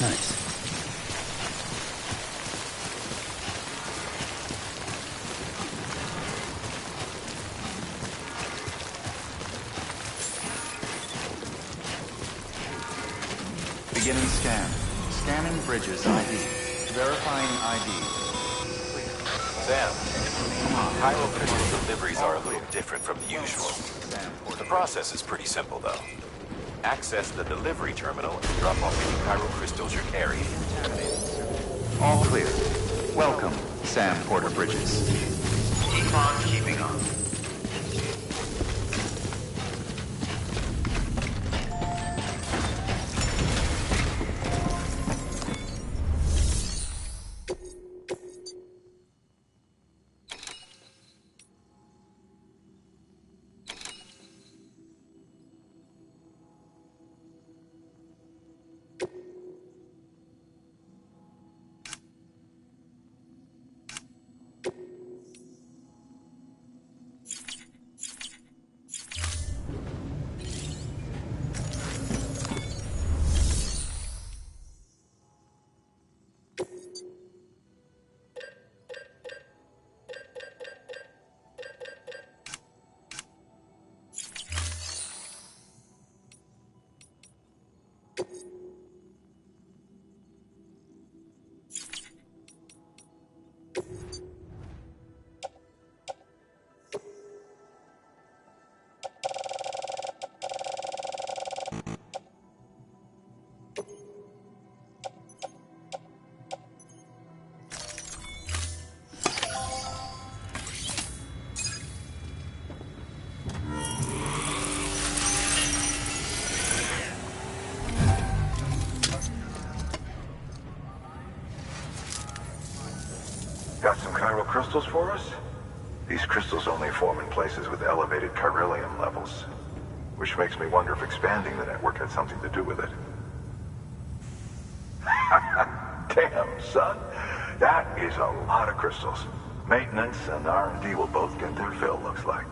Nice. Beginning scan. Scanning bridges ID. Verifying ID. Sam, Chiral crystal deliveries are a little different from the usual. The process is pretty simple, though. Access the delivery terminal and drop off any Chiral crystals you're carrying. All clear. Welcome, Sam Porter Bridges. Keep on keeping on. Got some chiral crystals for us? These crystals only form in places with elevated chiralium levels, which makes me wonder if expanding the network had something to do with it. Damn, son. That is a lot of crystals. Maintenance and R&D will both get their fill, looks like.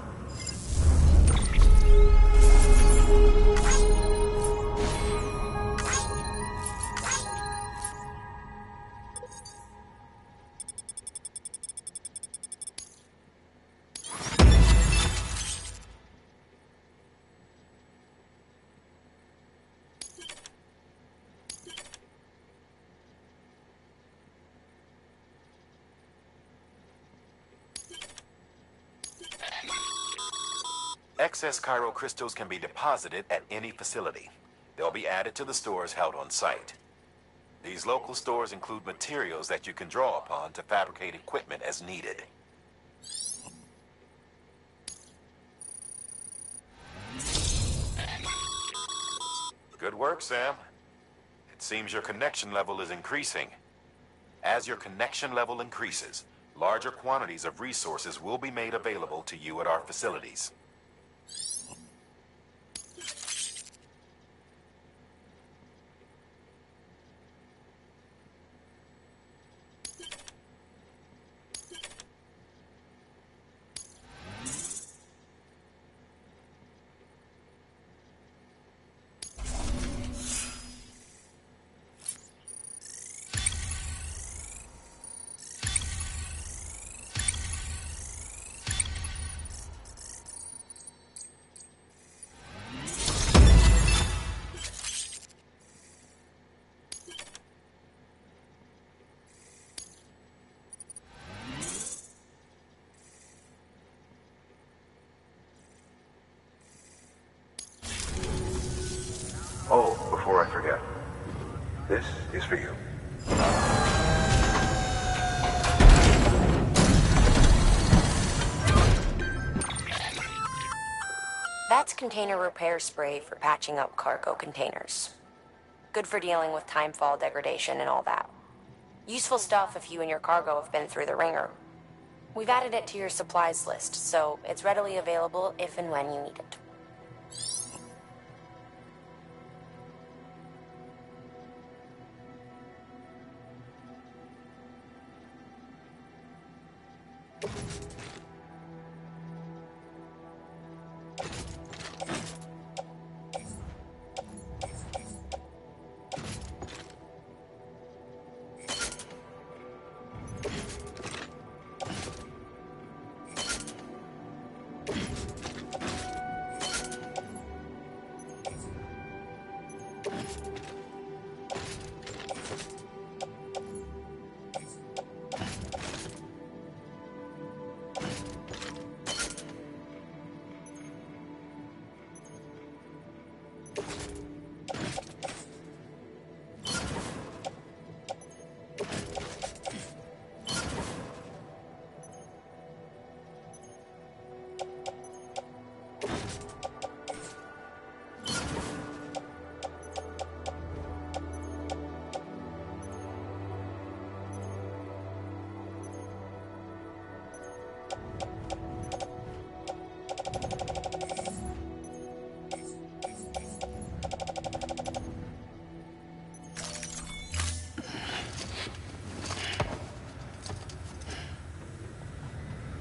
Excess chiral crystals can be deposited at any facility. They'll be added to the stores held on site. These local stores include materials that you can draw upon to fabricate equipment as needed. Good work, Sam. It seems your connection level is increasing. As your connection level increases, larger quantities of resources will be made available to you at our facilities. Oh, before I forget, this is for you. That's container repair spray for patching up cargo containers. Good for dealing with timefall degradation and all that. Useful stuff if you and your cargo have been through the ringer. We've added it to your supplies list, so it's readily available if and when you need it.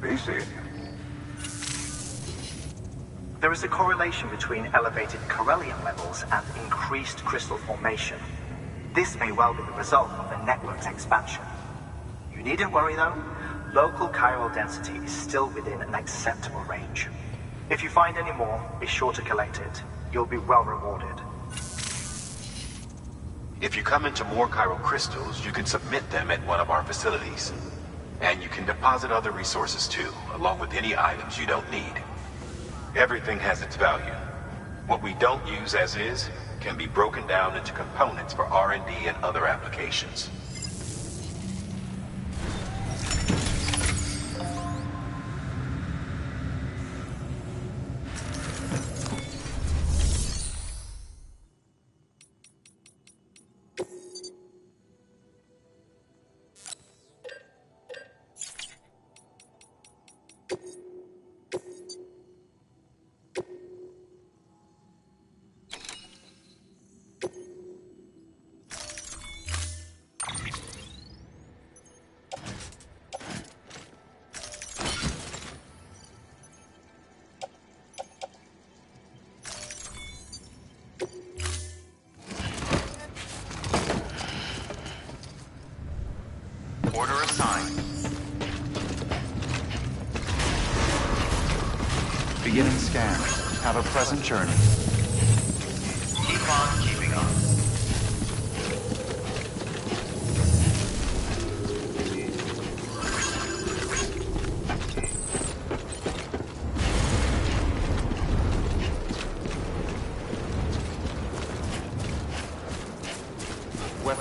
BC. There is a correlation between elevated Corellium levels and increased crystal formation. This may well be the result of the network's expansion. You needn't worry though. Local chiral density is still within an acceptable range. If you find any more, be sure to collect it. You'll be well rewarded. If you come into more chiral crystals, you can submit them at one of our facilities. And you can deposit other resources too, along with any items you don't need. Everything has its value. What we don't use as is can be broken down into components for R&D and other applications. Order assigned. Beginning scan. Have a pleasant journey. Keep on keeping on.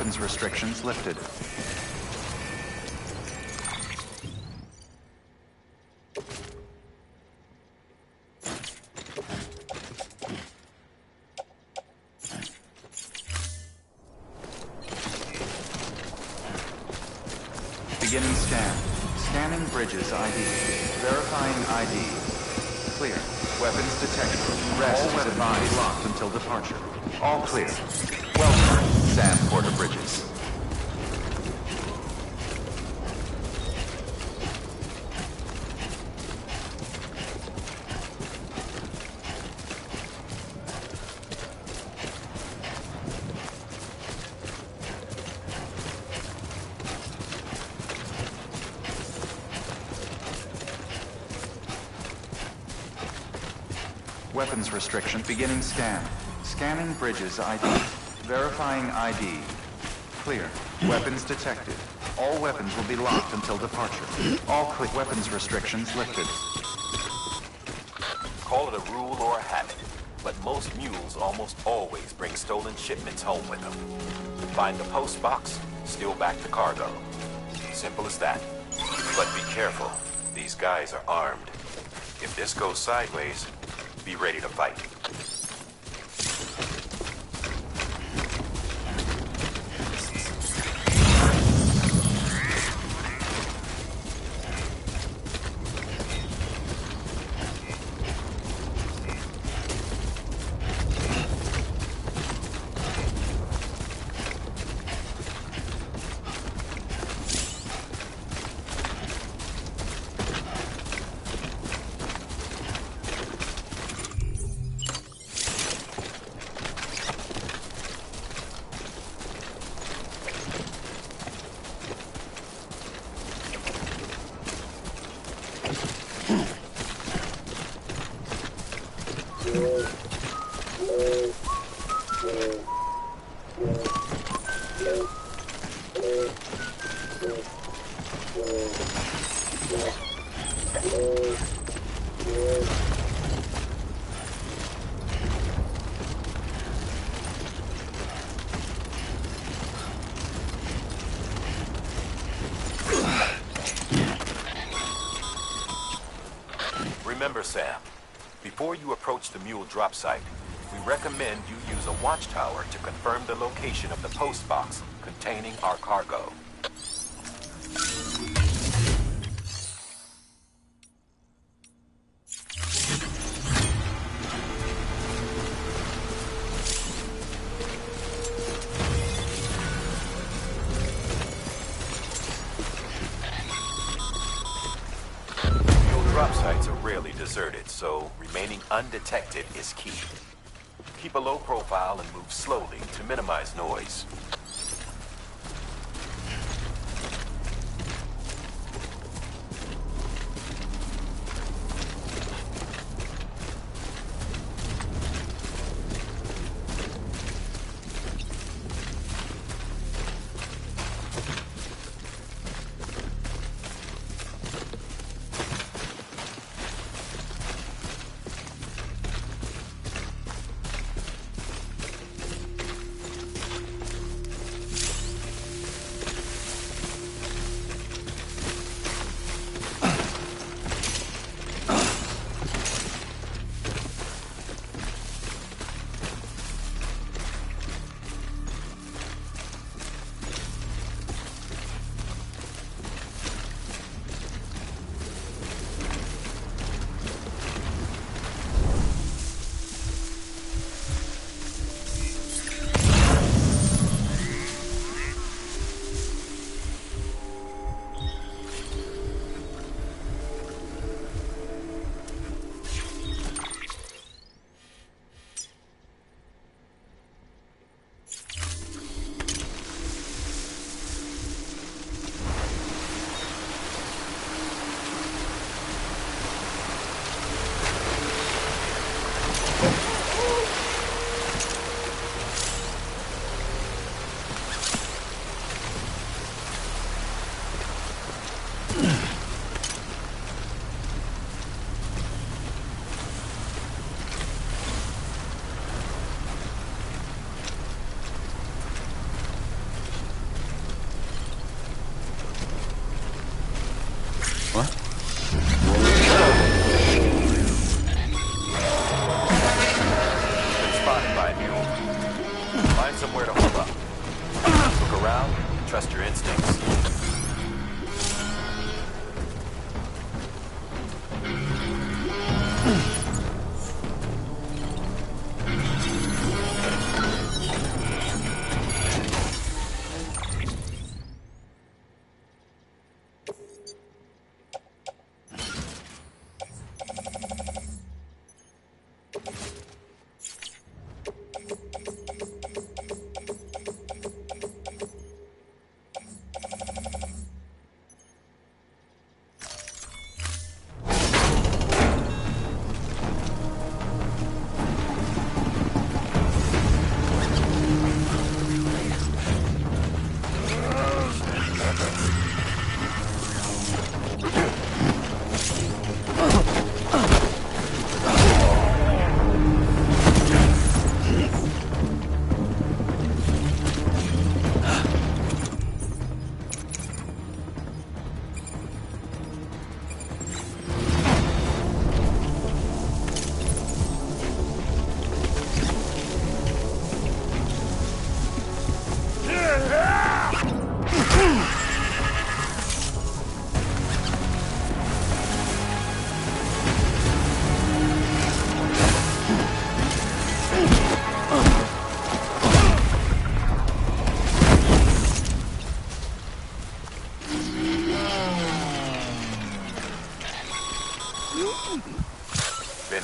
Weapons restrictions lifted. Beginning scan. Scanning bridges ID. Verifying ID. Clear. Weapons detected. Rest all weapons will be locked until departure. All clear. Welcome, Sam Porter Bridges. Weapons restriction beginning scan. Scanning bridges ID. Verifying ID. Clear. Weapons detected. All weapons will be locked until departure. All clear. Weapons restrictions lifted. Call it a rule or a habit, but most mules almost always bring stolen shipments home with them. Find the post box, steal back the cargo. Simple as that. But be careful. These guys are armed. If this goes sideways, be ready to fight. Remember, Sam, before you approach the mule drop site, we recommend you use a watchtower to confirm the location of the post box containing our cargo. Drop sites are rarely deserted, so remaining undetected is key. Keep a low profile and move slowly to minimize noise.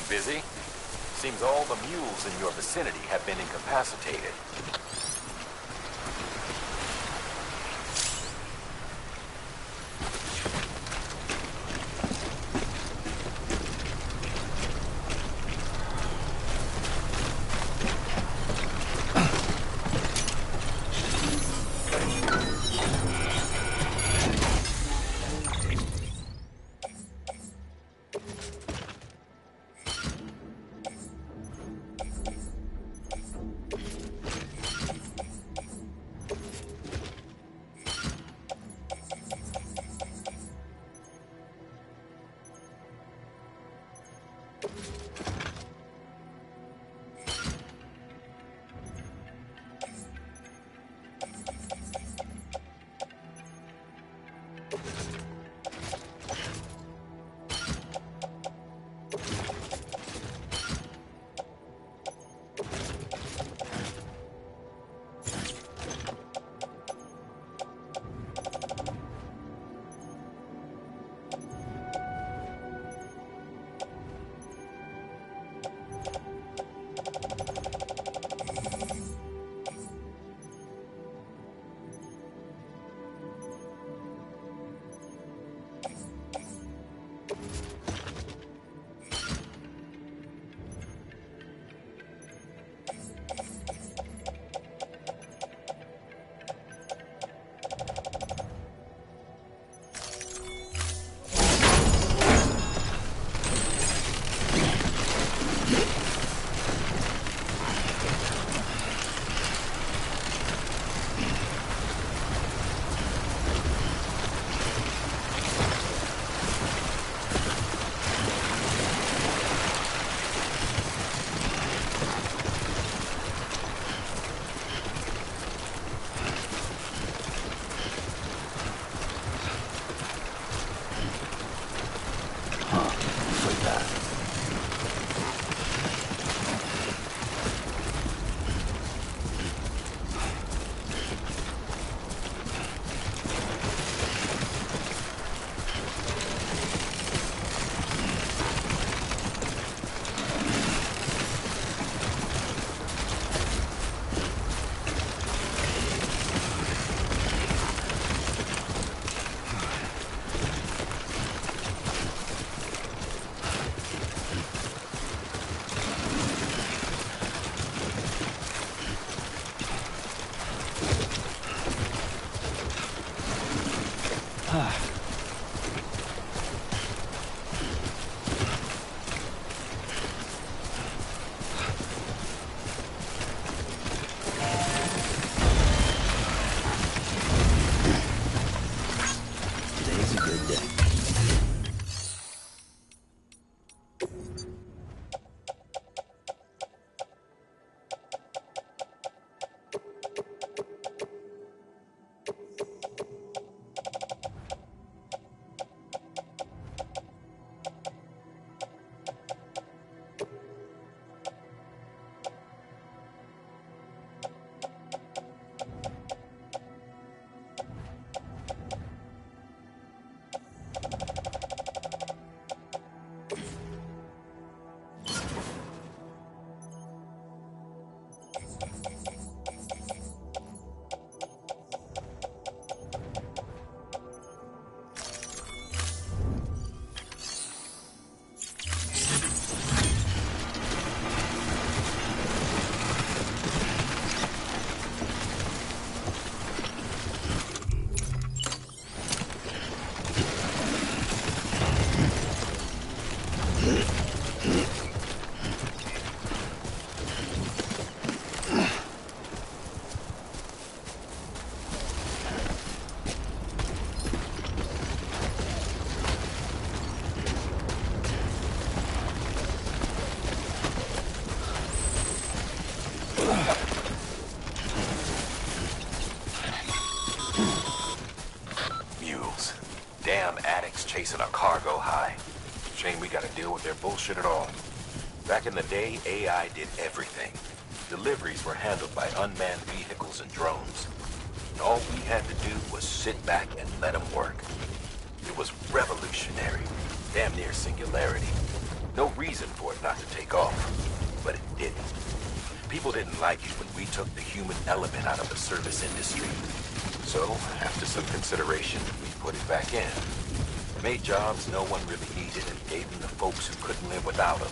Busy? Seems all the mules in your vicinity have been incapacitated. Chasing a cargo high. Shame we gotta deal with their bullshit at all. Back in the day, AI did everything. Deliveries were handled by unmanned vehicles and drones. And all we had to do was sit back and let them work. It was revolutionary, damn near singularity. No reason for it not to take off, but it didn't. People didn't like it when we took the human element out of the service industry. So, after some consideration, we put it back in. Made jobs no one really needed and gave them to folks who couldn't live without them.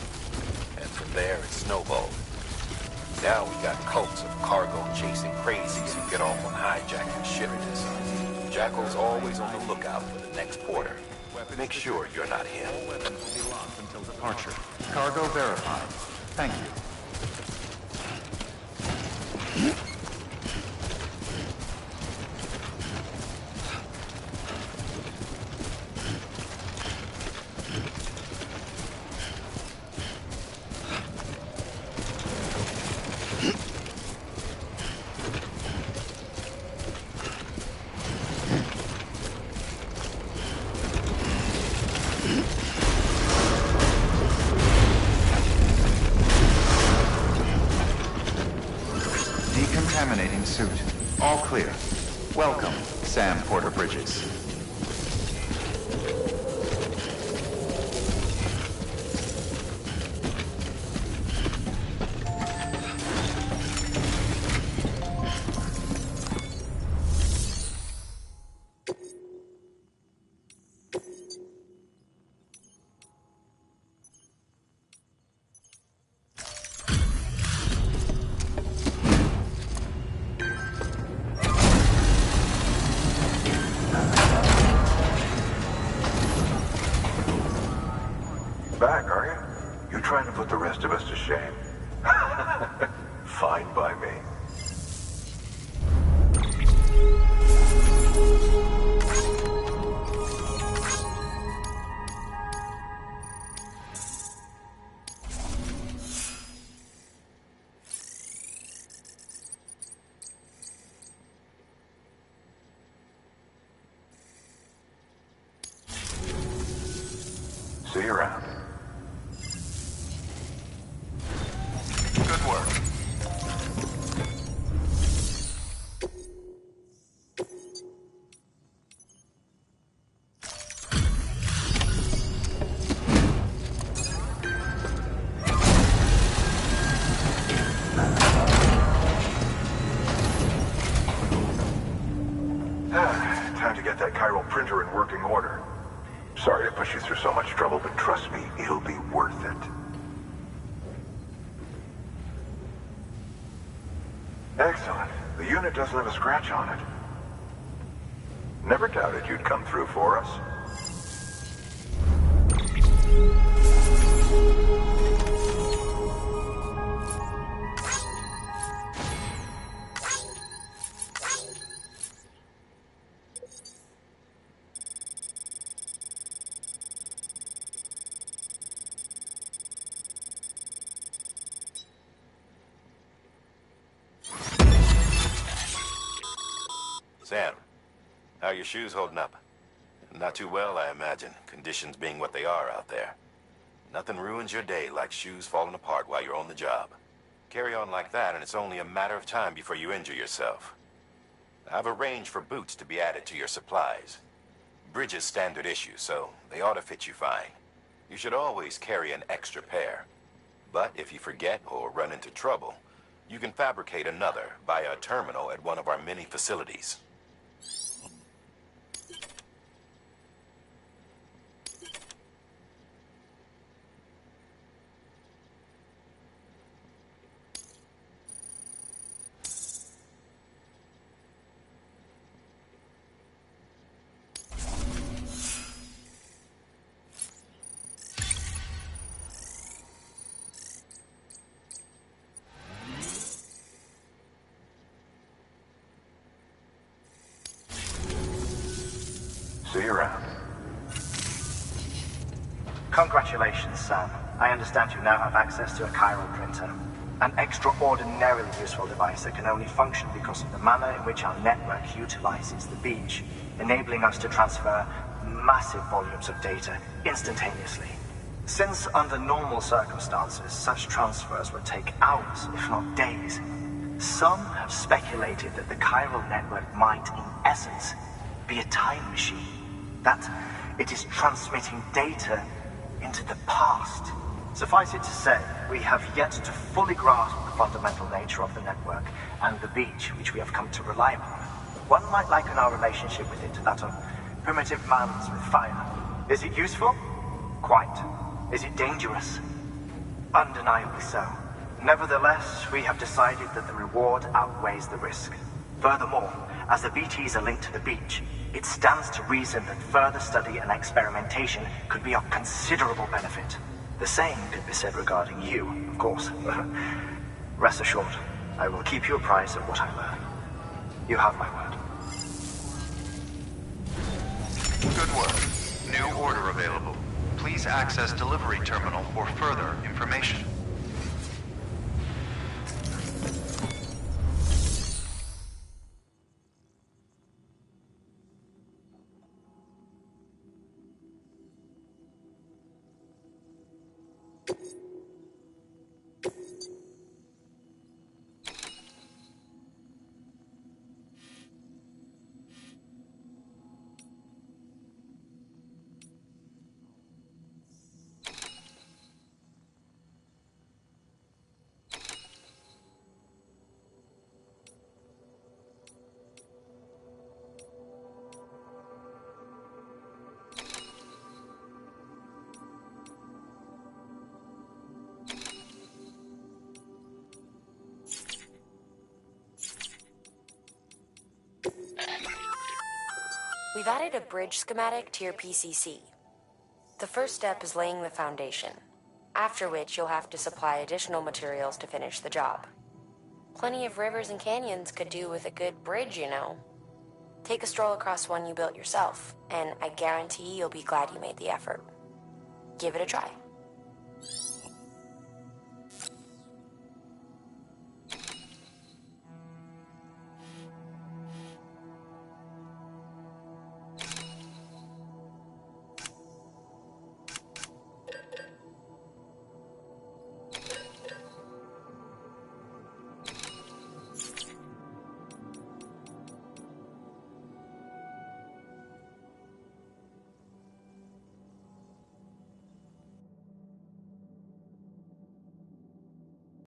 And from there, it snowballed. Now we got cults of cargo-chasing crazies who get off on hijacking shipments. Jackal's always on the lookout for the next porter. Make sure you're not him. All weapons will be locked until departure. Cargo verified. Thank you. Decontaminating suit. All clear. Welcome, Sam Porter Bridges. Back, are you? You trying to put the rest of us to shame? Fine by me. See you around. Good work. Time to get that chiral printer in working order. Sorry to push you through so much trouble, but trust me, it'll be worth it. Excellent. The unit doesn't have a scratch on it. Never doubted you'd come through for us. Sam, how are your shoes holding up? Not too well, I imagine, conditions being what they are out there. Nothing ruins your day like shoes falling apart while you're on the job. Carry on like that and it's only a matter of time before you injure yourself. I've arranged for boots to be added to your supplies. Bridges standard issue, so they ought to fit you fine. You should always carry an extra pair. But if you forget or run into trouble, you can fabricate another via a terminal at one of our many facilities. See you around. Congratulations, Sam. I understand you now have access to a chiral printer. An extraordinarily useful device that can only function because of the manner in which our network utilizes the beach, enabling us to transfer massive volumes of data instantaneously. Since under normal circumstances, such transfers would take hours, if not days, some have speculated that the chiral network might, in essence, be a time machine. That it is transmitting data into the past, Suffice it to say, we have yet to fully grasp the fundamental nature of the network and the beach which we have come to rely upon. One might liken our relationship with it to that of primitive mans with fire. Is it useful? Quite. Is it dangerous? Undeniably so. Nevertheless, we have decided that the reward outweighs the risk. Furthermore, as the BTs are linked to the beach, it stands to reason that further study and experimentation could be of considerable benefit. The same could be said regarding you, of course. Rest assured, I will keep you apprised of what I learn. You have my word. Good work. New order available. Please access delivery terminal for further information. We've added a bridge schematic to your PCC. The first step is laying the foundation, after which you'll have to supply additional materials to finish the job. Plenty of rivers and canyons could do with a good bridge, you know. Take a stroll across one you built yourself, and I guarantee you'll be glad you made the effort. Give it a try.